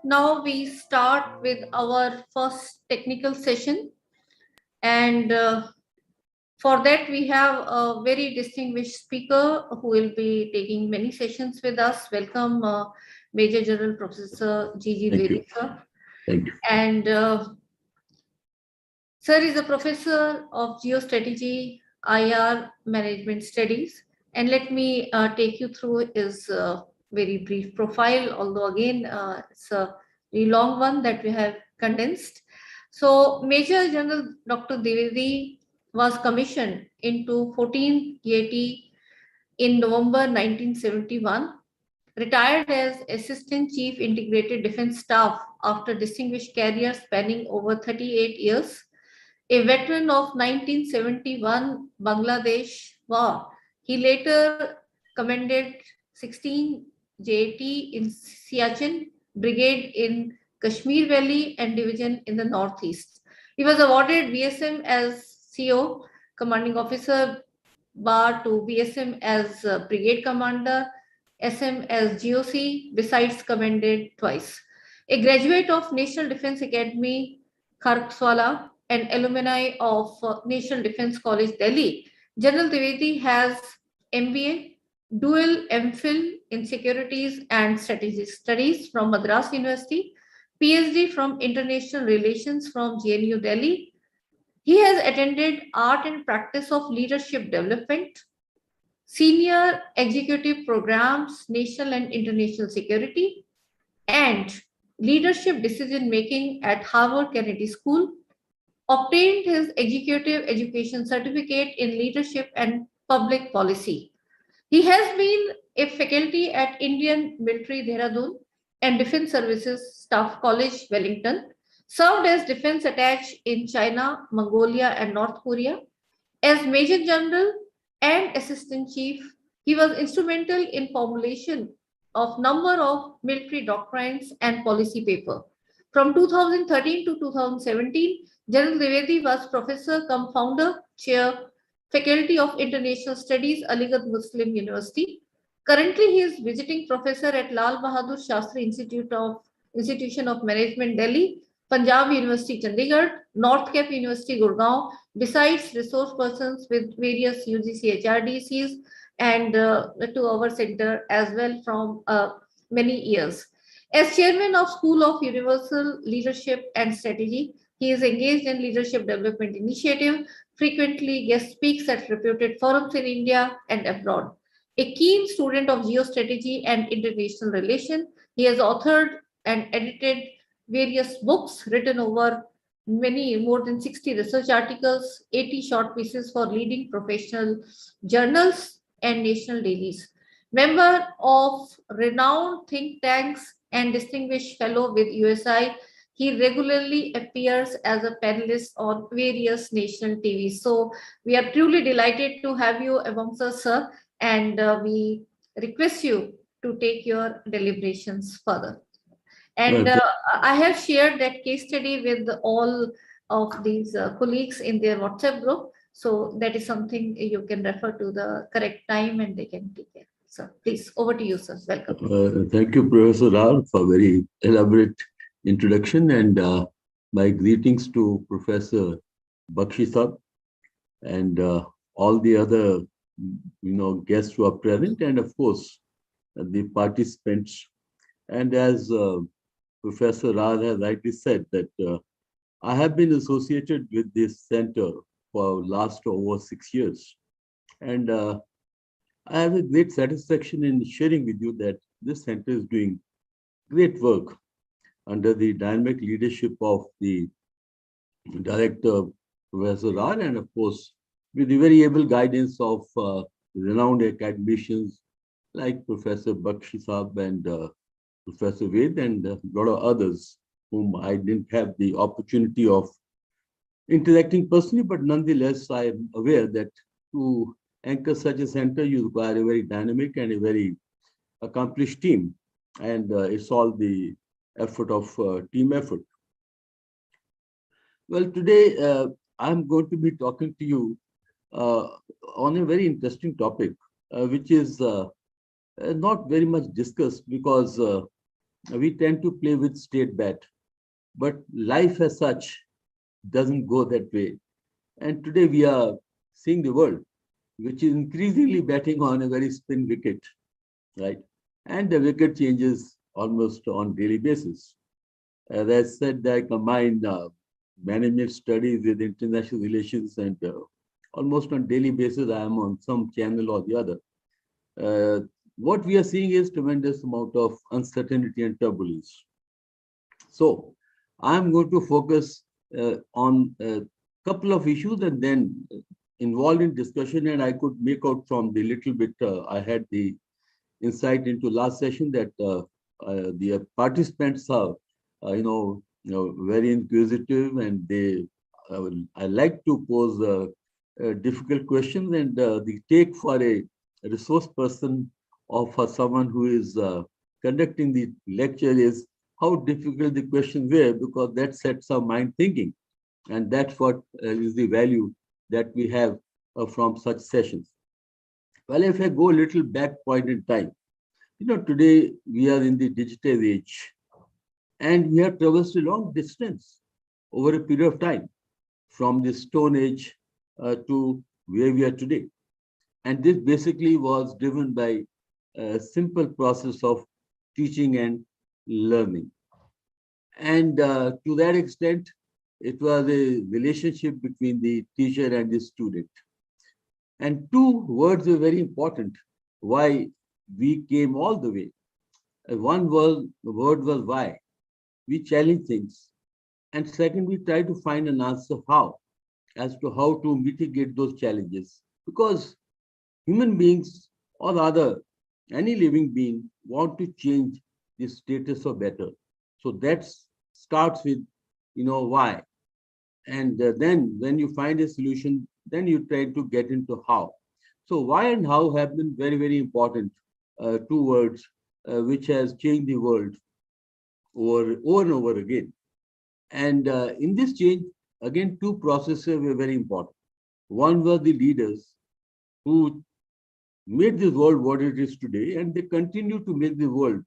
Now we start with our first technical session. And for that, we have a very distinguished speaker who will be taking many sessions with us. Welcome, Major General Professor G.G. Thank you. Vedic, sir. Thank you. And sir is a professor of geostrategy, IR management studies. And let me take you through his very brief profile, although again, it's a very long one that we have condensed. So Major General Dr. Dwivedi was commissioned into 14th GAT in November 1971, retired as Assistant Chief Integrated Defense Staff after distinguished career spanning over 38 years. A veteran of 1971 Bangladesh War, he later commanded 16 JT in Siachen Brigade in Kashmir Valley and Division in the Northeast. He was awarded BSM as CO, Commanding Officer Bar to BSM as Brigade Commander, SM as GOC, besides commanded twice. A graduate of National Defense Academy, Kharpswala, and alumni of National Defense College, Delhi, General Dwivedi has MBA, dual MPhil in Securities and Strategic Studies from Madras University, PhD from International Relations from GNU Delhi. He has attended Art and Practice of Leadership Development, Senior Executive Programs, National and International Security, and Leadership Decision Making at Harvard Kennedy School, obtained his Executive Education Certificate in Leadership and Public Policy. He has been a faculty at Indian Military Dehradun and Defense Services Staff College, Wellington, served as Defense Attaché in China, Mongolia, and North Korea. As Major General and Assistant Chief, he was instrumental in formulation of number of military doctrines and policy paper. From 2013 to 2017, General Dwivedi was Professor cum Founder, Chair, Faculty of International Studies, Aligarh Muslim University. Currently, he is visiting professor at Lal Bahadur Shastri Institution of Management, Delhi, Punjab University, Chandigarh, North Cape University, Gurgaon, besides resource persons with various UGC HRDCs and to our center as well from many years. As chairman of School of Universal Leadership and Strategy, he is engaged in leadership development initiative, frequently guest speaks at reputed forums in India and abroad. A keen student of geostrategy and international relations, he has authored and edited various books, written over more than 60 research articles, 80 short pieces for leading professional journals and national dailies. Member of renowned think tanks and distinguished fellow with USI, he regularly appears as a panelist on various national TVs. So we are truly delighted to have you amongst us, sir, and we request you to take your deliberations further. And I have shared that case study with all of these colleagues in their WhatsApp group. So that is something you can refer to the correct time and they can take care. So please, over to you, sir. Welcome. Thank you, Professor Rao, for very elaborate introduction, and my greetings to Professor Bakshi Sahab and all the other guests who are present, and of course the participants. And as Professor Rao has rightly said, that I have been associated with this center for last over 6 years, and I have a great satisfaction in sharing with you that this center is doing great work under the dynamic leadership of the director, Professor Rao, and of course, with the very able guidance of renowned academicians like Professor Bakshi Saab and Professor Ved and a lot of others whom I didn't have the opportunity of interacting personally, but nonetheless, I am aware that to anchor such a center, you require a very dynamic and a very accomplished team. And it's all the effort of team effort. Well, today I'm going to be talking to you on a very interesting topic, which is not very much discussed because we tend to play with state bat, but life as such doesn't go that way. And today we are seeing the world, which is increasingly betting on a very spin wicket, right? And the wicket changes almost on daily basis. As I said, I combine management studies with international relations, and almost on daily basis, I am on some channel or the other. What we are seeing is tremendous amount of uncertainty and turbulence. So I'm going to focus on a couple of issues and then involved in discussion, and I could make out from the little bit I had the insight into last session that the participants are, very inquisitive, and they, I like to pose difficult questions, and the take for a resource person or for someone who is conducting the lecture is how difficult the questions were, because that sets our mind thinking. And that's what is the value that we have from such sessions. Well, if I go a little back point in time, today we are in the digital age, and we have traversed a long distance over a period of time from the Stone Age to where we are today. And this basically was driven by a simple process of teaching and learning. And to that extent, it was a relationship between the teacher and the student. And two words were very important why we came all the way. One was, the word was why. We challenge things. And second, we try to find an answer how, as to how to mitigate those challenges. Because human beings, or rather any living being, want to change the status of better. So that starts with, why. And then when you find a solution, then you try to get into how. So why and how have been very, very important two words which has changed the world over and over again. And in this change, again, two processes were very important. One was the leaders who made this world what it is today, and they continue to make the world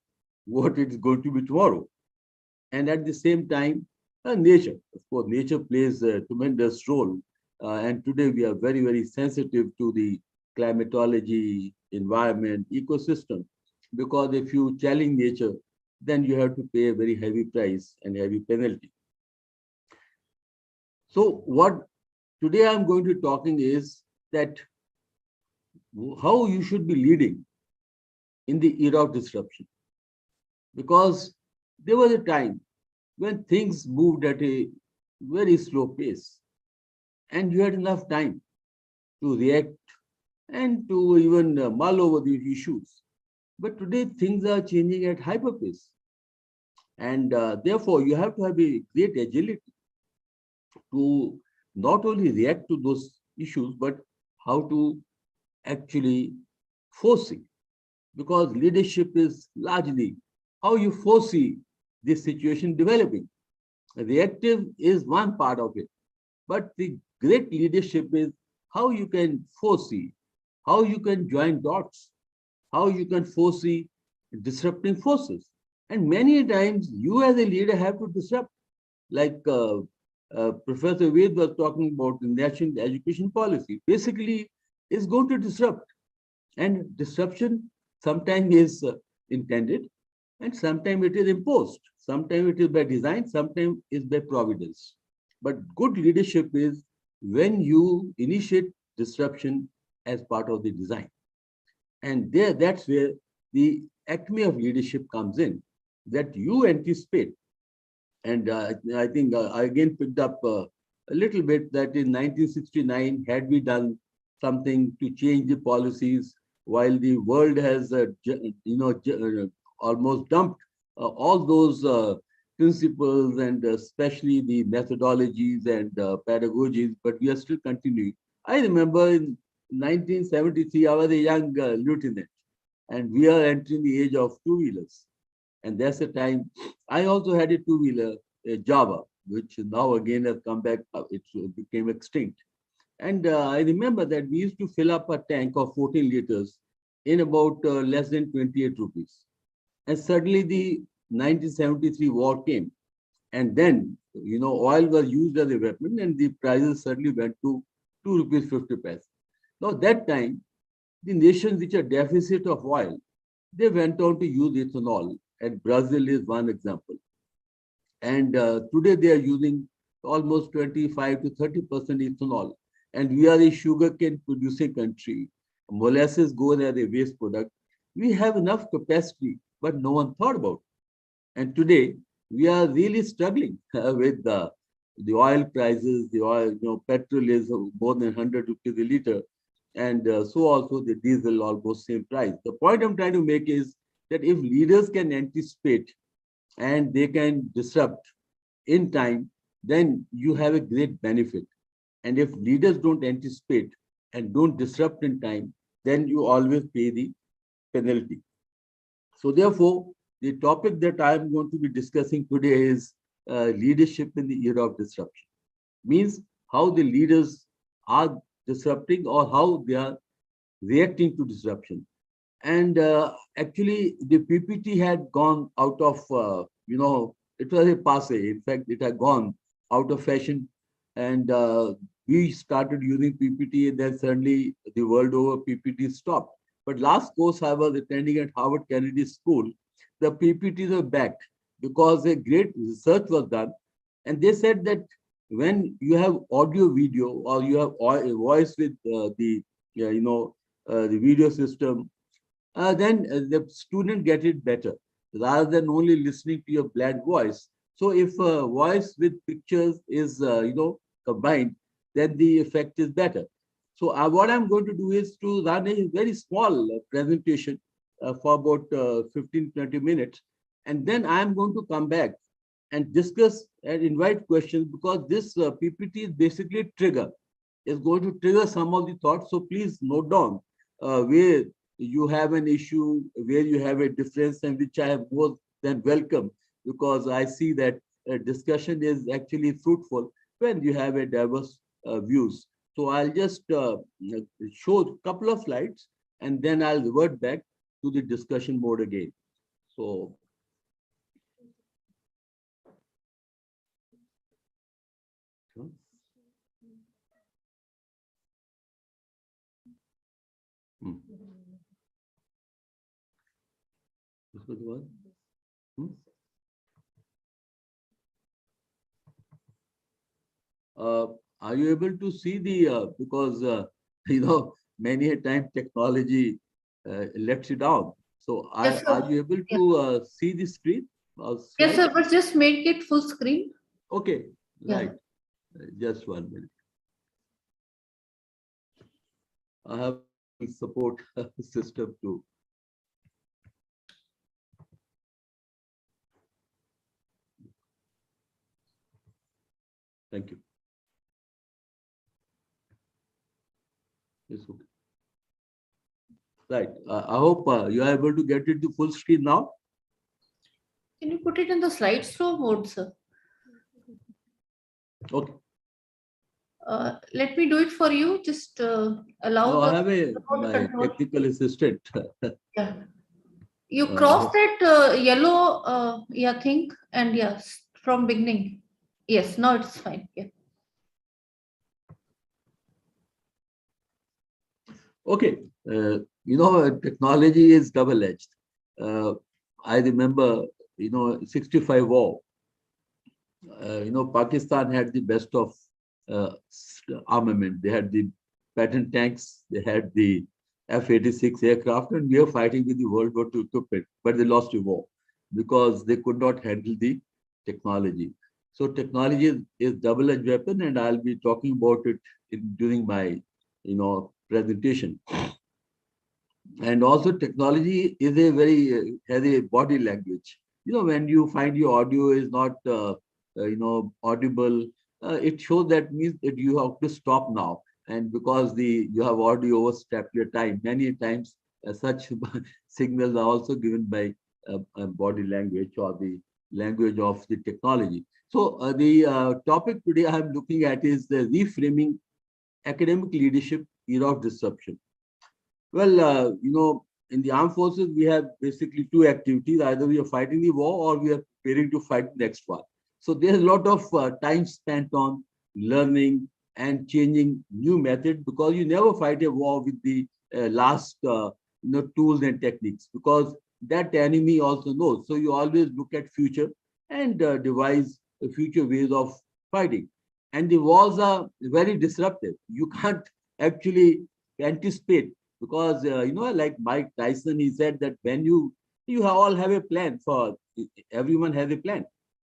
what it is going to be tomorrow. And at the same time, nature. Of course, nature plays a tremendous role. And today we are very, very sensitive to the climatology, environment, ecosystem. Because if you challenge nature, then you have to pay a very heavy price and heavy penalty. So what today I'm going to be talking is that how you should be leading in the era of disruption. Because there was a time when things moved at a very slow pace, and you had enough time to react and to even mull over these issues. But today things are changing at hyper pace. And therefore, you have to have a great agility to not only react to those issues, but how to actually foresee. Because leadership is largely how you foresee this situation developing. Reactive is one part of it, but the great leadership is how you can foresee, how you can join dots, how you can foresee disrupting forces. And many times you as a leader have to disrupt, like Professor Ved was talking about the national education policy. Basically, is going to disrupt. And disruption sometimes is intended, and sometimes it is imposed. Sometimes it is by design, sometimes it is by providence. But good leadership is when you initiate disruption as part of the design. And that's where the acme of leadership comes in, that you anticipate. And I think I again picked up a little bit that in 1969, had we done something to change the policies while the world has, almost dumped all those principles and especially the methodologies and pedagogies, but we are still continuing. I remember in 1973, I was a young lieutenant, and we are entering the age of two-wheelers. And that's the time I also had a two-wheeler, a Java, which now again has come back, it became extinct. And I remember that we used to fill up a tank of 14 liters in about less than 28 rupees. And suddenly the 1973 war came. And then, oil was used as a weapon and the prices suddenly went to 2 rupees 50 paise. Now that time, the nations which are deficit of oil, they went on to use ethanol, and Brazil is one example. And today they are using almost 25 to 30% ethanol. And we are a sugarcane producing country. Molasses goes as a waste product. We have enough capacity, but no one thought about it. And today we are really struggling with the oil prices. The oil, petrol is more than 100 rupees a liter. And so also the diesel almost same price. The point I'm trying to make is that if leaders can anticipate and they can disrupt in time, then you have a great benefit. And if leaders don't anticipate and don't disrupt in time, then you always pay the penalty. So therefore, the topic that I'm going to be discussing today is leadership in the era of disruption. Means how the leaders are disrupting or how they are reacting to disruption. And actually, the PPT had gone out of, it was a passe. In fact, it had gone out of fashion. And we started using PPT, and then suddenly the world over PPT stopped. But last course I was attending at Harvard Kennedy School, the PPTs are back because a great research was done. And they said that when you have audio video or you have a voice with the video system, then the student get it better rather than only listening to your bland voice. So if voice with pictures is combined, then the effect is better. So what I'm going to do is to run a very small presentation for about 15-20 minutes, and then I'm going to come back and discuss and invite questions, because this PPT is basically trigger. It's going to trigger some of the thoughts. So please note down where you have an issue, where you have a difference, and which I have more than welcome, because I see that discussion is actually fruitful when you have a diverse views. So I'll just show a couple of slides, and then I'll revert back to the discussion mode again. So this was one. Are you able to see the, because, many a time technology lets you down. So Yes, are you able to see the screen? Yes, sir, but just make it full screen. Okay, Yeah. right. Just 1 minute. I have support system too. Thank you. Yes, okay. Right. I hope you are able to get it to full screen now. Can you put it in the slideshow mode, sir? Okay. Let me do it for you. Just allow. No, I have my control. technical assistant. Yeah. You cross that yellow thing, and yes, from beginning. Yes, now it's fine. Yeah. Okay. Technology is double-edged. I remember, 65 war. Pakistan had the best of armament. They had the patent tanks, they had the F-86 aircraft, and we are fighting with the World War II equipment, but they lost the war because they could not handle the technology. So technology is double-edged weapon, and I'll be talking about it during my, presentation. And also technology is a very, has a body language. When you find your audio is not, audible, it shows that means that you have to stop now. And because you have audio overstepped your time, many times such signals are also given by body language or the language of the technology. So the topic today I'm looking at is the reframing academic leadership era of disruption. Well, in the armed forces, we have basically two activities. Either we are fighting the war or we are preparing to fight the next one. So there's a lot of time spent on learning and changing new methods, because you never fight a war with the last tools and techniques, because that enemy also knows. So you always look at future and devise future ways of fighting. And the wars are very disruptive. You can't actually anticipate, because like Mike Tyson, he said that when you all have a plan, for everyone has a plan,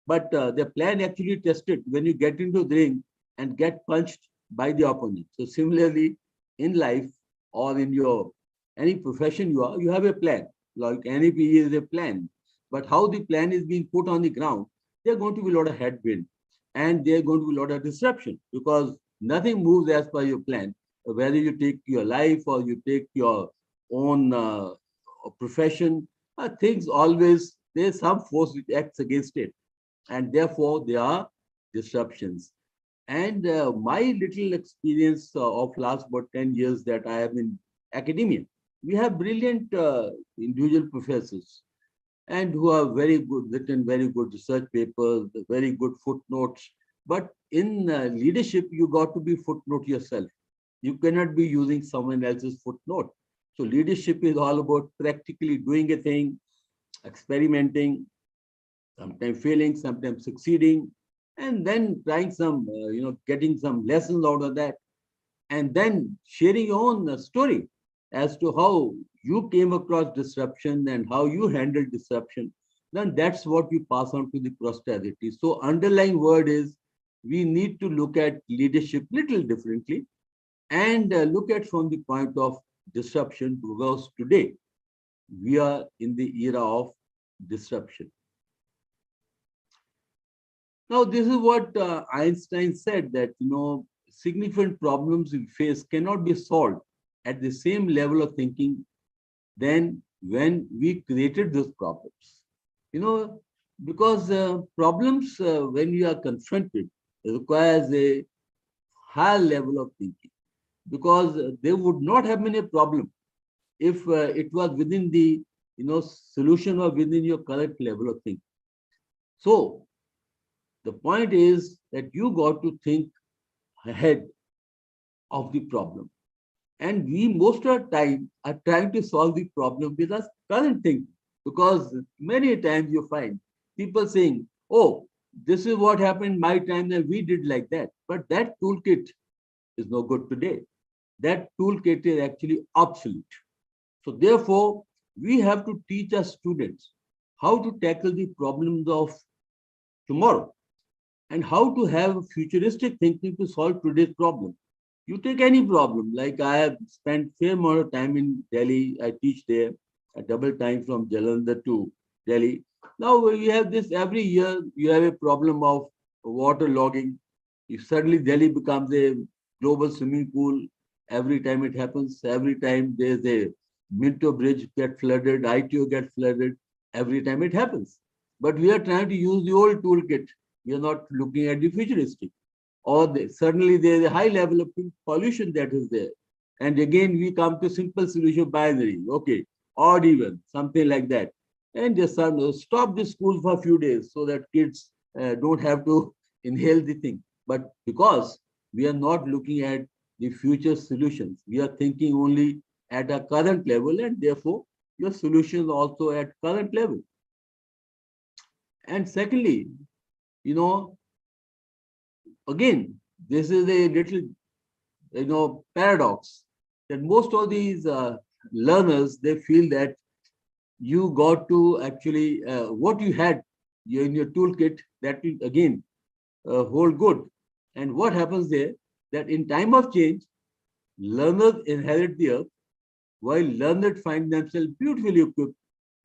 but the plan actually tested when you get into the ring and get punched by the opponent. So similarly, in life or in your any profession you have a plan. Like any PE is a plan, but how the plan is being put on the ground, there are going to be a lot of headwind, and there are going to be a lot of disruption, because nothing moves as per your plan. Whether you take your life or you take your own profession, things always, there's some force which acts against it, and therefore there are disruptions. And my little experience of last about 10 years that I have in academia, we have brilliant individual professors, and who are very good, written very good research papers, very good footnotes. But in leadership, you got to be footnote yourself. You cannot be using someone else's footnote. So leadership is all about practically doing a thing, experimenting, sometimes failing, sometimes succeeding, and then trying some, getting some lessons out of that, and then sharing your own story as to how you came across disruption and how you handled disruption. Then that's what you pass on to the posterity. So underlying word is, we need to look at leadership little differently, and look at from the point of disruption, because today we are in the era of disruption. Now, this is what Einstein said, that significant problems we face cannot be solved at the same level of thinking than when we created those problems. Because problems, when you are confronted, requires a higher level of thinking, because there would not have been a problem if it was within the solution or within your correct level of thinking. So the point is that you got to think ahead of the problem, and we most of the time are trying to solve the problem with our current thinking, because many times you find people saying, oh, this is what happened in my time that we did like that, but that toolkit is no good today. That toolkit is actually obsolete. So therefore, we have to teach our students how to tackle the problems of tomorrow, and how to have futuristic thinking to solve today's problem. You take any problem, like I have spent fair amount of time in Delhi. I teach there, a double time from Jalandhar to Delhi. Now we have this every year, you have a problem of water logging. If suddenly Delhi becomes a global swimming pool, every time it happens, every time there's a Minto bridge get flooded, ITO get flooded, every time it happens. But we are trying to use the old toolkit. We are not looking at the futuristic. Or suddenly there is a high level of pollution that is there. And again, we come to simple solution binary. Okay, odd even, something like that. And just stop the school for a few days so that kids don't have to inhale the thing. But because we are not looking at the future solutions, we are thinking only at a current level, and therefore your solutions also at current level. And secondly, again, this is a little, paradox, that most of these learners, they feel that you got to actually, what you had in your toolkit, that again, hold good. And what happens there? That in time of change, learners inherit the earth, while learned find themselves beautifully equipped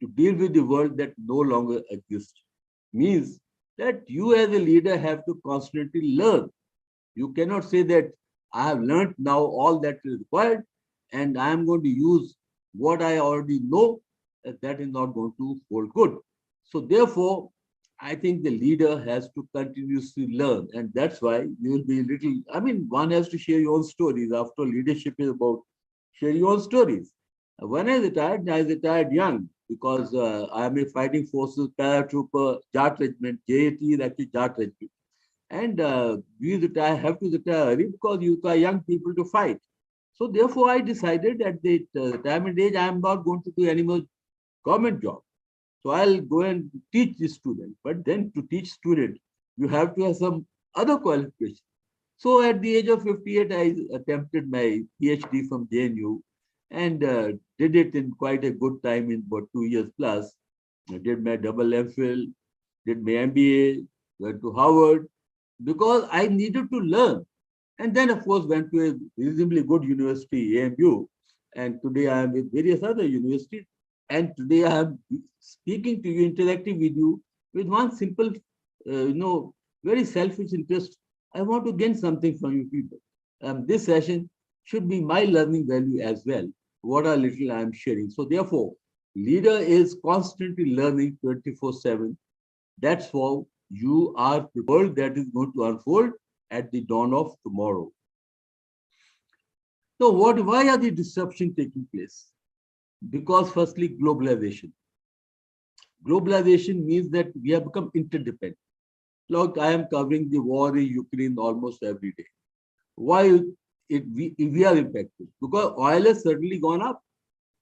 to deal with the world that no longer exists. Means that you as a leader have to constantly learn. You cannot say that I have learned now all that is required and I am going to use what I already know. That is not going to hold good. So therefore, I think the leader has to continuously learn, and that's why you will be little. I mean, one has to share your own stories. After all, leadership is about sharing your own stories. When I retired young because I am a fighting forces paratrooper, JAT regiment. JAT is actually JAT regiment, and we have to retire early because you require young people to fight. So therefore, I decided at the retirement age, I am not going to do any more government job. So I'll go and teach the student. But then to teach student, you have to have some other qualification. So at the age of 58, I attempted my PhD from JNU and did it in quite a good time in about 2 years plus. I did my double MPhil, did my MBA, went to Harvard because I needed to learn. And then, of course, went to a reasonably good university, AMU. And today I am with various other universities. And today I am speaking to you, interacting with you with one simple, very selfish interest. I want to gain something from you people. This session should be my learning value as well. What a little I am sharing. So therefore, leader is constantly learning 24/7. That's how you are the world that is going to unfold at the dawn of tomorrow. So why are the disruptions taking place? Because firstly, globalization. Globalization means that we have become interdependent. Look, I am covering the war in Ukraine almost every day. Why we are impacted? Because oil has certainly gone up.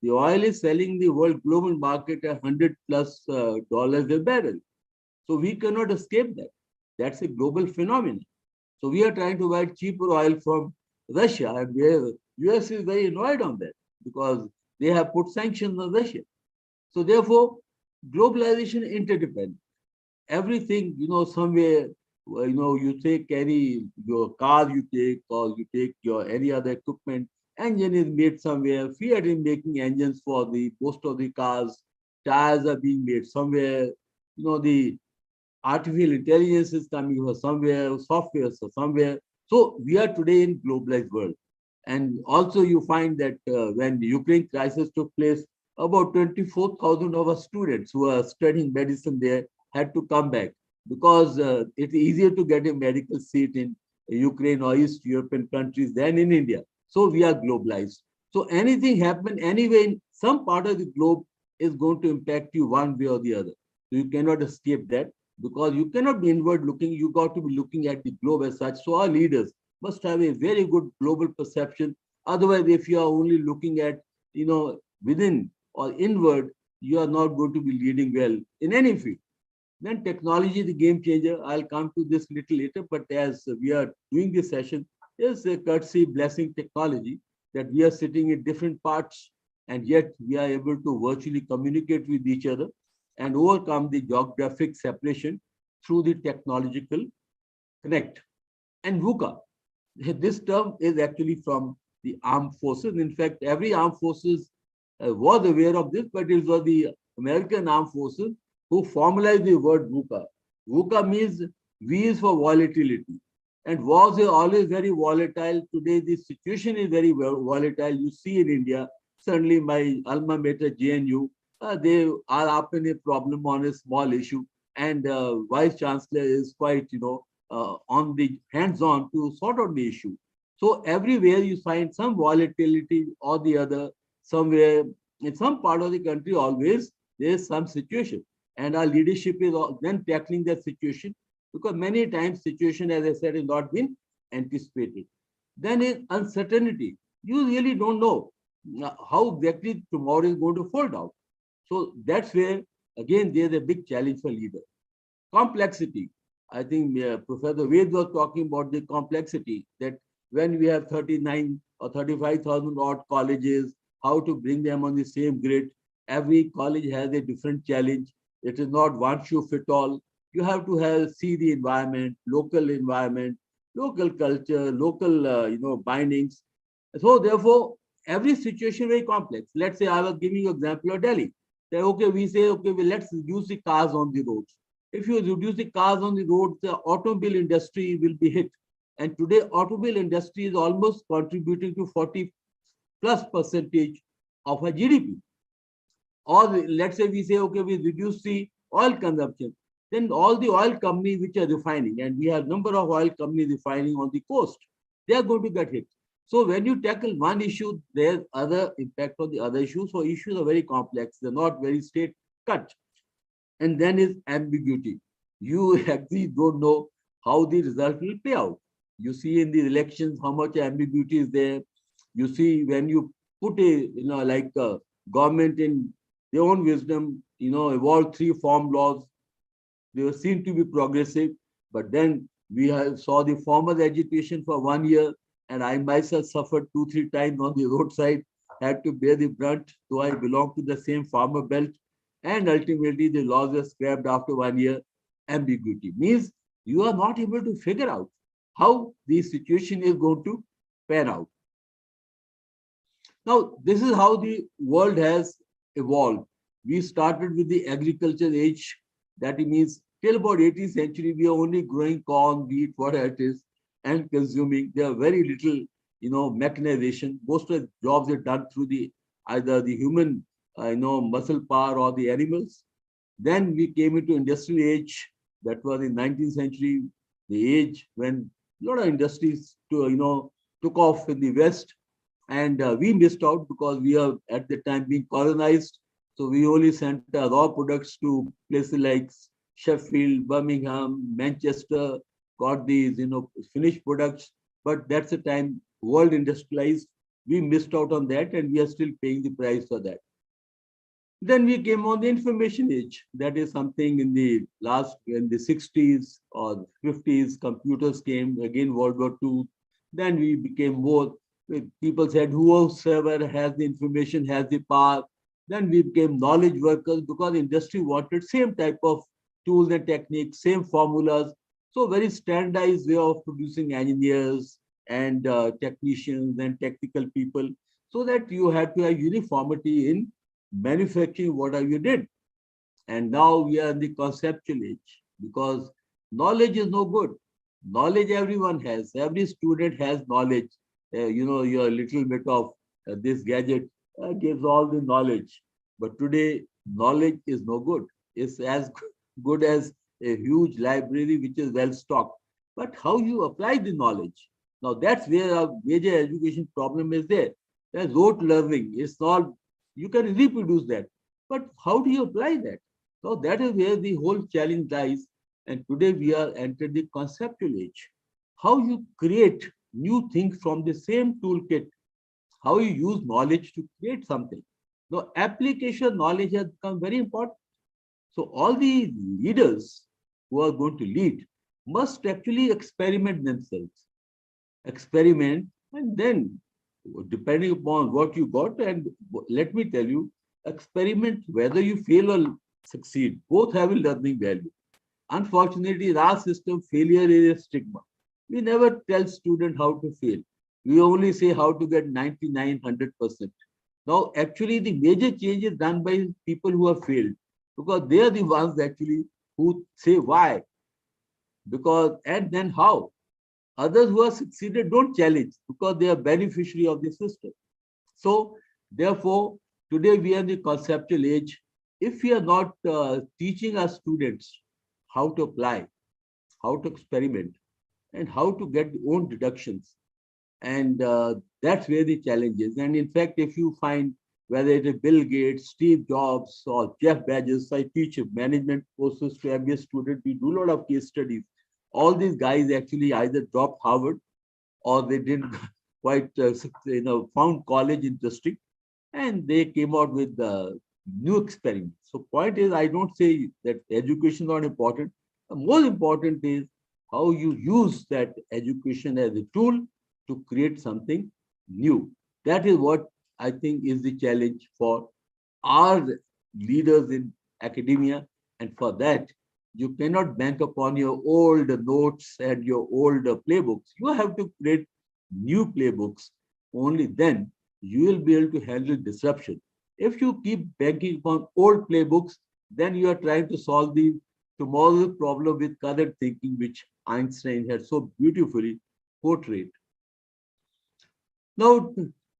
The oil is selling the world global market at $100+ a barrel. So we cannot escape that. That's a global phenomenon. So we are trying to buy cheaper oil from Russia, and where US is very annoyed on that because they have put sanctions on Russia. So therefore, globalization interdependent. Everything, somewhere, you carry your car, or you take your any other equipment. Engine is made somewhere. Fiat is making engines for the most of the cars. Tires are being made somewhere. The artificial intelligence is coming from somewhere, software is somewhere. So we are today in globalized world. And also you find that when the Ukraine crisis took place, about 24,000 of our students who are studying medicine there had to come back because it's easier to get a medical seat in Ukraine or East European countries than in India. So we are globalized. So anything happen anyway in some part of the globe is going to impact you one way or the other. So you cannot escape that because you cannot be inward looking. You got to be looking at the globe as such. So our leaders must have a very good global perception. Otherwise, if you are only looking at, within or inward, you are not going to be leading well in any field. Then technology is the game changer. I'll come to this little later, but as we are doing this session, there's a courtesy blessing technology that we are sitting in different parts and yet we are able to virtually communicate with each other and overcome the geographic separation through the technological connect. And VUCA, this term is actually from the armed forces. In fact, every armed forces was aware of this, but it was the American armed forces who formalized the word VUCA. VUCA means V is for volatility. And wars are always very volatile. Today, the situation is very volatile. You see in India, certainly my alma mater, JNU, they are up in a problem on a small issue. And Vice Chancellor is quite, on the hands-on to sort out the issue. So everywhere you find some volatility or the other, somewhere in some part of the country, always there is some situation. And our leadership is then tackling that situation because many times situation, as I said, has not been anticipated. Then is uncertainty. You really don't know how exactly tomorrow is going to fold out. So that's where, again, there's a big challenge for leader. Complexity. I think Professor Ved was talking about the complexity that when we have 39 or 35,000 odd colleges, how to bring them on the same grid. Every college has a different challenge. It is not one shoe fit all. you have to see the environment, local culture, local bindings. So therefore, every situation very complex. Let's say I was giving you example of Delhi. We say, well, let's reduce the cars on the roads. If you reduce the cars on the roads, the automobile industry will be hit. And today, automobile industry is almost contributing to 40+% of our GDP. Or let's say we say, we reduce the oil consumption. Then all the oil companies which are refining, and we have number of oil companies refining on the coast, they are going to get hit. So when you tackle one issue, there's other impact on the other issue. So issues are very complex. They're not very straight cut. And then is ambiguity. You actually don't know how the result will play out. You see in the elections how much ambiguity is there. You see when you put a government in their own wisdom, evolved 3 farm laws. They seem to be progressive, but then we saw the farmers' agitation for 1 year, and I myself suffered 2-3 times on the roadside, had to bear the brunt, though I belong to the same farmer belt, and ultimately the laws were scrapped after 1 year. Ambiguity means you are not able to figure out how the situation is going to pan out. Now, this is how the world has evolved. We started with the agriculture age. That means till about 18th century, we are only growing corn, wheat, whatever it is, and consuming. There are very little, mechanization. Most of the jobs are done through either the human, muscle power or the animals. Then we came into industrial age. That was in 19th century, the age when a lot of industries took off in the West. And we missed out because we are at the time being colonized. So we only sent raw products to places like Sheffield, Birmingham, Manchester, got these, finished products. But that's the time world industrialized. We missed out on that, and we are still paying the price for that. Then we came on the information age. That is something in the 60s or 50s, computers came, again World War II. Then we became more, people said whoever has the information has the power. Then we became knowledge workers because industry wanted same type of tools and techniques, same formulas. So very standardized way of producing engineers and technicians and technical people, so that you had to have uniformity in manufacturing whatever you did. And now we are in the conceptual age because knowledge is no good. Knowledge everyone has. Every student has knowledge. Your little bit of this gadget gives all the knowledge. But today, knowledge is no good. It's as good as a huge library which is well stocked. But how you apply the knowledge? Now that's where a major education problem is there. There's rote learning. It's not, you can reproduce that. But how do you apply that? So that is where the whole challenge lies. And today we are entered the conceptual age. How you create new things from the same toolkit, how you use knowledge to create something. Now, application knowledge has become very important. So all the leaders who are going to lead must actually experiment themselves. Experiment, and then depending upon what you got, and let me tell you, experiment whether you fail or succeed, both have a learning value. Unfortunately, in our system, failure is a stigma. We never tell students how to fail. We only say how to get 99, 100%. Now, actually, the major change is done by people who have failed, because they are the ones actually who say why, because and then how. Others who have succeeded don't challenge because they are beneficiary of the system. So, therefore, today we are in the conceptual age. If we are not teaching our students how to apply, how to experiment, and how to get their own deductions, and that's where the challenge is. And in fact, if you find whether it is Bill Gates, Steve Jobs, or Jeff Bezos, I teach management courses to MBA students. We do a lot of case studies. All these guys actually either dropped Harvard or they didn't quite, found college interesting, and they came out with new experiments. So point is, I don't say that education is not important. The most important is how you use that education as a tool to create something new. That is what I think is the challenge for our leaders in academia. And for that, You cannot bank upon your old notes and your old playbooks. You have to create new playbooks. Only then you will be able to handle disruption. If you keep banking upon old playbooks, then you are trying to solve the tomorrow's problem with current thinking, which Einstein had so beautifully portrayed. Now,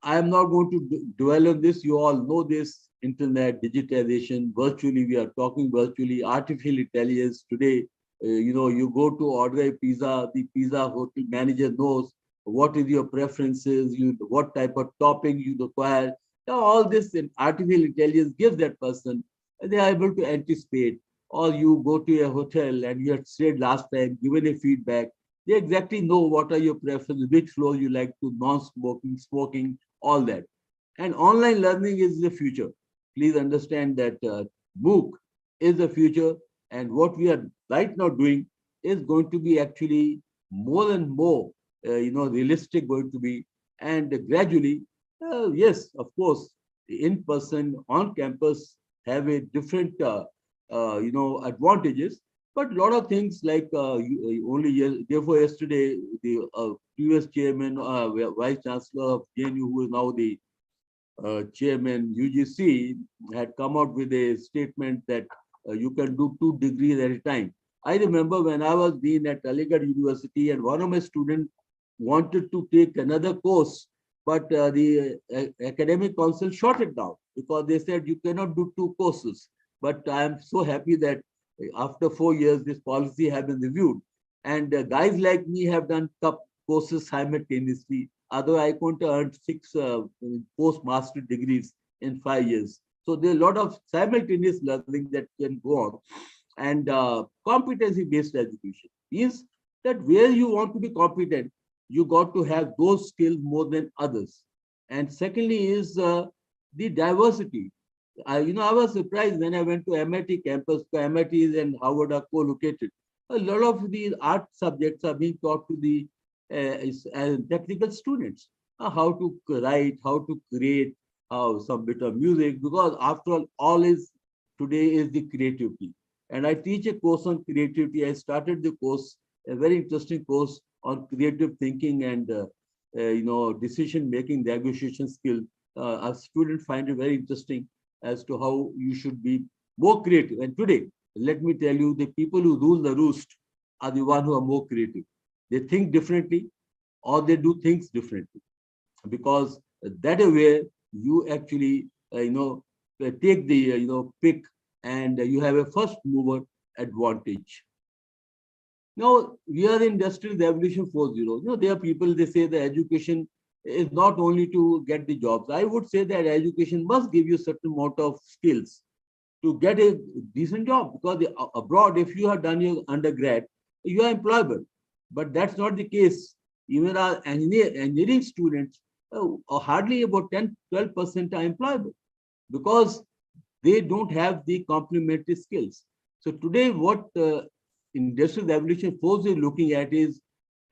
I am not going to dwell on this. You all know this: internet, digitization, virtually, we are talking virtually, artificial intelligence. Today, you go to order a pizza, the pizza hotel manager knows what is your preferences, what type of topping you require. Now, all this in artificial intelligence gives that person, they are able to anticipate. Or you go to a hotel and you had stayed last time, given a feedback, they exactly know what are your preferences, which floor you like to, non-smoking, smoking, all that. And online learning is the future. Please understand that MOOC is the future, and what we are right now doing is going to be actually more and more, realistic going to be, and gradually, yes, of course, in person, on campus have a different, advantages. But a lot of things like therefore yesterday, the previous chairman, vice chancellor of JNU, who is now the chairman UGC, had come out with a statement that you can do 2 degrees at a time. I remember when I was dean at Aligarh University, and one of my students wanted to take another course, but the academic council shot it down because they said you cannot do 2 courses. But I am so happy that after 4 years, this policy has been reviewed. And guys like me have done courses simultaneously. Otherwise, I couldn't earn 6 postmaster degrees in 5 years. So there are a lot of simultaneous learning that can go on. And competency-based education is that where you want to be competent, you got to have those skills more than others. And secondly is the diversity. I was surprised when I went to MIT campus, because MIT and Harvard are co-located. A lot of the art subjects are being taught to the technical students. How to write, how to create, how some bit of music, because after all is today is the creativity. And I teach a course on creativity. I started the course, a very interesting course on creative thinking and decision-making, negotiation skill. Our students find it very interesting as to how you should be more creative. And today, let me tell you, the people who rule the roost are the ones who are more creative. They think differently, or they do things differently, because that is where you actually, take the, pick, and you have a first mover advantage. Now, we are in Industrial Revolution 4.0. There are people, they say the education is not only to get the jobs. I would say that education must give you certain amount of skills to get a decent job, because abroad, if you have done your undergrad, you are employable. But that's not the case. Even our engineering students, hardly about 10-12% are employable, because they don't have the complementary skills. So today, what Industrial Revolution 4 is looking at is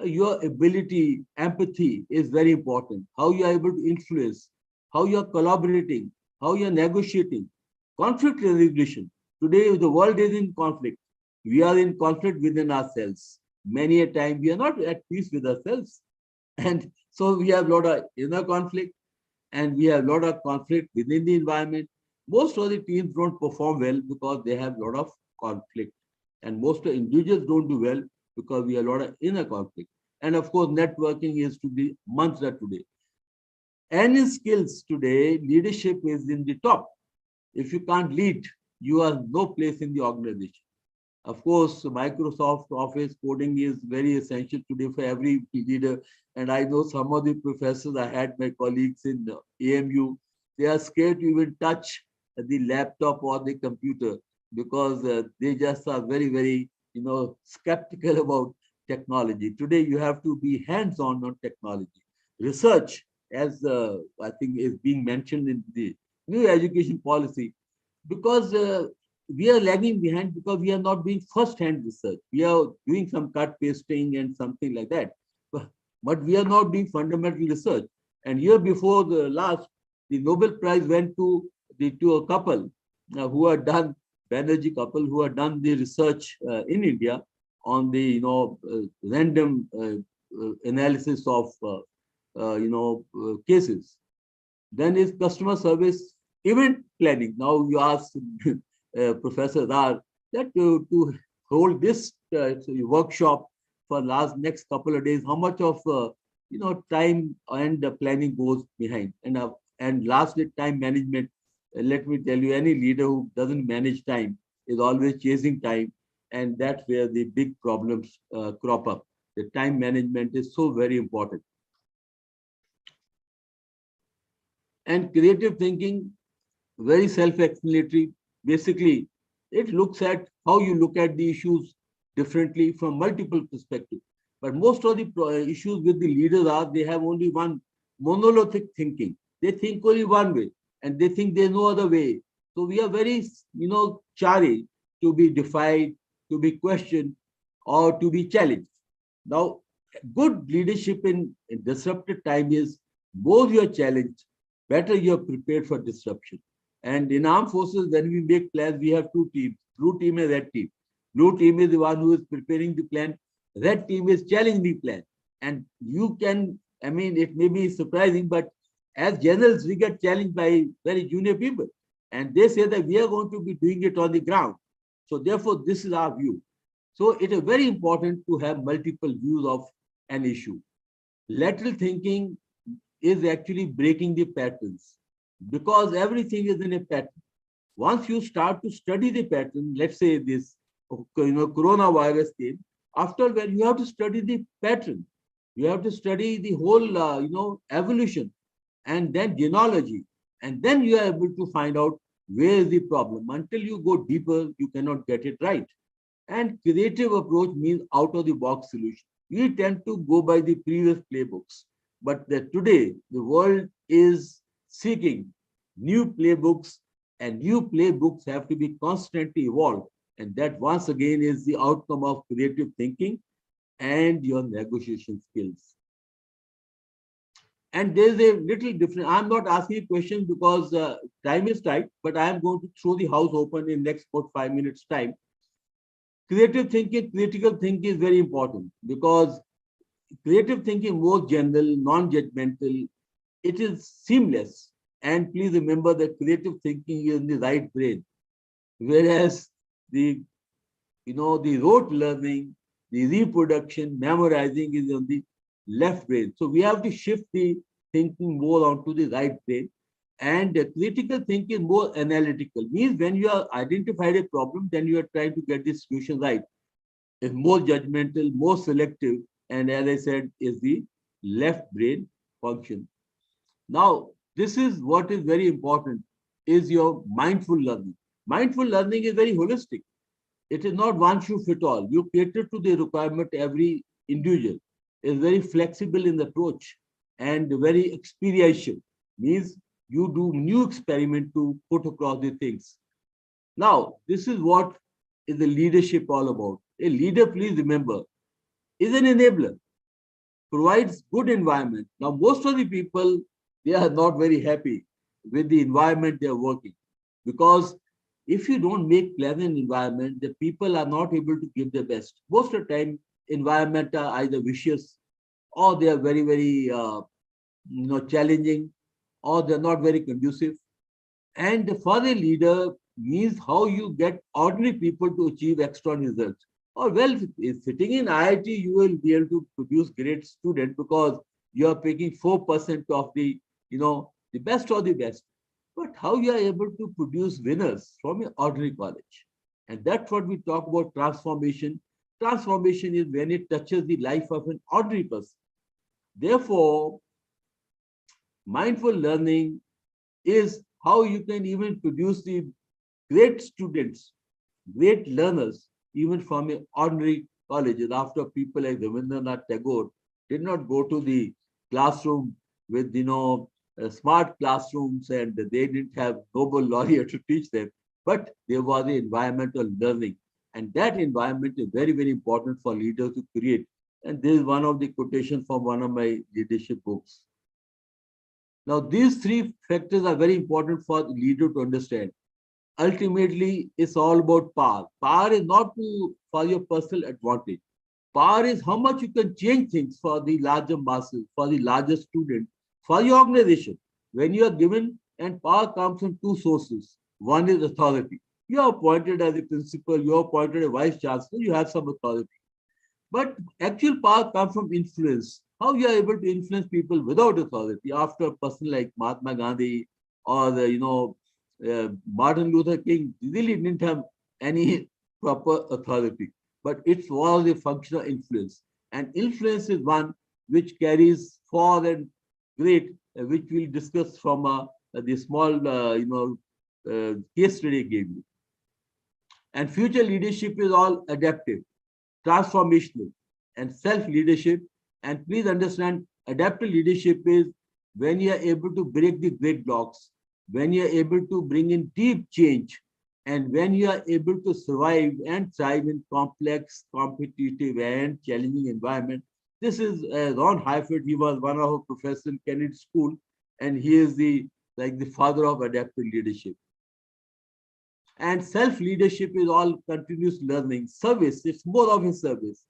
your ability, empathy is very important. How you are able to influence, how you are collaborating, how you are negotiating, conflict resolution. Today, the world is in conflict. We are in conflict within ourselves. Many a time, we are not at peace with ourselves. And so we have a lot of inner conflict, and we have a lot of conflict within the environment. Most of the teams don't perform well because they have a lot of conflict. And most of the individuals don't do well because we have a lot of inner conflict. And of course, networking is to be mantra today. And in skills today, leadership is in the top. If you can't lead, you have no place in the organization. Of course, Microsoft Office coding is very essential today for every leader. And I know some of the professors, I had my colleagues in AMU, they are scared to even touch the laptop or the computer, because they just are very, very, skeptical about technology. Today, you have to be hands-on on technology. Research, as I think is being mentioned in the new education policy, because we are lagging behind because we are not doing first-hand research. We are doing some cut pasting and something like that, but we are not doing fundamental research. And year before the last, the Nobel Prize went to a couple who had done Banerjee couple who have done the research in India on the random analysis of cases. Then is customer service event planning. Now you ask Professor Dar that to hold this workshop for next couple of days, how much of time and planning goes behind, and lastly time management. Let me tell you, any leader who doesn't manage time is always chasing time, and that's where the big problems crop up. The time management is so very important. And creative thinking, very self-explanatory. Basically, it looks at how you look at the issues differently from multiple perspectives. But most of the issues with the leaders are they have only one monolithic thinking. They think only one way, and they think there's no other way. So we are very, chary to be defied, to be questioned, or to be challenged. Now, good leadership in disrupted time is more you're challenged, better you're prepared for disruption. And in armed forces, when we make plans, we have two teams, blue team and red team. Blue team is the one who is preparing the plan. Red team is challenging the plan. And you can, it may be surprising, but as generals, we get challenged by very junior people. And they say that we are going to be doing it on the ground. So therefore, this is our view. So it is very important to have multiple views of an issue. Lateral thinking is actually breaking the patterns, because everything is in a pattern. Once you start to study the pattern, let's say this coronavirus came, after when you have to study the pattern, you have to study the whole evolution, and then genealogy, and then you are able to find out where is the problem. Until you go deeper, you cannot get it right. And creative approach means out of the box solution. We tend to go by the previous playbooks, but today the world is seeking new playbooks, and new playbooks have to be constantly evolved. And that once again is the outcome of creative thinking and your negotiation skills. And there's a little different. I'm not asking questions because time is tight, but I am going to throw the house open in next about 5 minutes time. Creative thinking, critical thinking is very important, because creative thinking more general, non-judgmental, it is seamless. And please remember that creative thinking is in the right brain, whereas the rote learning, the reproduction, memorizing is on the left brain. So we have to shift the thinking more onto the right brain. And critical thinking more analytical, means when you have identified a problem, then you are trying to get the solution right. It's more judgmental, more selective, and as I said, is the left brain function. Now, this is what is very important, is your mindful learning. Mindful learning is very holistic. It is not one shoe fit all. You cater to the requirement of every individual. It's very flexible in the approach and very experiential, means you do new experiment to put across the things. Now, this is what is the leadership all about. A leader, please remember, is an enabler, provides good environment. Now, most of the people, they are not very happy with the environment they are working, because if you don't make pleasant environment, the people are not able to give their best. Most of the time, environment are either vicious, or they are very, very challenging, or they're not very conducive. And the further leader means how you get ordinary people to achieve extraordinary results. Or well, sitting in IIT, you will be able to produce great students because you are picking 4% of the, the best of the best. But how you are able to produce winners from an ordinary college. And that's what we talk about transformation. Transformation is when it touches the life of an ordinary person. Therefore, mindful learning is how you can even produce the great students, great learners, even from an ordinary colleges. After people like Rabindranath Tagore did not go to the classroom with, smart classrooms, and they didn't have Nobel laureate to teach them, but there was the environmental learning. And that environment is very, very important for leaders to create. And this is one of the quotations from one of my leadership books. Now, these three factors are very important for the leader to understand. ultimately it's all about power. Power is not for your personal advantage. Power is how much you can change things for the larger masses, for the larger student, for your organization. When you are given, and power comes from two sources. One is authority. You are appointed as a principal, you are appointed as vice chancellor, you have some authority. But actual power comes from influence. How you are able to influence people without authority. After a person like Mahatma Gandhi or Martin Luther King really didn't have any proper authority, but it was a function of influence. And influence is one which carries far and great, which we'll discuss from the small, case study I gave you. And future leadership is all adaptive, transformational, and self-leadership. And please understand, adaptive leadership is when you are able to break the great blocks, when you are able to bring in deep change, and when you are able to survive and thrive in complex, competitive, and challenging environment. This is Ron Heifert. He was one of our professors in Kennedy School, and he is the father of adaptive leadership. And self-leadership is all continuous learning, service. It's more of a service.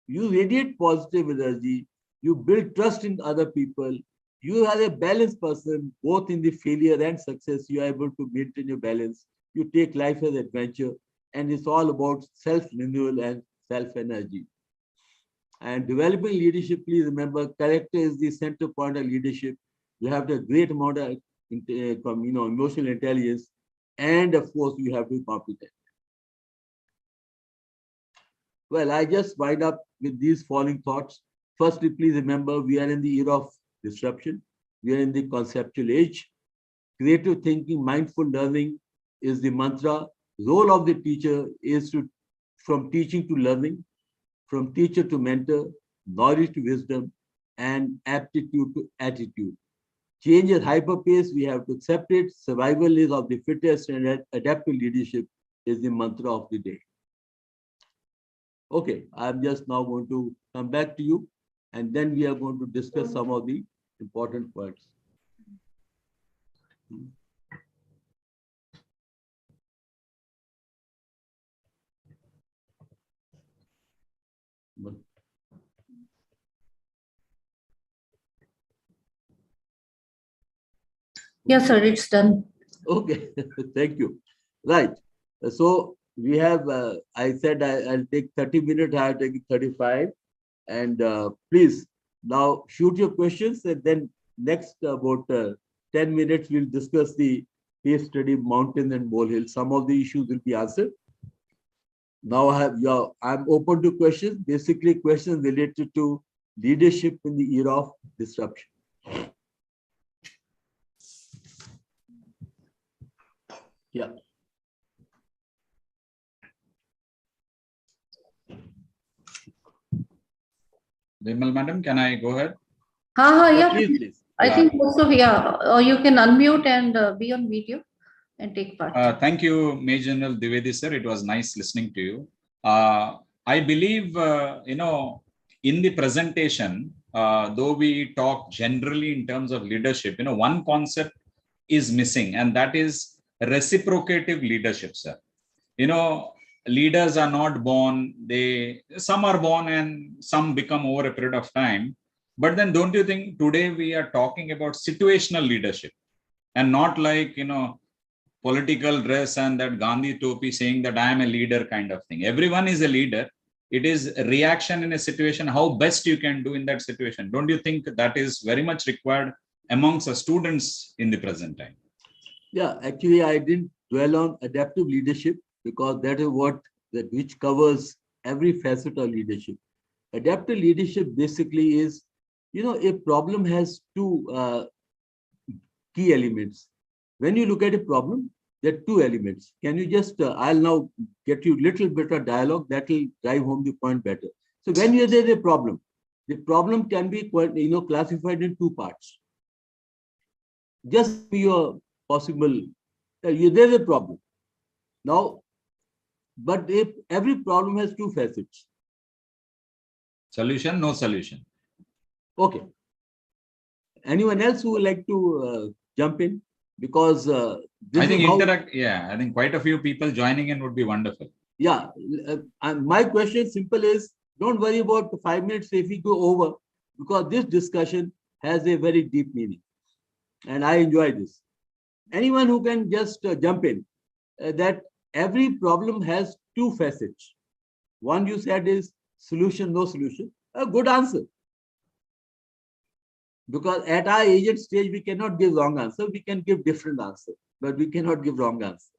You radiate positive energy. You build trust in other people. You are a balanced person, both in the failure and success. You are able to maintain your balance. You take life as adventure, and it's all about self-renewal and self-energy. And developing leadership, please remember, character is the center point of leadership. You have the great amount of emotional intelligence, and of course, you have to be competent. Well, I just wind up with these following thoughts. Firstly, please remember, we are in the era of disruption. We are in the conceptual age. Creative thinking, mindful learning is the mantra. Role of the teacher is from teaching to learning, from teacher to mentor, knowledge to wisdom, and aptitude to attitude. Change is hyper-paced. We have to accept it. Survival is of the fittest, and adaptive leadership is the mantra of the day. Okay, I'm just now going to come back to you, and then we are going to discuss some of the important points. Yes, sir, it's done. Okay, thank you. Right. So we have, I said I'll take 30 minutes, I'll take 35. And please now shoot your questions, and then next about 10 minutes, we'll discuss the case study mountain and molehill. Some of the issues will be answered. Now I'm open to questions, basically questions related to leadership in the era of disruption. Yeah. Vimal madam, can I go ahead? Yeah, please. I think also, or you can unmute and be on video and take part. Thank you, Major General Dwivedi sir. It was nice listening to you. I believe, in the presentation, though we talk generally in terms of leadership, one concept is missing, and that is reciprocative leadership, sir. Leaders are not born. Some are born and some become over a period of time. But then don't you think today we are talking about situational leadership and not like, political dress and that Gandhi topi saying that I am a leader kind of thing. Everyone is a leader. It is a reaction in a situation, how best you can do in that situation. Don't you think that is very much required amongst the students in the present time? Yeah, actually, I didn't dwell on adaptive leadership because that is which covers every facet of leadership. Adaptive leadership basically is, a problem has two key elements. When you look at a problem, there are two elements. Can you just, I'll now get you a little bit of dialogue that will drive home the point better. So when there's a problem, the problem can be quite, classified in two parts. Just be your possible, there's a problem. Now, but if every problem has two facets. Solution, no solution. Okay. Anyone else who would like to jump in? because I think I think quite a few people joining in would be wonderful. Yeah, and my question simple is, don't worry about the 5 minutes if we go over, because this discussion has a very deep meaning, and I enjoy this. Anyone who can just jump in, that every problem has two facets. One you said is solution, no solution. A good answer. Because at our agent stage, we cannot give wrong answer. We can give different answer, but we cannot give wrong answer.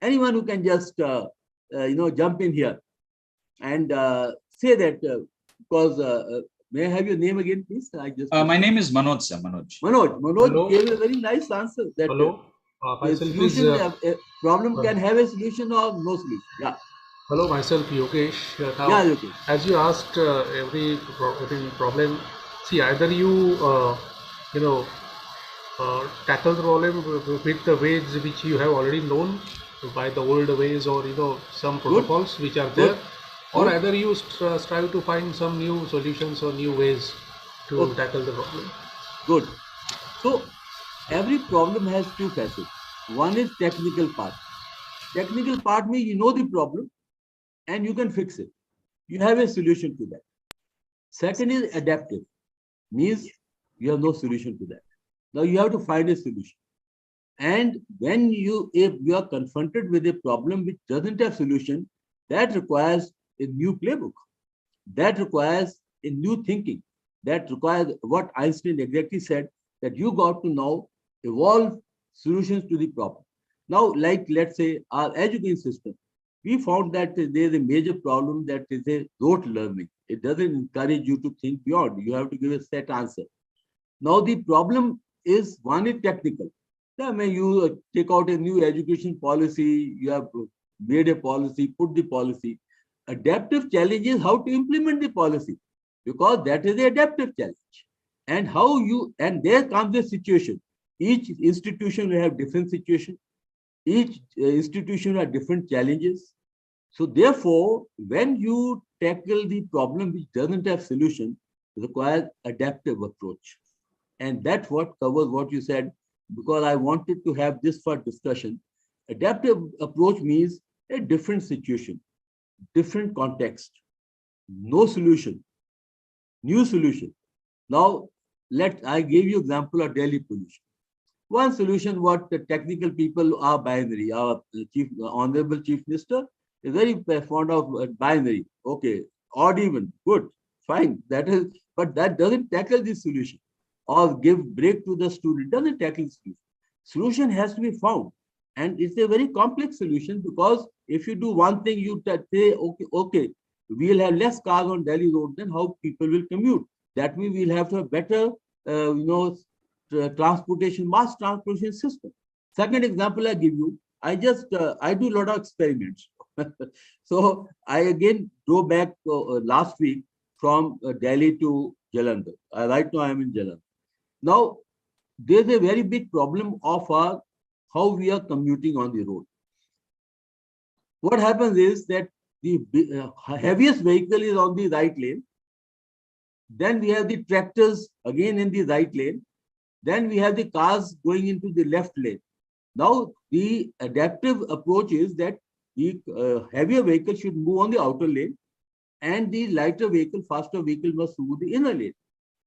Anyone who can just jump in here and say that, because may I have your name again, please? My name is Manoj, sir. Manoj. Manoj gave a very nice answer. That Hello. the solution, a problem can have a solution or no solution. Yeah. Hello, myself Yogesh. Yogesh. As you asked, every problem, see, either you tackle the problem with the ways which you have already known by the old ways, or some protocols which are there, or either you strive to find some new solutions or new ways to tackle the problem. Good. So every problem has two facets. One is technical part. Technical part means you know the problem and you can fix it. You have a solution to that. Second is adaptive, means you have no solution to that. Now you have to find a solution. And when if you are confronted with a problem which doesn't have solution, that requires a new playbook. That requires a new thinking. That requires what Einstein exactly said, that you got to now evolve solutions to the problem. Now, like let's say our education system, we found that there is a major problem, that is a rote learning. It doesn't encourage you to think beyond. You have to give a set answer. Now the problem is, one is technical. I mean, you take out a new education policy, you have made a policy, put the policy. Adaptive challenge is how to implement the policy, because that is the adaptive challenge. And there comes a situation. Each institution will have different situation. Each institution has different challenges. So therefore, when you tackle the problem which doesn't have solution, it requires adaptive approach. And that's what covers what you said, because I wanted to have this for discussion. Adaptive approach means a different situation, different context, no solution, new solution. Now, I gave you example of Delhi pollution. One solution, what the technical people are binary. Our Honorable Chief Minister is very fond of binary. Okay, odd even, good, fine. But that doesn't tackle the solution or give break to the student. Doesn't tackle the solution. Solution has to be found, and it's a very complex solution, because if you do one thing, you say okay, we'll have less cars on Delhi road, then how people will commute? That means we'll have to have better, mass transportation system. Second example I give you, I do a lot of experiments. So I again drove back last week from Delhi to Jalandhar. Right now I am in Jalandhar. Now there's a very big problem of how we are commuting on the road. What happens is that the heaviest vehicle is on the right lane. Then we have the tractors again in the right lane. Then we have the cars going into the left lane. Now, the adaptive approach is that the heavier vehicle should move on the outer lane, and the lighter vehicle, faster vehicle must move the inner lane.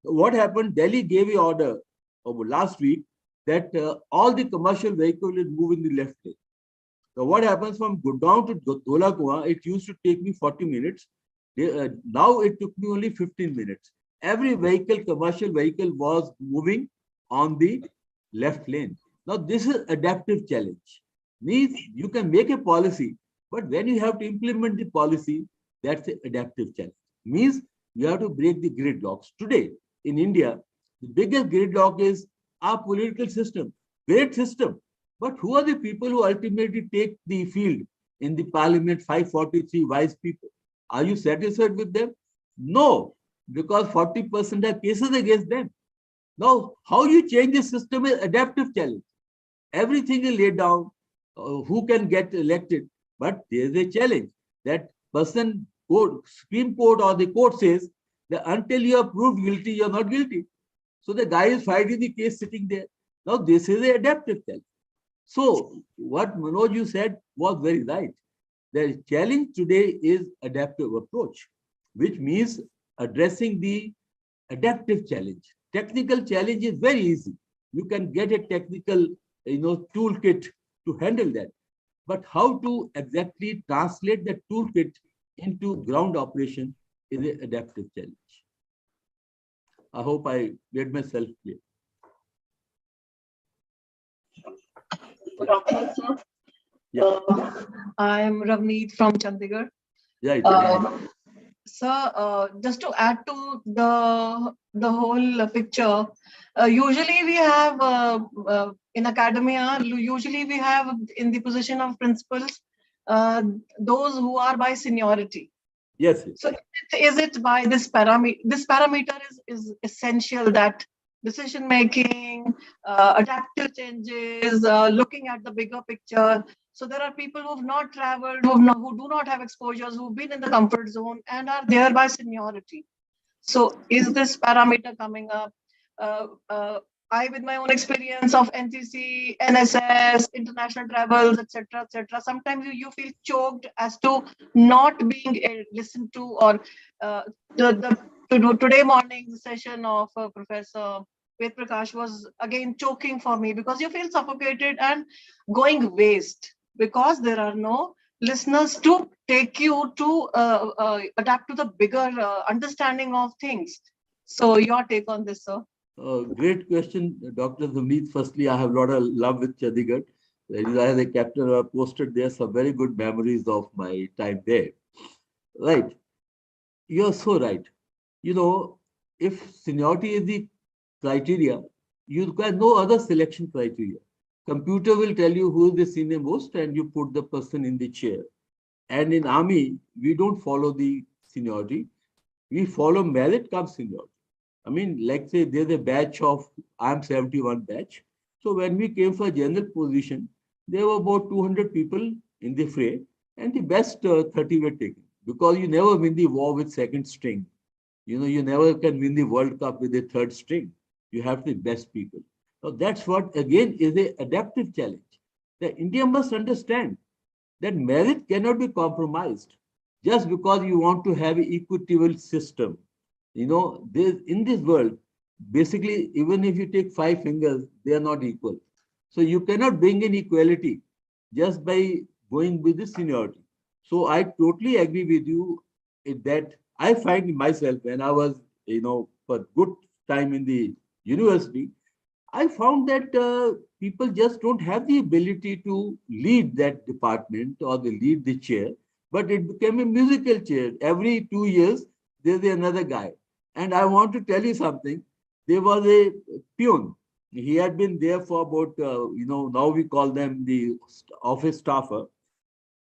So what happened? Delhi gave an order last week that all the commercial vehicles will move in the left lane. So what happens from Gurgaon to Dhola Kuan, it used to take me 40 minutes. Now it took me only 15 minutes. Every vehicle, commercial vehicle, was moving on the left lane. Now this is adaptive challenge. Means you can make a policy, but when you have to implement the policy, that's an adaptive challenge. Means you have to break the gridlocks. Today in India, the biggest gridlock is our political system. Great system. But who are the people who ultimately take the field in the parliament? 543 wise people. Are you satisfied with them? No, because 40% have cases against them. Now, how you change the system is adaptive challenge. Everything is laid down, who can get elected, but there is a challenge. That person, Supreme Court or the court says that until you are proved guilty, you are not guilty. So the guy is fighting the case sitting there. Now, this is an adaptive challenge. So, what Manoj you said was very right. The challenge today is adaptive approach, which means addressing the adaptive challenge. Technical challenge is very easy. You can get a technical, toolkit to handle that. But how to exactly translate that toolkit into ground operation is an adaptive challenge. I hope I made myself clear. Good afternoon, sir. Yeah. I am Ravneet from Chandigarh. Yeah. Sir, just to add to the whole picture, usually we have in academia, usually we have in the position of principals those who are by seniority. Yes. So is it by this parameter? This parameter is essential, that decision making, adaptive changes, looking at the bigger picture. So there are people who've not traveled, who do not have exposures, who've been in the comfort zone and are there by seniority. So is this parameter coming up? I, with my own experience of NCC, NSS, international travels, etc., sometimes you feel choked as to not being listened to, or today morning's session of Professor Ved Prakash was again choking for me, because you feel suffocated and going waste because there are no listeners to take you to adapt to the bigger understanding of things. So your take on this, sir? Great question, Dr. Zamit. Firstly, I have a lot of love with Chandigarh. As a captain, I posted there some very good memories of my time there. Right. You're so right. If seniority is the criteria, you got no other selection criteria. Computer will tell you who is the senior most and you put the person in the chair. And in army, we don't follow the seniority. We follow merit come seniority. I mean, like say there's a batch of, I'm 71 batch. So when we came for general position, there were about 200 people in the fray and the best 30 were taken, because you never win the war with second string. You never can win the World Cup with the third string. You have the best people. So that's what again is a adaptive challenge. The India must understand that merit cannot be compromised just because you want to have an equitable system. In this world, basically, even if you take 5 fingers, they are not equal. So you cannot bring in equality just by going with the seniority. So I totally agree with you that I find myself when I was, for good time in the university, I found that people just don't have the ability to lead that department or they lead the chair, but it became a musical chair. Every 2 years, there's another guy. And I want to tell you something. There was a peon. He had been there for about, now we call them the office staffer.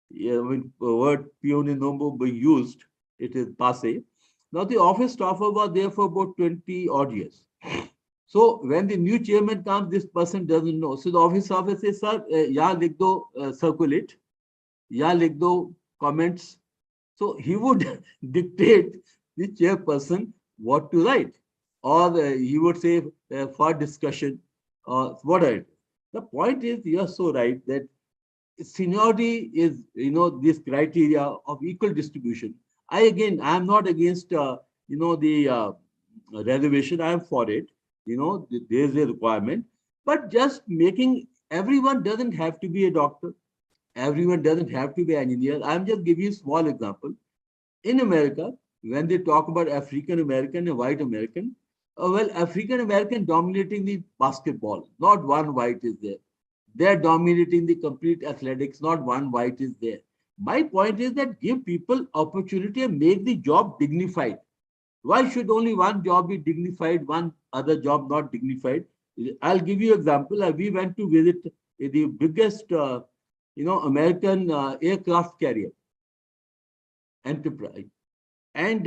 When the word peon is no more being used, it is passé. Now the office staffer was there for about 20 odd years. So when the new chairman comes, this person doesn't know. So the office staffer says, sir, yahan likh do circulate, yahan likh do comments. So he would dictate the chairperson what to write, or he would say for discussion, or whatever. The point is, you are so right that seniority is, this criteria of equal distribution. I am not against, the reservation. I am for it. There's a requirement, but just making everyone doesn't have to be a doctor. Everyone doesn't have to be an engineer. I'm just giving you a small example. In America, when they talk about African American and white American, African American dominating the basketball, not one white is there. They're dominating the complete athletics, not one white is there. My point is that give people opportunity and make the job dignified. Why should only one job be dignified, one other job not dignified? I'll give you an example. We went to visit the biggest, American aircraft carrier, Enterprise. And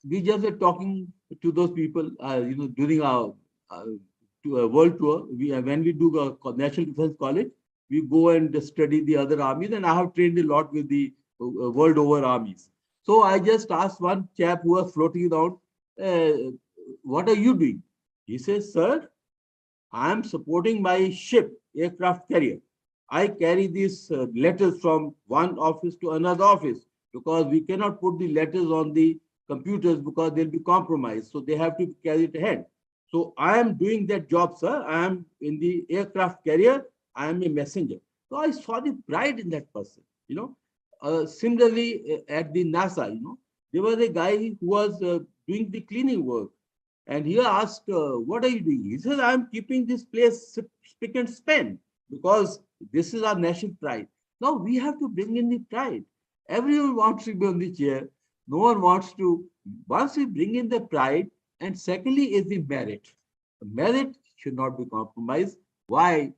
we just were talking to those people, during our world tour. When we do a National Defense College, we go and study the other armies, and I have trained a lot with the world over armies. So I just asked one chap who was floating around, what are you doing? He says, sir, I am supporting my ship, aircraft carrier. I carry these letters from one office to another office because we cannot put the letters on the computers because they'll be compromised. So they have to carry it ahead. So I am doing that job, sir. I am in the aircraft carrier. I am a messenger. So I saw the pride in that person, you know. Similarly, at the NASA, you know, there was a guy who was doing the cleaning work. And he asked, what are you doing? He says, I'm keeping this place spick and span because this is our national pride. Now we have to bring in the pride. Everyone wants to be on the chair. No one wants to. Once we bring in the pride, and secondly is the merit. The merit should not be compromised. Why?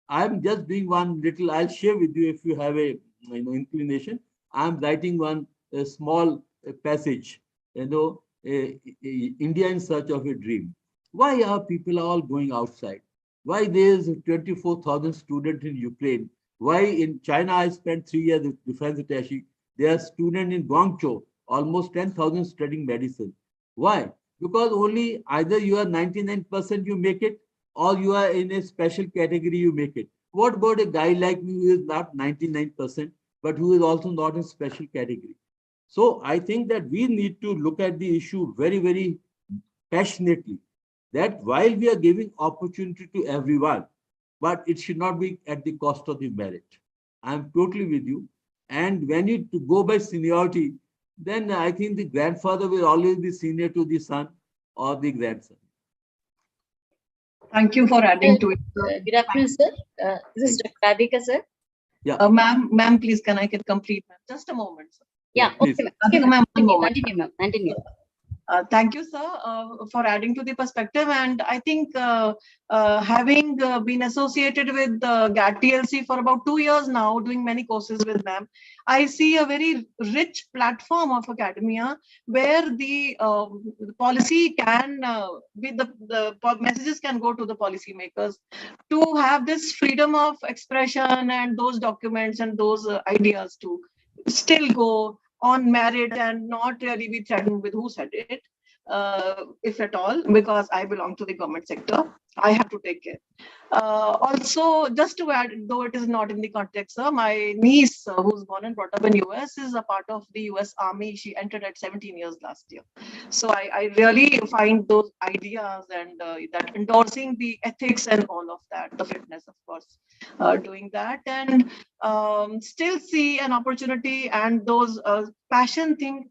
I'm just doing one little, I'll share with you if you have a inclination. I'm writing one small passage, India in search of a dream. Why are people all going outside? Why there's 24,000 students in Ukraine? Why in China I spent 3 years as defense attaché? There are students in Guangzhou, almost 10,000 studying medicine. Why? Because only either you are 99% you make it, or you are in a special category you make it. What about a guy like me who is not 99%, but who is also not in special category? So I think that we need to look at the issue very, very passionately, that while we are giving opportunity to everyone, but it should not be at the cost of the merit. I'm totally with you. And when you go by seniority, then I think the grandfather will always be senior to the son or the grandson. Thank you for adding to it. Good afternoon, sir. This is Dr. Radhika, sir. Yeah. Ma'am, please, can I get complete? Just a moment, sir. Yeah, please. okay, ma'am. Continue, ma'am. Continue. Thank you, sir, for adding to the perspective. And I think having been associated with GAD-TLC for about 2 years now, doing many courses with them, I see a very rich platform of academia where the policy can be the messages can go to the policymakers to have this freedom of expression and those documents and those ideas to still go on merit and not really be threatened with who said it, if at all, because I belong to the government sector. I have to take care. Also, just to add, though it is not in the context, sir, my niece, who's born and brought up in US, is a part of the US Army. She entered at 17 years last year. So I really find those ideas and that endorsing the ethics and all of that, the fitness, of course, doing that, and still see an opportunity and those passion thing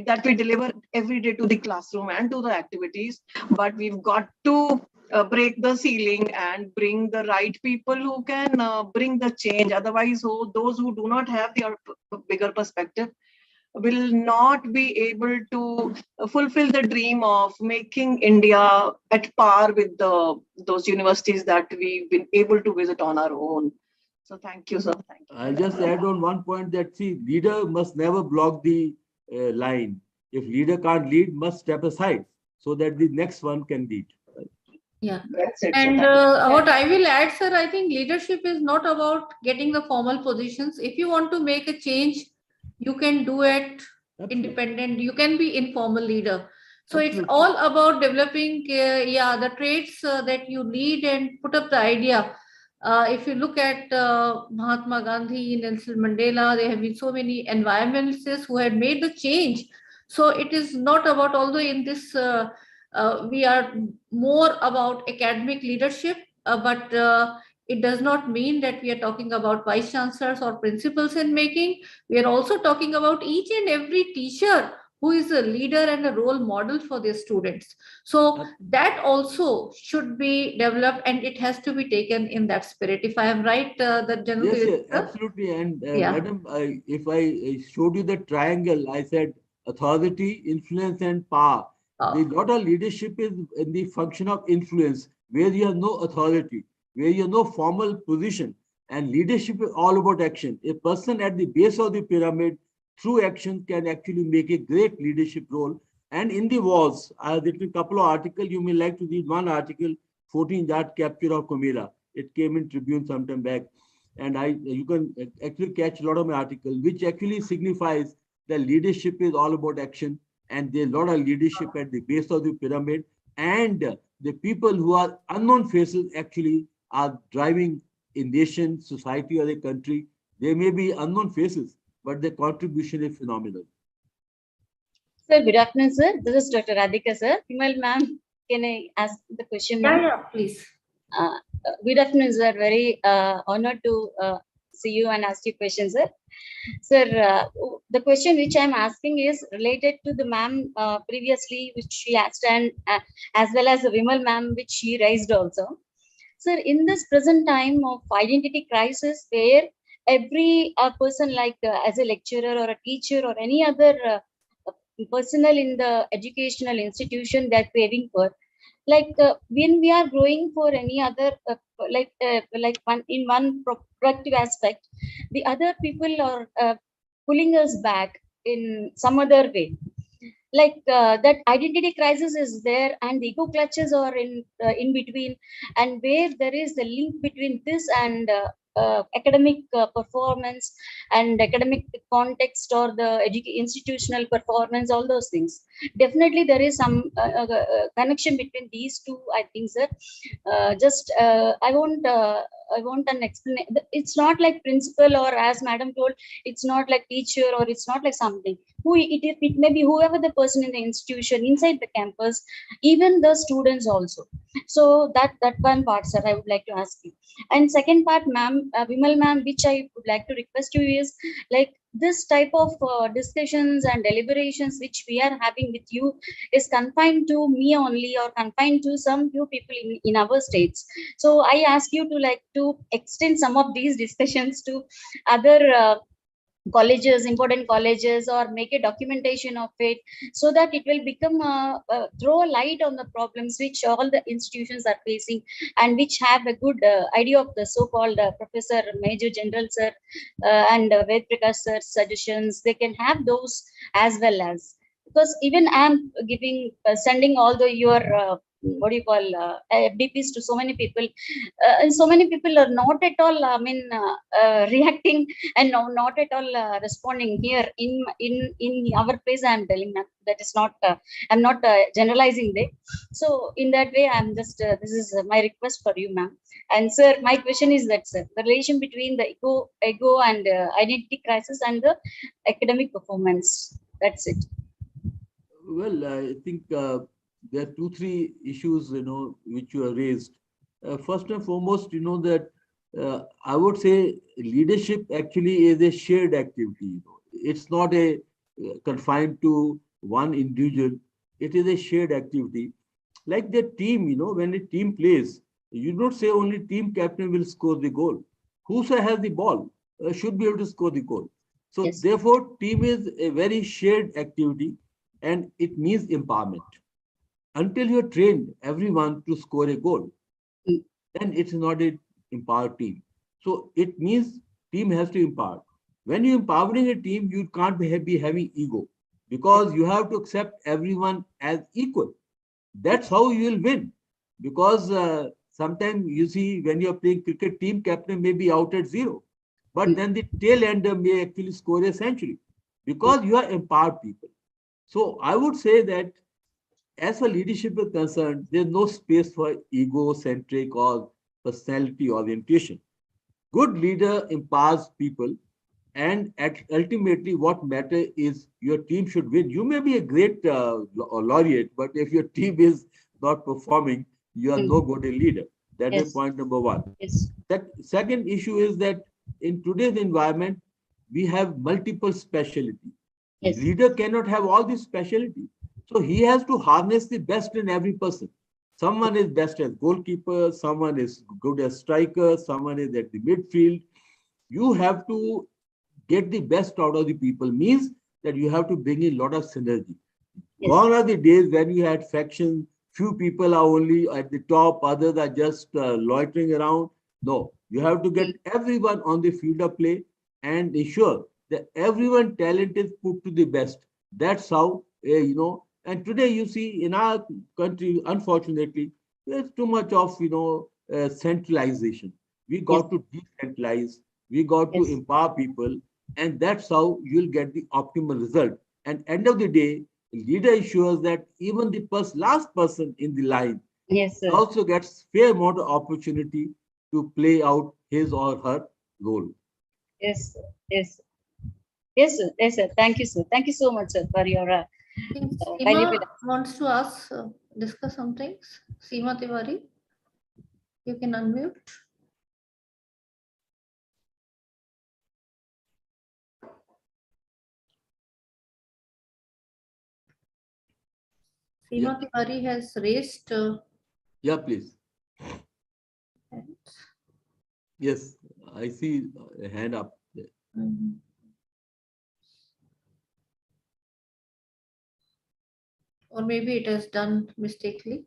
that we deliver every day to the classroom and to the activities. But we've got to break the ceiling and bring the right people who can bring the change. Otherwise, those who do not have the bigger perspective will not be able to fulfill the dream of making India at par with those universities that we've been able to visit on our own. So thank you, sir. Thank you. I'll just add on one point that, see, leader must never block the line. If leader can't lead, must step aside so that the next one can lead. Yeah. That's it. And what I will add, sir, I think leadership is not about getting the formal positions. If you want to make a change, you can do it independent. You can be informal leader. So it's all about developing, the traits that you lead and put up the idea. If you look at Mahatma Gandhi, Nelson Mandela, there have been so many environmentalists who had made the change. So it is not about, although in this we are more about academic leadership, but it does not mean that we are talking about vice chancellors or principals in making. We are also talking about each and every teacher who is a leader and a role model for their students. So that also should be developed, and it has to be taken in that spirit. If I am right, that General. Yes, absolutely. And madam, if I showed you the triangle, I said authority, influence, and power. The lot of leadership is in the function of influence, where you have no authority, where you have no formal position. And leadership is all about action. A person at the base of the pyramid, through action, can actually make a great leadership role. And in the wars, I have written a couple of articles. You may like to read one article, 14-yard capture of Comera. It came in Tribune sometime back. And you can actually catch a lot of my articles, which actually signifies that leadership is all about action. And there's a lot of leadership at the base of the pyramid. And the people who are unknown faces actually are driving a nation, society, or a country. They may be unknown faces, but their contribution is phenomenal. Sir, good afternoon, sir. This is Dr. Radhika, sir. Vimal ma'am, can I ask the question? Yeah, please. Good afternoon, sir. Very honored to see you and ask you questions, sir. Sir, the question which I'm asking is related to the ma'am previously, which she asked, and as well as the Vimal ma'am, which she raised also. Sir, in this present time of identity crisis, where every person, like as a lecturer or a teacher or any other personnel in the educational institution, they're craving for, like when we are growing for any other like one in one productive aspect, the other people are pulling us back in some other way, like that identity crisis is there, and the ego clutches are in between, and where there is the link between this and academic performance and academic context, or the institutional performance, all those things. Definitely there is some connection between these two, I think, sir. I want an explanation. It's not like principal, or as madam told, it's not like teacher, or it's not like something. It may be whoever the person in the institution, inside the campus, even the students also. So that one part, sir, I would like to ask you. And second part, ma'am, Vimal ma'am, which I would like to request you is, like, this type of discussions and deliberations which we are having with you is confined to me only, or confined to some few people in our states. So I ask you to extend some of these discussions to other colleges, important colleges, or make a documentation of it, so that it will become throw a light on the problems which all the institutions are facing, and which have a good idea of the so-called Professor Major General sir and Ved Prakash sir's suggestions. They can have those as well, as, because even I'm giving sending all the your what do you call FDPs to so many people, and so many people are not at all reacting, and not at all responding here in our place. I'm telling them that is not I'm not generalizing there. So in that way, I'm just this is my request for you, ma'am. And sir, my question is that, sir, the relation between the ego and identity crisis and the academic performance. That's it. Well, I think there are 2-3 issues, which you have raised. First and foremost, that I would say leadership actually is a shared activity. It's not a confined to one individual. It is a shared activity. Like the team, when a team plays, you don't say only team captain will score the goal. Whoso has the ball should be able to score the goal. So yes. Therefore, team is a very shared activity, and it means empowerment. Until you train everyone to score a goal, then it's not an empowered team. So it means team has to empower. When you're empowering a team, you can't be having ego, because you have to accept everyone as equal. That's how you will win. Because sometimes you see, when you're playing cricket, team captain may be out at 0, but then the tail ender may actually score a century, because you are empowered people. So I would say that as far as leadership is concerned, there's no space for egocentric or personality orientation. Good leader empowers people, and ultimately what matters is your team should win. You may be a great laureate, but if your team is not performing, you are no good a leader. That is point number one. Yes. Second issue is that in today's environment, we have multiple specialties. Yes. Leader cannot have all these specialties. So he has to harness the best in every person. Someone is best as goalkeeper, someone is good as striker, someone is at the midfield. You have to get the best out of the people, means that you have to bring in a lot of synergy. Yes. Gone are the days when you had factions, few people are only at the top, others are just loitering around. No, you have to get everyone on the field of play and ensure that everyone's talent is put to the best. That's how, and today you see in our country, unfortunately, there's too much of, centralization. We got to decentralize, we got to empower people, and that's how you'll get the optimal result. And end of the day, leader ensures that even the last person in the line Yes, sir. Also gets fair amount of opportunity to play out his or her role. Yes, sir. Yes, sir. Yes, sir. Yes, sir. Thank you, sir. Thank you so much, sir, for your Seema valuable. wants to ask, discuss some things. Seema Tiwari, you can unmute. Seema Tiwari has raised. Yeah, please. Yes, I see a hand up there. Or maybe it has done mistakenly.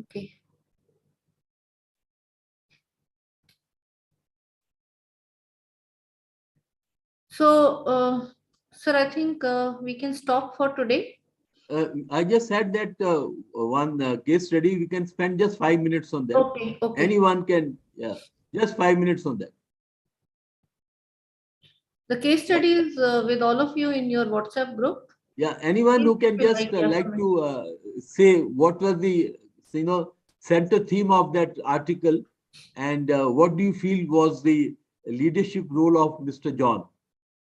Okay. So, sir, I think we can stop for today. I just said that one case study, we can spend just 5 minutes on that. Okay, okay. Anyone can, yeah, just 5 minutes on that. The case study is with all of you in your WhatsApp group. Yeah, anyone who can just like to say what was the center theme of that article, and what do you feel was the leadership role of Mr. John?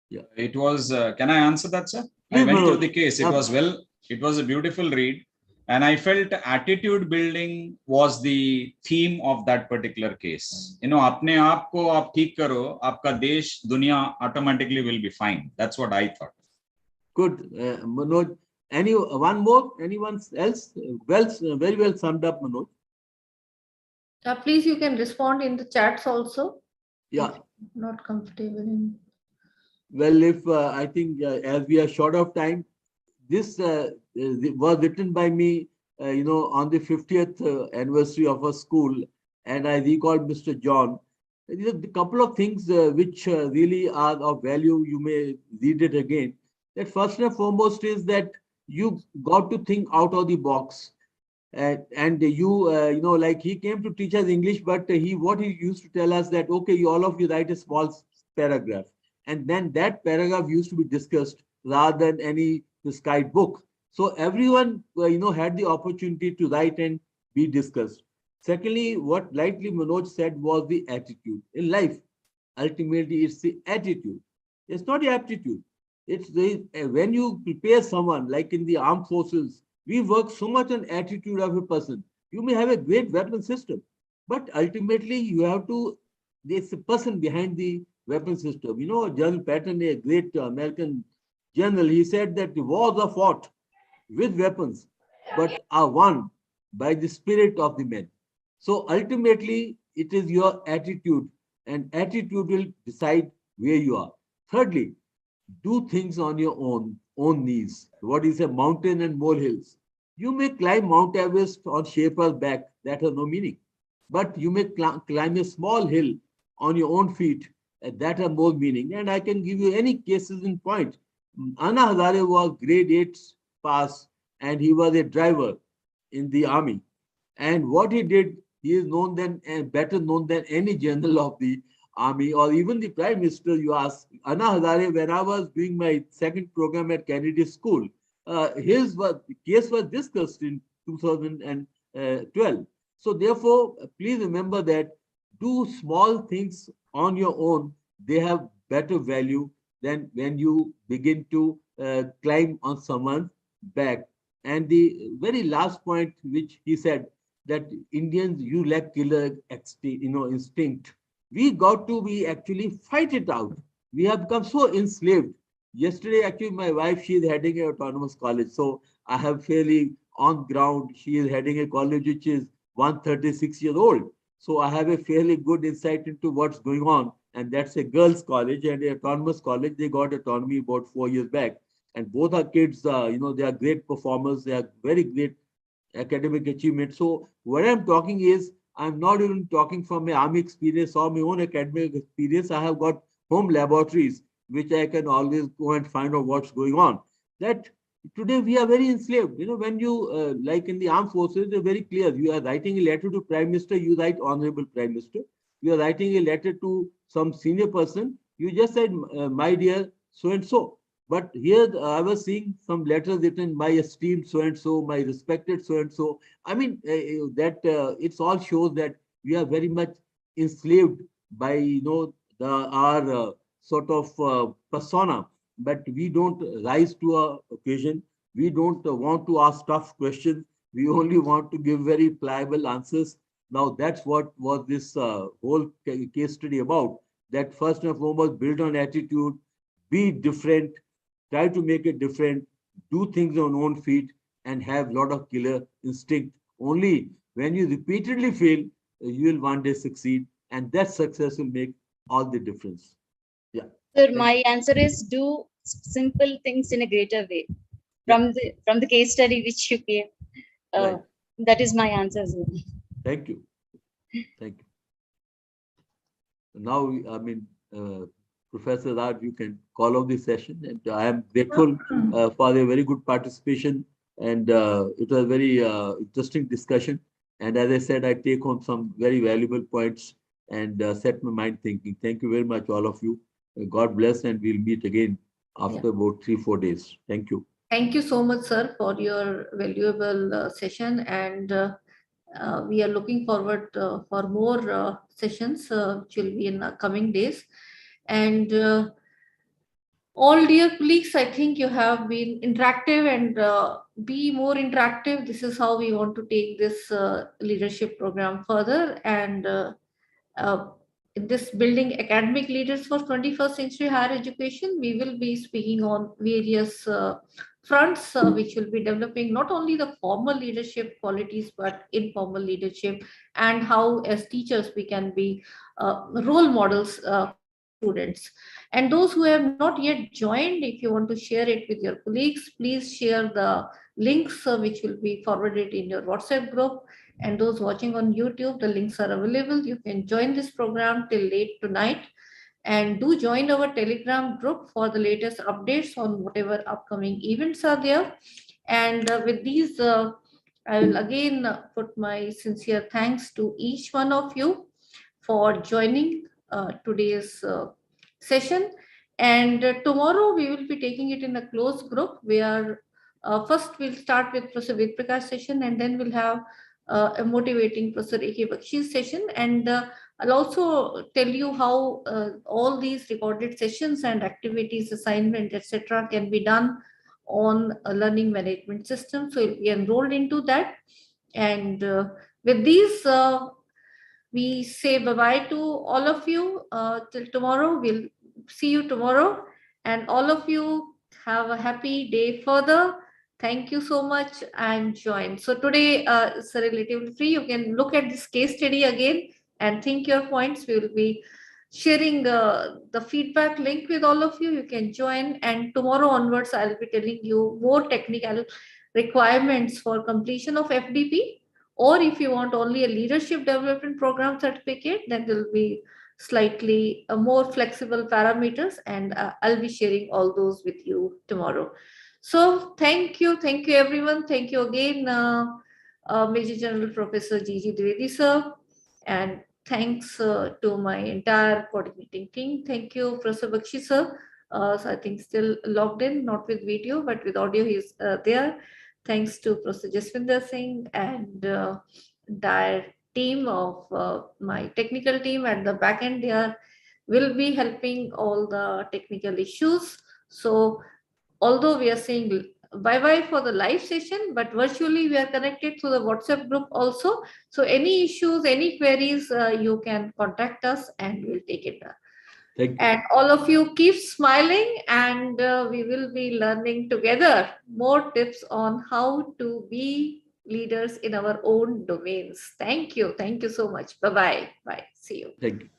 Yeah, it was. Can I answer that, sir? Please, I went Manoj. through the case. It was well. It was a beautiful read, and I felt attitude building was the theme of that particular case. You know, अपने आप को आप ठीक करो, आपका देश दुनिया automatically will be fine. That's what I thought. Good, Manoj. One more? Anyone else? Well, very well summed up, Manoj. Please, you can respond in the chats also. Yeah. Not comfortable in. Well, if I think as we are short of time, this was written by me, on the 50th anniversary of our school, and I recalled Mr. John. There are a couple of things which really are of value. You may read it again. That first and foremost is that you got to think out of the box. And you, like he came to teach us English, but what he used to tell us that, okay, all of you write a small paragraph. And then that paragraph used to be discussed rather than any prescribed book. So everyone, had the opportunity to write and be discussed. Secondly, what lightly Manoj said was the attitude. In life, ultimately, it's the attitude. It's not the aptitude. It's when you prepare someone, like in the armed forces, we work so much on attitude of a person. You may have a great weapon system, but ultimately you have to, there's a person behind the weapon system. General Patton, a great American general, he said that the wars are fought with weapons, but are won by the spirit of the men. So ultimately, it is your attitude, and attitude will decide where you are. Thirdly, do things on your own knees. What is a mountain and molehills? You may climb Mount Everest on Sherpa's back, that has no meaning. But you may climb a small hill on your own feet, that has more meaning. And I can give you any cases in point. Anna Hazare was grade 8 pass, and he was a driver in the army. And what he did, he is known then and better known than any general of the army or even the prime minister. You ask Anna Hazare, when I was doing my second program at Kennedy School, his case was discussed in 2012. So therefore, please remember that do small things on your own. They have better value than when you begin to climb on someone's back. And the very last point, which he said, that Indians, you lack killer instinct. We got to be actually fight it out. We have become so enslaved. Yesterday, actually, my wife, she is heading an autonomous college. So I have fairly on ground. She is heading a college which is 136 years old. So I have a fairly good insight into what's going on. And that's a girls' college and an autonomous college. They got autonomy about 4 years back. And both our kids, they are great performers. They are very great academic achievement. So what I'm talking is, I'm not even talking from my army experience or my own academic experience. I have got home laboratories, which I can always go and find out what's going on. That today we are very enslaved. When you, like in the armed forces, they're very clear. You are writing a letter to Prime Minister, you write Honorable Prime Minister. You are writing a letter to some senior person, you just said, my dear so-and-so. But here I was seeing some letters written, my esteemed so-and-so, my respected so-and-so. I mean, it all shows that we are very much enslaved by, our sort of persona, but we don't rise to a occasion. We don't want to ask tough questions. We only want to give very pliable answers. Now, that's what was this whole case study about. That first and foremost, build on attitude, be different, try to make it different, do things on own feet, and have a lot of killer instinct. Only when you repeatedly fail, you will one day succeed, and that success will make all the difference. Yeah. Sir, my answer is do simple things in a greater way. From the case study which you gave, Right. that is my answer, sir. Thank you. Thank you. Now, I mean, Professor Raj, you can call off the session, and I am grateful for the very good participation, and it was a very interesting discussion. And as I said, I take home some very valuable points and set my mind thinking. Thank you very much, all of you. God bless, and we'll meet again after about 3-4 days. Thank you. Thank you so much, sir, for your valuable session, and we are looking forward for more sessions which will be in the coming days. And all dear colleagues, I think you have been interactive, and be more interactive. This is how we want to take this leadership program further. And in this building academic leaders for 21st century higher education, we will be speaking on various fronts which will be developing not only the formal leadership qualities but informal leadership, and how as teachers we can be role models students. And those who have not yet joined, if you want to share it with your colleagues, please share the links which will be forwarded in your WhatsApp group. And those watching on YouTube, the links are available. You can join this program till late tonight, and do join our Telegram group for the latest updates on whatever upcoming events are there. And with these, I will again put my sincere thanks to each one of you for joining today's session. And tomorrow we will be taking it in a closed group where first we'll start with Professor Ved Prakash session, and then we'll have a motivating Professor A.K. Bakshi's session. And I'll also tell you how all these recorded sessions and activities, assignment, etc. can be done on a learning management system. So you'll be enrolled into that. And with these, we say bye-bye to all of you till tomorrow. We'll see you tomorrow. And all of you have a happy day further. Thank you so much, and join. So today it's relatively free. You can look at this case study again and think your points. We will be sharing the feedback link with all of you. You can join, and tomorrow onwards I'll be telling you more technical requirements for completion of FDP. Or if you want only a leadership development program certificate, then there will be slightly more flexible parameters, and I'll be sharing all those with you tomorrow. So thank you everyone. Thank you again, Major General Professor G.G. Dwivedi sir, and thanks to my entire coordinating team. Thank you, Professor Bakshi sir. So I think still logged in, not with video, but with audio, he's there. Thanks to Professor Jaswinder Singh and entire team of my technical team at the back end. They will be helping all the technical issues. So although we are saying bye-bye for the live session, but virtually we are connected to the WhatsApp group also. So any issues, any queries, you can contact us and we'll take it. And all of you keep smiling, and we will be learning together more tips on how to be leaders in our own domains. Thank you. Thank you so much. Bye-bye. Bye. See you. Thank you.